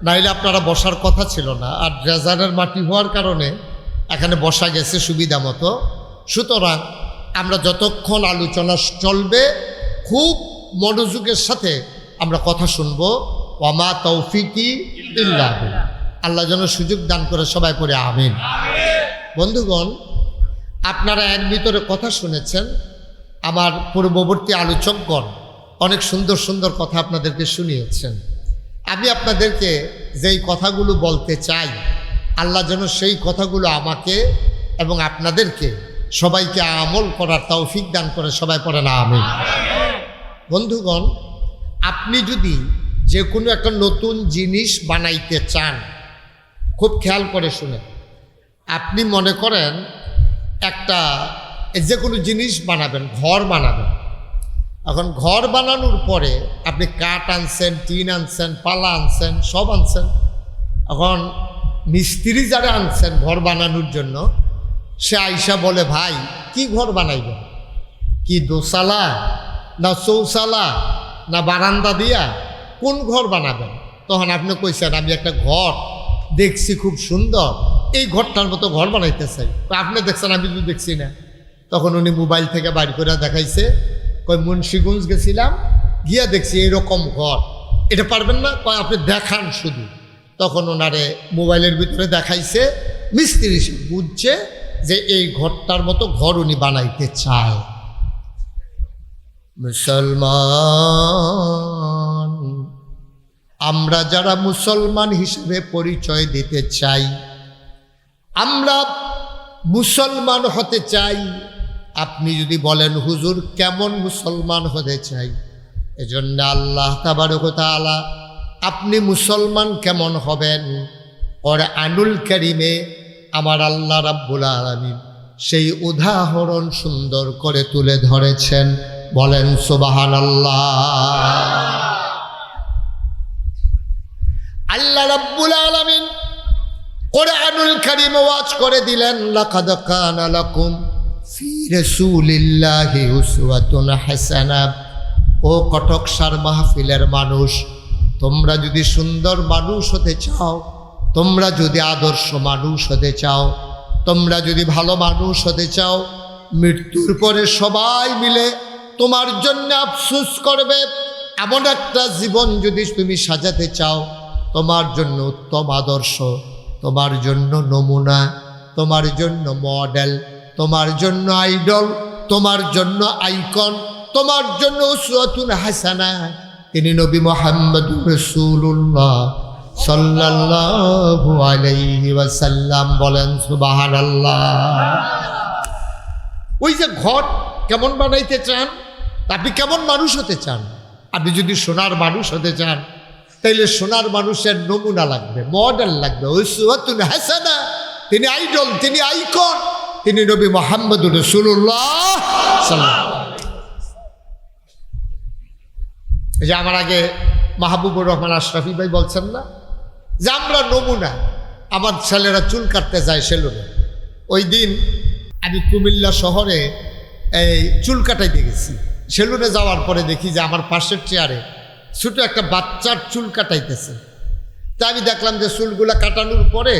নাইলে আপনারা বসার কথা ছিল না। আর ড্রেজারের মাটি হওয়ার কারণে এখানে বসা গেছে সুবিধা মতো। সুতরাং আমরা যতক্ষণ আলোচনা চলবে খুব মনোযোগের সাথে আমরা কথা শুনবো। ওয়ামা তৌফিকি ইল্লা বিল্লাহ। আল্লাহ যেন সুযোগ দান করে সবাই পড়ে আমিন। বন্ধুগণ, আপনারা এর ভিতরে কথা শুনেছেন, আমার পূর্ববর্তী আলোচকগণ অনেক সুন্দর সুন্দর কথা আপনাদেরকে শুনিয়েছেন। আমি আপনাদেরকে যেই কথাগুলো বলতে চাই, আল্লাহ যেন সেই কথাগুলো আমাকে এবং আপনাদেরকে সবাইকে আমল করার তৌফিক দান করে সবাই পড়ে না আমিন। বন্ধুগণ, আপনি যদি যে কোনো একটা নতুন জিনিস বানাইতে চান, খুব খেয়াল করে শুনে, আপনি মনে করেন একটা যে কোনো জিনিস বানাবেন, ঘর বানাবেন। এখন ঘর বানানোর পরে আপনি কাঠ আনছেন, টিন আনছেন, পালা আনছেন, সব আনছেন। এখন মিস্ত্রি যারা আনছেন ঘর বানানোর জন্য, সে আইসা বলে, ভাই কি ঘর বানাইবেন, কি দোসালা না চৌসালা না বারান্দা দিয়া, কোন ঘর বানাবেন? তখন আপনি কইছেন, আমি একটা ঘর দেখছি খুব সুন্দর, এই ঘরটার মতো ঘর বানাইতে চাই। আপনি দেখছেন, আমি তো দেখছি না। তখন উনি মোবাইল থেকে বাইর করে দেখাইছে, কই মুন্সিগঞ্জ গেছিলাম, গিয়া দেখছি এইরকম ঘর, এটা পারবেন না? কয় আপনি দেখান শুধু। তখন ওনারে মোবাইলের ভিতরে দেখাইছে, মিস্ত্রি বুঝছে যে এই ঘরটার মতো ঘর উনি বানাইতে চায়। মুসলমান, আমরা যারা মুসলমান হিসেবে পরিচয় দিতে চাই, আমরা মুসলমান হতে চাই। আপনি যদি বলেন, হুজুর কেমন মুসলমান হতে চাই, এজন্য আল্লাহ তাবারক ওয়া তাআলা আপনি মুসলমান কেমন হবেন, কোরআনুল কারীমে আমার আল্লাহ রাব্বুল আলামিন সেই উদাহরণ সুন্দর করে তুলে ধরেছেন। বলেন সুবহানাল্লাহ। আল্লাহ রাব্বুল আলামিন কোরআনুল কারীম ওয়াজ করে দিলেন, লাকাদ কানা লাকুম ফি রাসূলিল্লাহি উসওয়াতুন হাসানাহ। ও কটকসার মাহফিলের মানুষ, তোমরা যদি সুন্দর মানুষ হতে চাও, তোমরা যদি আদর্শ মানুষ হতে চাও, তোমরা যদি ভালো মানুষ হতে চাও, মৃত্যুর পরে সবাই মিলে তোমার জন্য আফসোস করবে এমন একটা জীবন যদি তুমি সাজাতে চাও, তোমার জন্য উত্তম আদর্শ, তোমার জন্য নমুনা, তোমার জন্য মডেল, তোমার জন্য আইডল, তোমার জন্য আইকন, তোমার জন্য উসওয়াতুন হাসানাহ তিনি নবী মুহাম্মদুর রাসূলুল্লাহ সাল্লাল্লাহু আলাইহি ওয়াসাল্লাম। বলেন সুবহানাল্লাহ। ওই যে ঘর কেমন বানাইতে চান, আপনি কেমন মানুষ হতে চান? আপনি যদি সোনার মানুষ হতে চান, তাইলে সোনার মানুষের নমুনা লাগবে, মডেল লাগবে, উসওয়াতুন হাসানাহ তিনি আইডল, তিনি আইকন, তিনি নবী মুহাম্মদুর রাসূলুল্লাহ সাল্লাল্লাহু আলাইহি ওয়াসাল্লাম। এই যে আমার আগে মাহবুবুর রহমান আশরাফি ভাই বলছেন না যে আমরা নমুনা। আমার ছেলেরা চুল কাটতে যায় সেলুনে। ওই দিন আমি কুমিল্লা শহরে এই চুল কাটাইতে গেছি। সেলুনে যাওয়ার পরে দেখি যে আমার পাশের চেয়ারে ছোট একটা বাচ্চার চুল কাটাইতেছে। তা আমি দেখলাম যে চুলগুলা কাটানোর পরে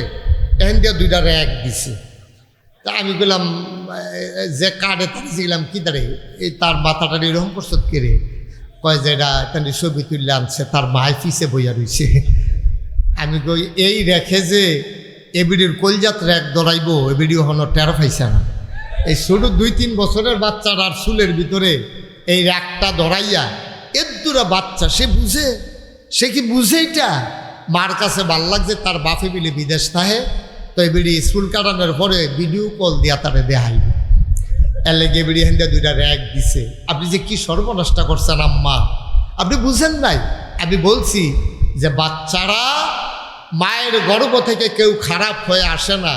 এখান দিয়ে দুইটা র্যাক দিছে। তা আমি বললাম যে কাটে, তার কি দাঁড়ে এই তার মাথাটা এরকম প্রস্তুত করে, কয় যে এটা তাহলে ছবি তুললে আনছে, তার মায় ফিসে বইয়া রয়েছে। আমি কই এই রেখে যে এবিডির কলজাত র্যাক দৌড়াইব, এবিডিও হনো টের পাইছে না। এই ছোট 2-3 বছরের বাচ্চার আর চুলের ভিতরে এই র্যাকটা দৌড়াইয়া এদুরা বাচ্চা, সে বুঝে, সে কি বুঝে? এটা মার কাছে ভাল লাগছে, তার বাপে মিলে বিদেশ থাকে, তো এবিডি চুল কাটানোর পরে ভিডিও কল দিয়া তারে দেখাইব। এলেগে বিড়ি হেন্দা দুইটা র্যাক দিছে। আপনি যে কি সর্বনষ্ট করছেন আম্মা, আপনি বুঝেন নাই? আমি বলছি যে বাচ্চারা মায়ের গর্ভ থেকে কেউ খারাপ হয়ে আসে না,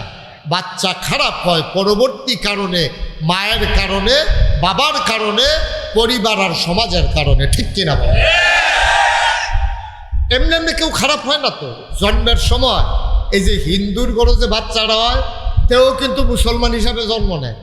বাচ্চা খারাপ হয় পরবর্তী কারণে, মায়ের কারণে, বাবার কারণে, পরিবার আর সমাজের কারণে। ঠিক কিনা বল? এমনি এমনি কেউ খারাপ হয় না তো। জন্মের সময় এই যে হিন্দুর ঘরে যে বাচ্চারা হয়, তেও কিন্তু মুসলমান হিসাবে জন্ম নেয়।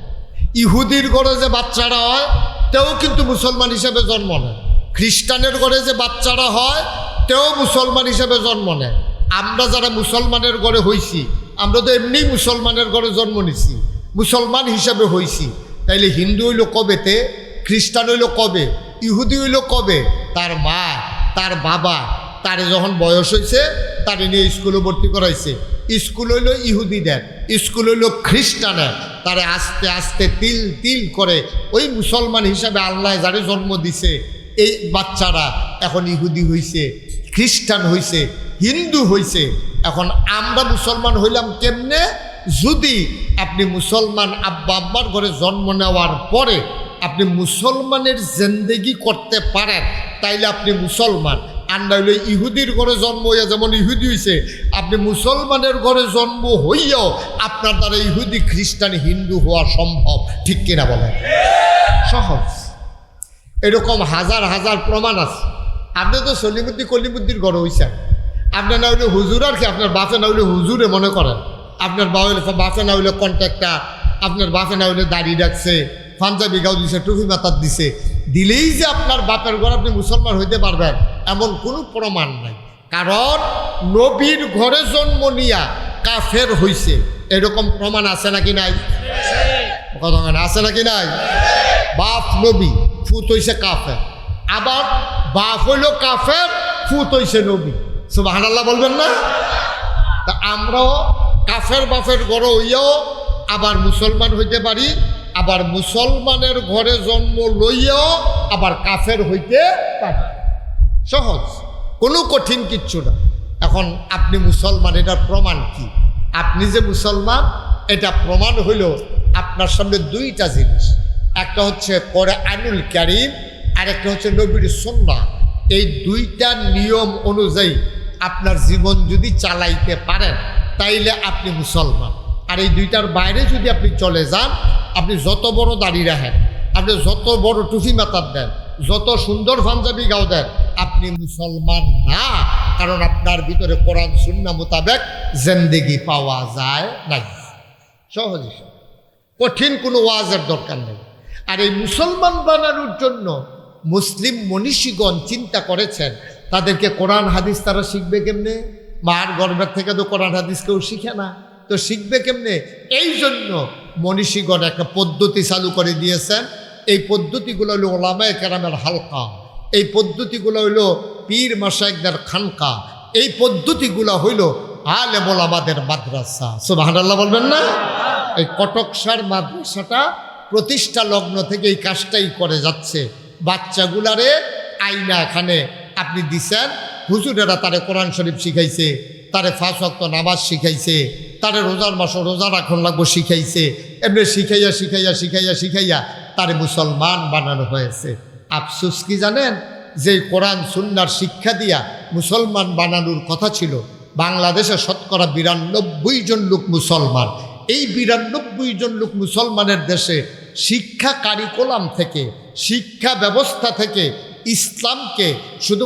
ইহুদির ঘরে যে বাচ্চারা হয়, তেও কিন্তু মুসলমান হিসাবে জন্ম নেয়। খ্রিস্টানের ঘরে যে বাচ্চারা হয় তেও মুসলমান হিসেবে জন্ম নেয়। আমরা যারা মুসলমানের ঘরে হইছি, আমরা তো এমনি মুসলমানের ঘরে জন্ম নিছি, মুসলমান হিসাবে হইছি। তাইলে হিন্দু হইল কবেতে, খ্রিস্টান হইল কবে, ইহুদি হইল কবে? তার মা তার বাবা তারে যখন বয়স হয়েছে তারে নিয়ে স্কুলে ভর্তি করাইছে। স্কুল হইল ইহুদিদের, স্কুল হইল খ্রিস্টানের। তারে আস্তে আস্তে তিল তিল করে ওই মুসলমান হিসাবে আল্লাহ যারে জন্ম দিছে, এই বাচ্চারা এখন ইহুদি হইছে, খ্রিস্টান হইছে, হিন্দু হইছে। এখন আমরা মুসলমান হইলাম কেমনে? যদি আপনি মুসলমান আব্বা আব্বার ঘরে জন্ম নেওয়ার পরে আপনি মুসলমানের জিন্দেগি করতে পারেন, তাইলে আপনি মুসলমান। আর না হইলে ইহুদির ঘরে জন্ম হইয়া যেমন ইহুদি হইছে, আপনি মুসলমানের ঘরে জন্ম হইয়াও আপনার দ্বারা ইহুদি খ্রিস্টান হিন্দু হওয়া সম্ভব। ঠিক কিনা বলেন? সহজ। এরকম হাজার হাজার প্রমাণ আছে। আপনি তো সলিমুদ্দি কলিমুদ্দির ঘরে হইছেন, আপনার না হইলে হুজুর, আর কি আপনার বাপে না হইলে হুজুরে মনে করেন, আপনার বাপে না হইলে কন্ট্রাক্টর, আপনার বাপে না হইলে দাড়ি রাখছে, পাঞ্জাবি গাও দিছে, টুপি মাথার দিছে, দিলেই যে আপনার বাপের ঘর আপনি মুসলমান হইতে পারবেন এমন কোনো প্রমাণ নাই। কারণ নবীর ঘরে জন্ম নিয়া কাফের হইছে, এরকম প্রমাণ আছে নাকি নাই? কথা আছে নাকি নাই? বাপ নবী, ফুত হইছে কাফের, আবার বাপ হইল কাফের, ফুত হইছে নবী। সুবহানাল্লাহ বলবেন না? তা আমরাও কাফের বাপের ঘরে হইয়াও আবার মুসলমান হইতে পারি, আবার মুসলমানের ঘরে জন্ম লইয়াও আবার কাফের হইতে পারি। সহজ, কোনো কঠিন কিচ্ছু না। এখন আপনি মুসলমান, এটার প্রমাণ কি? আপনি যে মুসলমান এটা প্রমাণ হইল আপনার সামনে দুইটা জিনিস, একটা হচ্ছে কোরআনুল কারীম, আর একটা হচ্ছে নবীর সুন্নাহ। এই দুইটা নিয়ম অনুযায়ী আপনার জীবন যদি চালাইতে পারেন তাইলে আপনি মুসলমান। আর এই দুইটার বাইরে যদি আপনি চলে যান, আপনি যত বড় দাড়ি রাখেন, আপনি যত বড় টুপি মাথার দেন, যত সুন্দর পাঞ্জাবি গাও দেন, আপনি মুসলমান না। কারণ আপনার ভিতরে কোরআন সুন্নাহ মোতাবেক জিন্দেগি পাওয়া যায় নাই। সহজ, কঠিন কোনো ওয়াজের দরকার নেই। আর এই মুসলমান বানানোর জন্য মুসলিম মনীষীগণ চিন্তা করেছেন, তাদেরকে কোরআন হাদিস তারা শিখবে কেমনে? মার গর্ভের থেকে তো কোরআন হাদিস কেউ শিখে না, তো শিখবে কেমনে? এই জন্য মনীষীগণ একটা পদ্ধতি চালু করে দিয়েছেন। এই পদ্ধতিগুলো হলো ওলামায়ে কেরামের হালকা, এই পদ্ধতিগুলো হইল পীর মাশায়েখদের খানকা, এই পদ্ধতিগুলো হইল আলেম ওলামাদের মাদ্রাসা। সুবহানাল্লাহ বলবেন না? এই কটকসার মাদ্রাসাটা প্রতিষ্ঠা লগ্ন থেকে এই কাজটাই করে যাচ্ছে। বাচ্চাগুলারে আইনা এখানে আপনি দিছেন, হুজুরেরা তারে কোরআন শরীফ শিখাইছে, তারে 5 ওয়াক্ত নামাজ শিখাইছে, তারে রোজার মাসে রোজা রাখন লাগবো শিখাইছে, এমনি শিখাইয়া শিখাইয়া শিখাইয়া শিখাইয়া তারে মুসলমান বানানো হয়েছে। আফসোস কি জানেন? যে কোরআন সুন্নাহর শিক্ষা দিয়া মুসলমান বানানোর কথা ছিল, বাংলাদেশে শতকরা 92 জন লোক মুসলমান। এই 92 জন লোক মুসলমানের দেশে শিক্ষা কারিকুলাম থেকে, শিক্ষা ব্যবস্থা থেকে ইসলামকে শুধু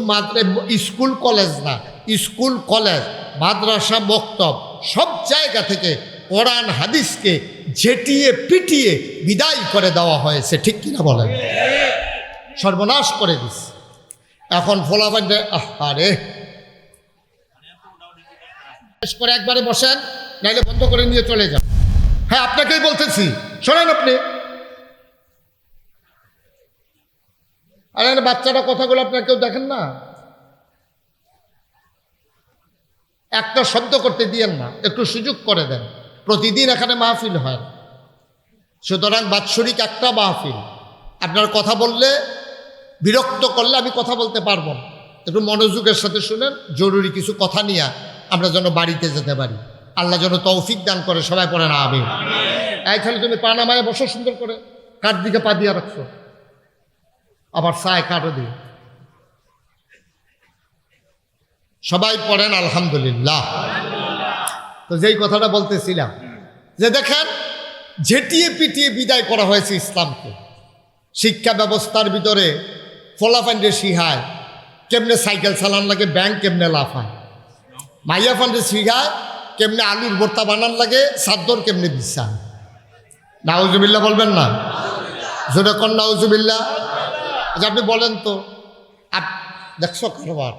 স্কুল কলেজ না, স্কুল কলেজ মাদ্রাসা মক্তব সব জায়গা থেকে কোরআন হাদিসকে ঝেটিয়ে পিটিয়ে বিদায় করে দেওয়া হয়েছে। ঠিক কিনা বলেন? সর্বনাশ করে দিস। এখন ফলাফল আরে করে একবারে বসেন, নাইলে বন্ধ করে নিয়ে চলে যান। হ্যাঁ, আপনাকেই বলতেছি, শোনেন আপনি। আরে বাচ্চারা কথাগুলো আপনার কেউ দেখেন না, একটা শব্দ করতে দিয়েন না, একটু সুযোগ করে দেন। প্রতিদিন এখানে মাহফিল হয়, সুতরাং বাৎসরিক একটা মাহফিল। আপনার কথা বললে, বিরক্ত করলে আমি কথা বলতে পারবো না। একটু মনোযোগের সাথে শুনেন, জরুরি কিছু কথা নিয়ে আমরা যেন বাড়িতে যেতে পারি। আল্লাহ যেন তৌফিক দান করে। সবাই পড়ে না আমিন। এই খালি তুমি পা নামায় বসো সুন্দর করে, কার দিকে পা দিয়ে রাখছো, আবার চায় কারো দিয়ে। সবাই পড়েন আলহামদুলিল্লাহ। তো যেই কথাটা বলতেছিলাম, যে দেখেন ঝেটিয়ে পিটিয়ে বিদায় করা হয়েছে ইসলামকে। শিক্ষা ব্যবস্থার ভিতরে ফলাফান্ডে শিখায় কেমনে সাইকেল চালান লাগে, ব্যাংক কেমনে লাফায়। মাইয়া ফান্ডে শিখায় কেমনে আলুর ভর্তা বানান লাগে, চাদর কেমনে বিছায়। নাউজুবিল্লাহ বলবেন না? জোরে কন নাউজুবিল্লাহ। আচ্ছা আপনি বলেন তো, দেখছো কারবার,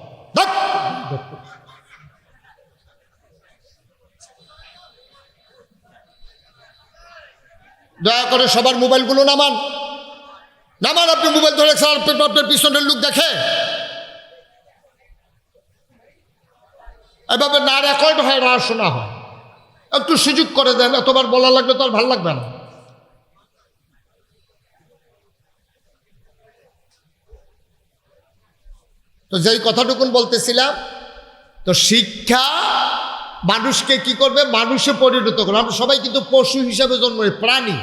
দয়া করে সবার মোবাইলগুলো নামান। আপনি মোবাইল ধরে আপনার পিছনের লোক দেখে এভাবে না রেকর্ড হয়, না শোনা হয়। একটু সুযোগ করে দেন, এতবার বলা লাগবে তো আর ভাল লাগবে না। তো যেই কথাটুকুন বলতেছিলাম, তো শিক্ষা মানুষকে কি করবে, মানুষে পরিণত করবে। আমরা সবাই কিন্তু পশু হিসাবে জন্ম, প্রাণী।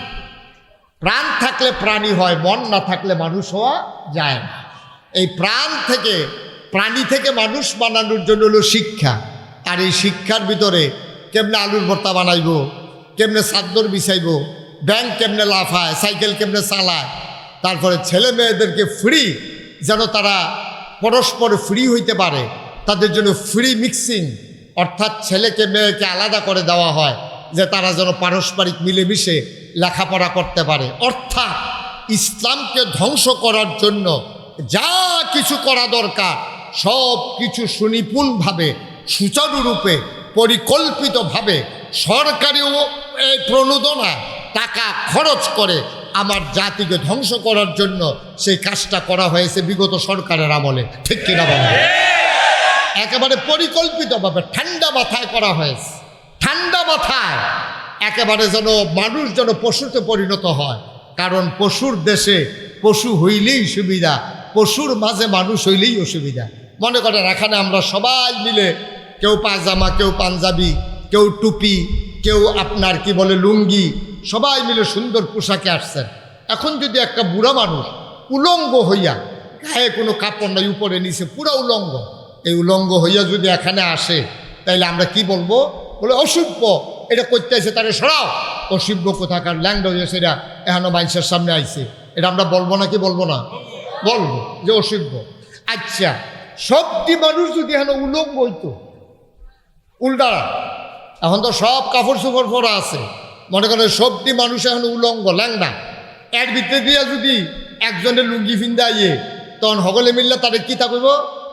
প্রাণ থাকলে প্রাণী হয়, মন না থাকলে মানুষ হওয়া যায় না। এই প্রাণী থেকে মানুষ বানানোর জন্য হলো শিক্ষা। আর এই শিক্ষার ভিতরে কেমনে আলুর ভর্তা বানাইব, কেমনে চাদর বিছাইব, ব্যাংক কেমনে লাফায়, সাইকেল কেমনে চালায়, তারপরে ছেলে মেয়েদেরকে ফ্রি, যেন তারা পরস্পর ফ্রি হইতে পারে, তাদের জন্য ফ্রি মিক্সিং, অর্থাৎ ছেলেকে মেয়েকে আলাদা করে দেওয়া হয়, যে তারা যেন পারস্পরিক মিলেমিশে লেখাপড়া করতে পারে। অর্থাৎ ইসলামকে ধ্বংস করার জন্য যা কিছু করা দরকার সব কিছু সুনিপুণভাবে, সুচারুরূপে, পরিকল্পিতভাবে সরকারি এই প্রণোদনা টাকা খরচ করে আমার জাতিকে ধ্বংস করার জন্য সেই কাজটা করা হয়েছে বিগত সরকারের আমলে। ঠিক কিনা বলেন? একেবারে পরিকল্পিতভাবে ঠান্ডা মাথায় করা হয়েছে। ঠান্ডা মাথায় একেবারে যেন মানুষ যেন পশুতে পরিণত হয়। কারণ পশুর দেশে পশু হইলেই সুবিধা, পশুর মাঝে মানুষ হইলেই অসুবিধা। মনে করেন এখানে আমরা সবাই মিলে, কেউ পায়জামা, কেউ পাঞ্জাবি, কেউ টুপি, কেউ আপনার কি বলে লুঙ্গি, সবাই মিলে সুন্দর পোশাকে আসছেন। এখন যদি একটা বুড়া মানুষ উলঙ্গ হইয়া, গায়ে কোনো কাপড় নাই, উপরে নিচে পুরা উলঙ্গ, এই উলঙ্গ হইয়া যদি এখানে আসে, তাইলে আমরা কি বলবো? বলে অসভ্য, এটা করতে আসে, তারে সরাও। অসভ্য কোথাকার ল্যাংড হয়েছে, এটা এখনো মানুষের সামনে আইছে, এটা আমরা বলবো না কি বলবো না? বলবো যে অসভ্য। আচ্ছা, সবটি মানুষ যদি এখনো উলঙ্গ হইতো, উল্টা, এখন তো সব কাপড় চোপড় পরা আছে, মনে করেন সবটি মানুষ এখন উলঙ্গ ল্যাংডা, এর ভিতরে দিয়া যদি একজনের লুঙ্গি ফিন্দা আইয়ে, তখন হগলে মিললে তারে কিতা করব?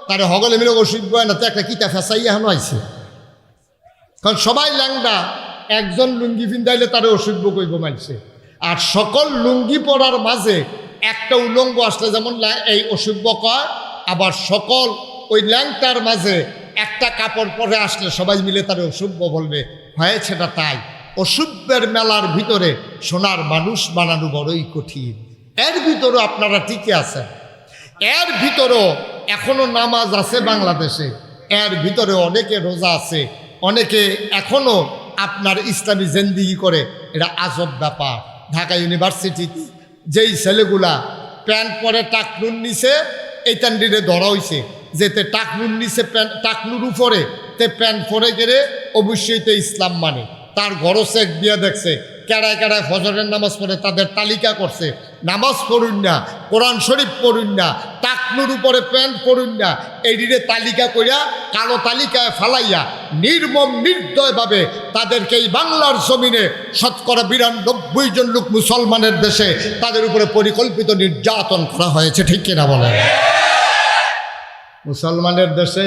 তারে হগলে মিলে অসভ্য হয় না, তো একটা কিতা ফেঁসাই এখনো আইছে। কারণ সবাই ল্যাংডা, একজন লুঙ্গি ফিন্দাইলে তারে অসভ্য কইব মানছে। আর সকল লুঙ্গি পরার মাঝে একটা উলঙ্গ আসলে যেমন এই অসভ্য কয়, আবার সকল ওই ল্যাংটার মাঝে একটা কাপড় পরে আসলে সবাই মিলে তারে অসভ্য বলবে। হয়েছেটা তাই, অসভ্যের মেলার ভিতরে সোনার মানুষ বানানো বড়ই কঠিন। এর ভিতরেও আপনারা ঠিকই আছেন, এর ভিতরেও এখনো নামাজ আছে বাংলাদেশে, এর ভিতরে অনেকে রোজা আছে, অনেকে এখনো আপনার ইসলামী জিন্দেগি করে। এটা আজব ব্যাপার। ঢাকা ইউনিভার্সিটিতে যেই ছেলেগুলা প্যান্ট পরে টাকনুর নিচে, এই টান্ডিরে ধরা হয়েছে, যেতে টাকনুর নিচে টাকনুর উপরে তে প্যান্ট পরে গেলে অবশ্যই তো ইসলাম মানে। তার ঘরও চেক দিয়ে দেখছে, কেড়ায় কেড়ায় ফজরের নামাজ পড়ে, তাদের তালিকা করছে, নামাজ পড়ুন না, কোরআন শরীফ পড়ুন না, টাকনুর উপরে প্যান্ট পড়ুন না, এইটিরে তালিকা করিয়া কালো তালিকায় ফালাইয়া নির্মম নির্দয়ভাবে তাদেরকে এই বাংলার জমিনে ৯২% জন লোক মুসলমানের দেশে তাদের উপরে পরিকল্পিত নির্যাতন করা হয়েছে। ঠিক কিনা বলেন? মুসলমানের দেশে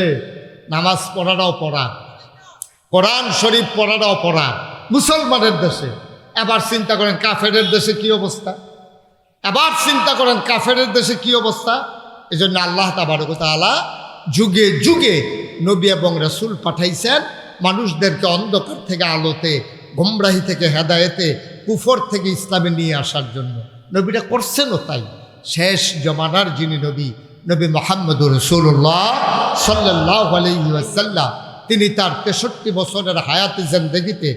নামাজ পড়াটাও পড়া, কোরআন শরীফ পড়াটাও পড়া মুসলমানের দেশে। এবার চিন্তা করেন কাফেরের দেশে কি অবস্থা, এবার চিন্তা করেন কাফেরের দেশে কি অবস্থা। এই জন্য আল্লাহ তাবারক ওয়া তাআলা যুগে যুগে নবী এবং রাসূল পাঠাইছেন মানুষদেরকে অন্ধকার থেকে আলোতে, গোমরাহি থেকে হেদায়েতে, কুফর থেকে ইসলামে নিয়ে আসার জন্য। নবীরা করছেনও তাই। শেষ জমানার যিনি নবী, নবী মুহাম্মদুর রাসূলুল্লাহ সাল্লাল্লাহু আলাইহি ওয়াসাল্লাম, তিনি তার ৬৩ বছরের হায়াতে জিন্দেগিতে,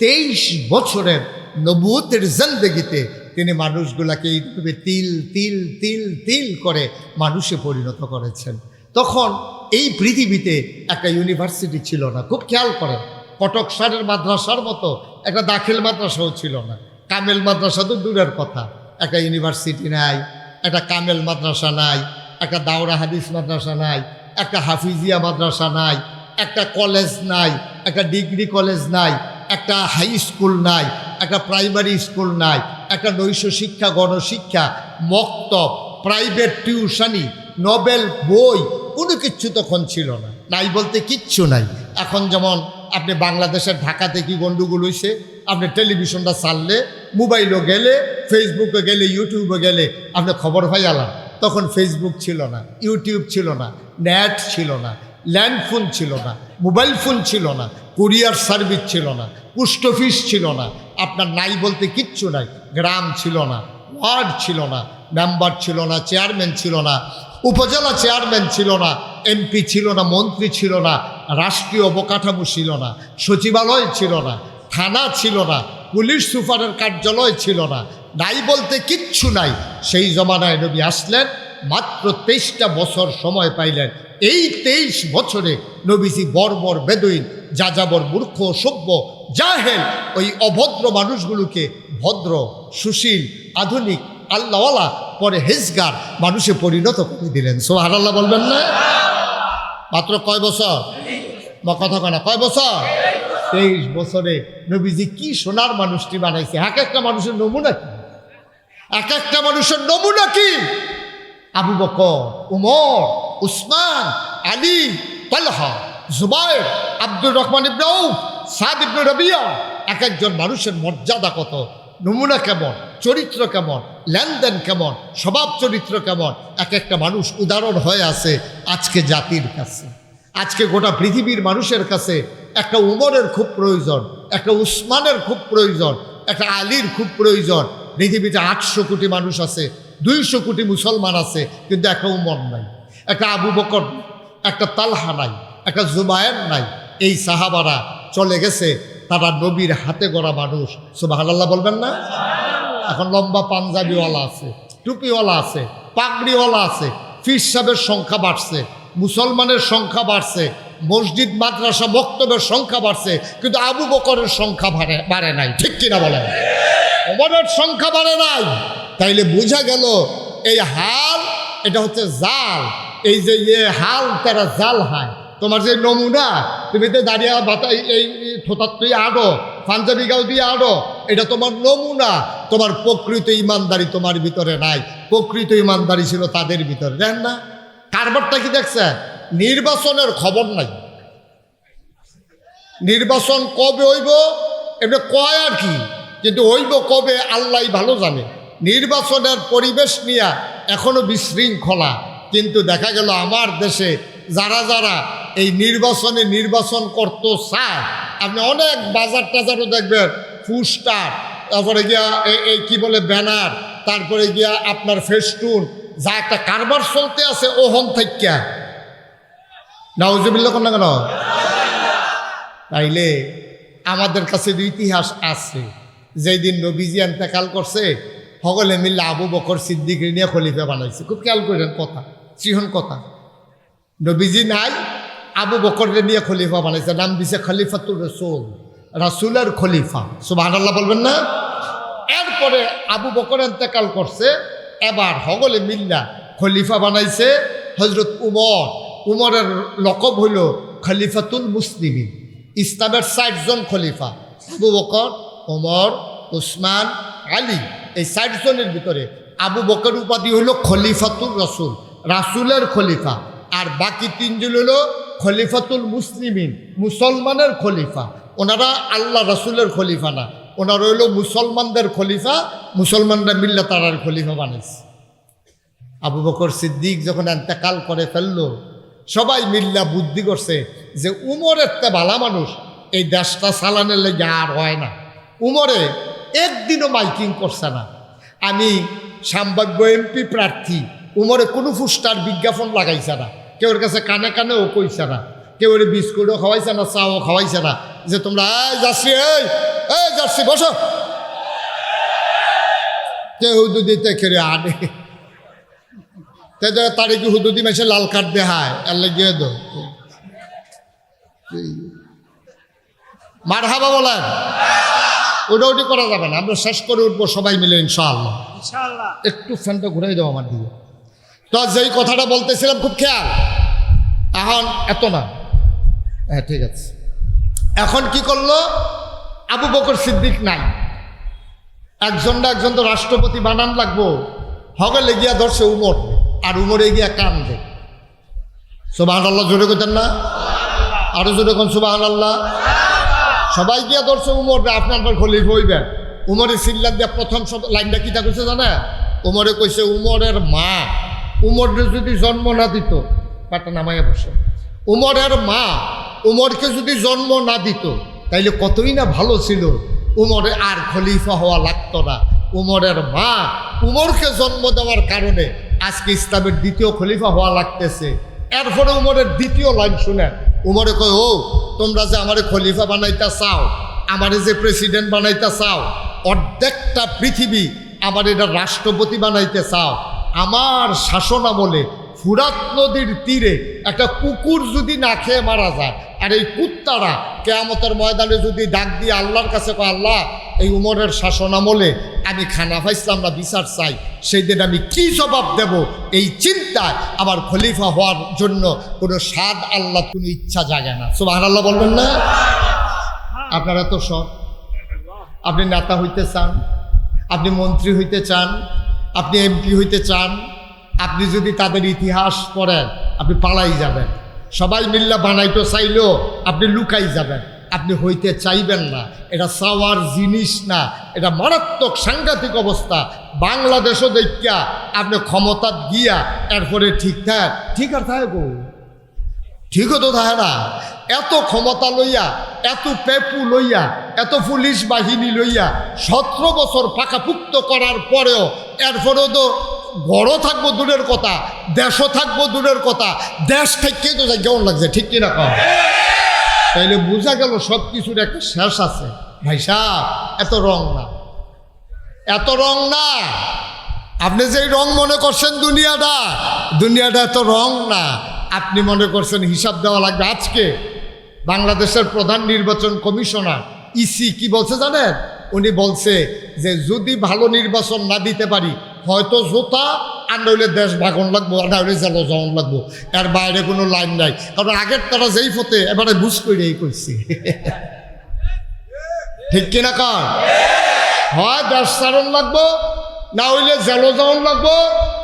২৩ বছরের নবুয়তের জিন্দেগিতে তিনি মানুষগুলাকে এইভাবে তিল তিল তিল তিল করে মানুষে পরিণত করেছেন। তখন এই পৃথিবীতে একটা ইউনিভার্সিটি ছিল না। খুব খেয়াল করেন, কটক সারের মাদ্রাসার মতো একটা দাখিল মাদ্রাসাও ছিল না, কামেল মাদ্রাসা তো দূরের কথা। একটা ইউনিভার্সিটি নাই, একটা কামেল মাদ্রাসা নাই, একটা দাওরা হাদিস মাদ্রাসা নাই, একটা হাফিজিয়া মাদ্রাসা নাই, একটা কলেজ নাই, একটা ডিগ্রি কলেজ নাই, একটা হাই স্কুল নাই, একটা প্রাইমারি স্কুল নাই, একটা নৈশ শিক্ষা, গণশিক্ষা, মক্তব, প্রাইভেট টিউশনি, নোবেল বই কোনো কিচ্ছু তখন ছিল না, নাই বলতে কিচ্ছু নাই। এখন যেমন আপনি বাংলাদেশের ঢাকাতে কি গন্ডগোল হয়েছে, আপনি টেলিভিশনটা চাললে, মোবাইলও গেলে, ফেসবুকে গেলে, ইউটিউবে গেলে আপনি খবর পাই আলাম। তখন ফেসবুক ছিল না, ইউটিউব ছিল না, নেট ছিল না, ল্যান্ড ফোন ছিল না, মোবাইল ফোন ছিল না, কুরিয়ার সার্ভিস ছিল না, পোস্ট অফিস ছিল না, আপনার নাই বলতে কিচ্ছু নাই। গ্রাম ছিল না, ওয়ার্ড ছিল না, মেম্বার ছিল না, চেয়ারম্যান ছিল না, উপজেলা চেয়ারম্যান ছিল না, এমপি ছিল না, মন্ত্রী ছিল না, রাষ্ট্রীয় অবকাঠামো ছিল না, সচিবালয় ছিল না, থানা ছিল না, পুলিশ সুপারের কার্যালয় ছিল না, নাই বলতে কিচ্ছু নাই। সেই জমানায় নবী আসলেন, মাত্র 23টা বছর সময় পাইলেন। এই 23 বছরে নবীজি বর্বর বেদুইন, যাযাবর মূর্খ সভ্য জাহেল ওই অভদ্র মানুষগুলোকে ভদ্র, সুশীল, আধুনিক, আল্লাহওয়ালা, পরে হেজগার মানুষে পরিণত করে দিলেন। সুবহানাল্লাহ বলবেন না? মাত্র কয় বছর? বা কথা কয় না, কয় বছর? 23 বছরে নবীজি কি সোনার মানুষটি বানাইছে। এক একটা মানুষের নমুনা কি, এক একটা মানুষের নমুনা কি? আবু বকর, উমর, উসমান, আলী, তালহা, জুবায়ের, আব্দুর রহমান ইবনে আউফ, সাদ ইবনে রাবিয়া, এক একজন মানুষের মর্যাদা কত, নমুনা কেমন, চরিত্র কেমন, লেনদেন কেমন, স্বভাব চরিত্র কেমন, এক একটা মানুষ উদাহরণ হয়ে আছে আজকে জাতির কাছে। আজকে গোটা পৃথিবীর মানুষের কাছে একটা উমরের খুব প্রয়োজন, একটা উসমানের খুব প্রয়োজন, একটা আলীর খুব প্রয়োজন। পৃথিবীতে 800 কোটি মানুষ আছে, 200 কোটি মুসলমান আছে, কিন্তু একটা উমর নাই, একটা আবু বকর, একটা তালহা নাই, একটা জুবায়ের নাই। এই সাহাবারা চলে গেছে, তারা নবীর হাতে গড়া মানুষ। সুবহানাল্লাহ বলবেন না? এখন লম্বা পাঞ্জাবিওয়ালা আছে, টুপিওয়ালা আছে, পাগড়িওয়ালা আছে, পীর সাহেবের সংখ্যা বাড়ছে, মুসলমানের সংখ্যা বাড়ছে, মসজিদ মাদ্রাসা মক্তবের সংখ্যা বাড়ছে, কিন্তু আবু বকরের সংখ্যা বাড়ে নাই। ঠিক কিনা বলেন? ওমরের সংখ্যা বাড়ে নাই। তাইলে বোঝা গেল এই হাল, এটা হচ্ছে জাল। এই যে হাল তারা জাল হায়। তোমার যে নমুনা, তুমি তো দাঁড়িয়ে বাতাই এই থোতার তুই আডো, পাঞ্জাবি গাও দিয়ে আডো, এটা তোমার নমুনা। তোমার প্রকৃত ইমানদারি তোমার ভিতরে নাই। প্রকৃত ইমানদারি ছিল তাদের ভিতরে। দেন না কারবারটা কি দেখছে? নির্বাচনের খবর নাই। নির্বাচন কবে হইব এটা কয় আর কি, কিন্তু হইব কবে আল্লাহ ভালো জানে। নির্বাচনের পরিবেশ নিয়ে এখনো বিশৃঙ্খলা। কিন্তু দেখা গেল আমার দেশে যারা যারা এই নির্বাচন করতে চায়, আপনি অনেক বাজার টাজারও দেখবেন পোস্টার, তারপরে গিয়া এই কি বলে ব্যানার, তারপরে গিয়া আপনার ফেস্টুন, যা একটা কারবার চলতে আছে ওহন থেকে নাউজুবিল্লাহ কোন না কেন। তাইলে আমাদের কাছে ইতিহাস আছে, যেই দিন নবীজি ইন্তেকাল করছে, সকলে মিলে আবু বকর সিদ্দিক নিয়ে খলিফা বানাইছে। খুব খেয়াল করেন কথা, চিহন কথা। নবীজি নাই, আবু বকরকে নিয়ে খলিফা বানাইছে, নাম দিছে খলিফাতুর রসুল, রাসূলের খলিফা। সুবহানাল্লাহ বলবেন না? এরপরে আবু বকর ইন্তেকাল করছে, এবার সকলে মিল্লা খলিফা বানাইছে হযরত উমর। উমরের লকব হইল খলিফাতুল মুসলিমিন। ইসলামের 60 জন খলিফা, আবু বকর, ওমর, উসমান, আলী, এই 60 জনের ভিতরে আবু বকর উপাধি হইল খলিফাতুল রসুল, রাসূলের খলিফা। আর বাকি 3 জন হইল খলিফাতুল মুসলিমিন, মুসলমানের খলিফা। ওনারা আল্লাহ রাসূলের খলিফা না, ওনারা হইল মুসলমানদের খলিফা। মুসলমানরা মিল্লা তারার খলিফা বানাইছে। আবু বকর সিদ্দিক যখন ইন্তেকাল করে ফেললো, সবাই মিল্লা বুদ্ধি করছে যে উমরের তে ভালা মানুষ এই দেশটা চালানোর লেগে আর হয় না। উমরে একদিনও মাইকিং করছে না, আমি সম্ভাব্য এমপি প্রার্থী। উমরে কোনো পোস্টার বিজ্ঞাপন লাগাইছে না, কেউর কাছে কানে কানেও কইছে না, কেউ বিস্কুটও খাওয়াইছে না, চাও খাওয়াইছে না, যে তোমরা যাচ্ছি এই যাচ্ছি বসো, কেউ দুদিতে খেয়ে আনে তারে কি হুদুদি মেশে লাল কার্ড দেখায় আর লেগে দো মারহাবা বলেন। ওটা ওটি করা যাবে না, আমরা শেষ করে উঠবো সবাই মিলে ইনশাআল্লাহ। একটু ফ্যানটা ঘুরাই দাও আমার দিকে। তো যেই কথাটা বলতেছিলাম খুব খেয়াল, এখন এত না, হ্যাঁ ঠিক আছে। এখন কি করলো, আবু বকর সিদ্দিক নাই, একজন না একজন তো রাষ্ট্রপতি বানান লাগবো, হগে লেগিয়া ধরছে উমর। আর উমরে গিয়া কান্দে। সুবহানাল্লাহ জোরে কইতেন না? আরো জোরে কোন সুবহানাল্লাহ। সবাই গিয়া ধরছে উমর আপনার খলিফা হইবেন। উমরে সিল্লার দিয়া প্রথম লাইনটা কিতা কইছে জানা? উমরে কইছে উমরের মা উমরের যদি জন্ম না দিত, পাটা নামাইয়া বসে, উমরের মা উমরকে যদি জন্ম না দিত তাইলে কতই না ভালো ছিল, উমরে আর খলিফা হওয়া লাগতো না। উমরের মা উমরকে জন্ম দেওয়ার কারণে আজকে ইসলামের দ্বিতীয় খলিফা হওয়া লাগতেছে। এরপরে উমরের দ্বিতীয় লাইন শুনেন, উমরে কয়, ও তোমরা যে আমারে খলিফা বানাইতে চাও, আমারে যে প্রেসিডেন্ট বানাইতে চাও, অর্ধেকটা পৃথিবী আমার এটা রাষ্ট্রপতি বানাইতে চাও, আমার শাসন আমলে ফুরাত নদীর তীরে একটা কুকুর যদি না খেয়ে মারা যায়, আর এই কুত্তারা কিয়ামতের ময়দানে যদি ডাক দিয়ে আল্লাহর কাছে কয়, আল্লাহ এই উমরের শাসন আমলে আমি খানা পাইছিলাম না, বিচার চাই, সেই দিন আমি কি জবাব দেব, এই চিন্তায় আমার খলিফা হওয়ার জন্য কোনো স্বাদ আল্লাহ কোনো ইচ্ছা জাগে না। সুবহানাল্লাহ বলবেন না? আপনারা তো সব, আপনি নেতা হইতে চান, আপনি মন্ত্রী হইতে চান, আপনি এমপি হইতে চান, আপনি যদি তাদের ইতিহাস পড়েন আপনি পালাই যাবেন। সবাই মিল্লা বানাইতে চাইলেও আপনি লুকাই যাবেন, আপনি হইতে চাইবেন না। এটা চাওয়ার জিনিস না, এটা মারাত্মক সাংঘাতিক অবস্থা। বাংলাদেশও দেখিয়া আপনি ক্ষমতা গিয়া এরপরে ঠিক আর থাকে গো, ঠিকও তো থাকে না। এত ক্ষমতা লইয়া, এত পেপু লইয়া, এত পুলিশ বাহিনী লইয়া 17 বছর পাকাপুক্ত করার পরেও এরপরেও তো গড়ও থাকবো দূরের কথা, দেশও থাকবো দূরের কথা, দেশ থেকে তো কেমন লাগছে, ঠিক কিনা কম? তাইলে বোঝা গেল সব কিছুর একটা শেষ আছে। ভাই সাহেব, এত রং না, এত রং না। আপনি যে রং মনে করছেন দুনিয়াটা এত রং না। আপনি মনে করছেন হিসাব দেওয়া লাগবে। আজকে বাংলাদেশের প্রধান নির্বাচন কমিশনার ইসি কি বলছে জানেন? উনি বলছে যে যদি ভালো নির্বাচন না দিতে পারি, হয়তো জোতা আর নইলে দেশ ভাগন লাগবো, আর নইলে জেলো যাওয়ান লাগবো, এর বাইরে কোনো লাইন নাই। কারণ আগের তারা যেই ফতে এবারে বুঝ করে এই করছি, ঠিক কিনা কর? হয় দেশ ছাড়ন লাগবো, না হইলে জেলো যাওয়ান লাগবো,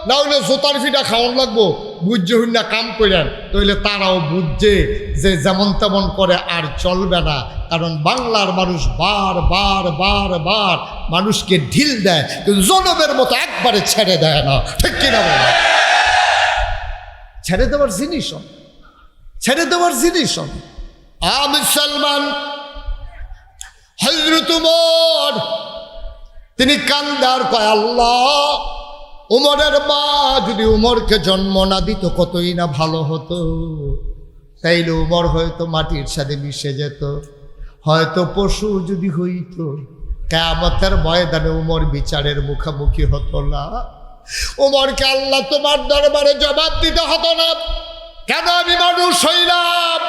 না হইলে জোতার ফিটা খাওয়ান লাগবো। বুঝছে হইনা কাম করেন, তাইলে তারাও বুঝছে যে যেমন তেমন করে আর চলবে না। কারণ বাংলার মানুষ বার মানুষকে ঢিল দেয়, কিন্তু জনমের মতো একবারে ছেড়ে দেয় না, ঠিক কিনা বলে? ছেড়ে দেওয়ার জিনিস আমি সালমান হযরত উমর তিনি কান্দার কয়, আল্লাহ উমরের মা যদি উমরকে জন্ম না দিত কতই না ভালো হতো। তাইলে উমর হয়তো মাটির সাথে মিশে যেত, হয়তো পশু যদি হইতো, কিয়ামতের ময়দানে উমর বিচারের মুখোমুখি হতো না। উমরকে আল্লাহ তোমার দরবারে জবাব দিতে হতো না, কেন আমি মানুষ হইলাম,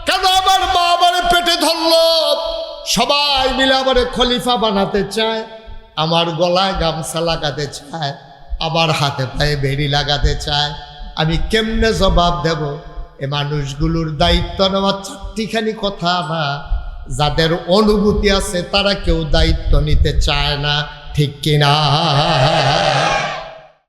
কেন আমার মা আমার পেটে ধরল। সবাই মিলে আমার খলিফা বানাতে চায়, আমার গলায় গামছা লাগাতে চায়, আবার হাতে পায়ে বেড়ি লাগাতে চায়। আমি কেমনে জবাব দেব? এ মানুষগুলোর দায়িত্ব নেওয়া চারটিখানি কথা না। যাদের অনুভূতি আছে তারা কেউ দায়িত্ব নিতে চায় না, ঠিক কিনা?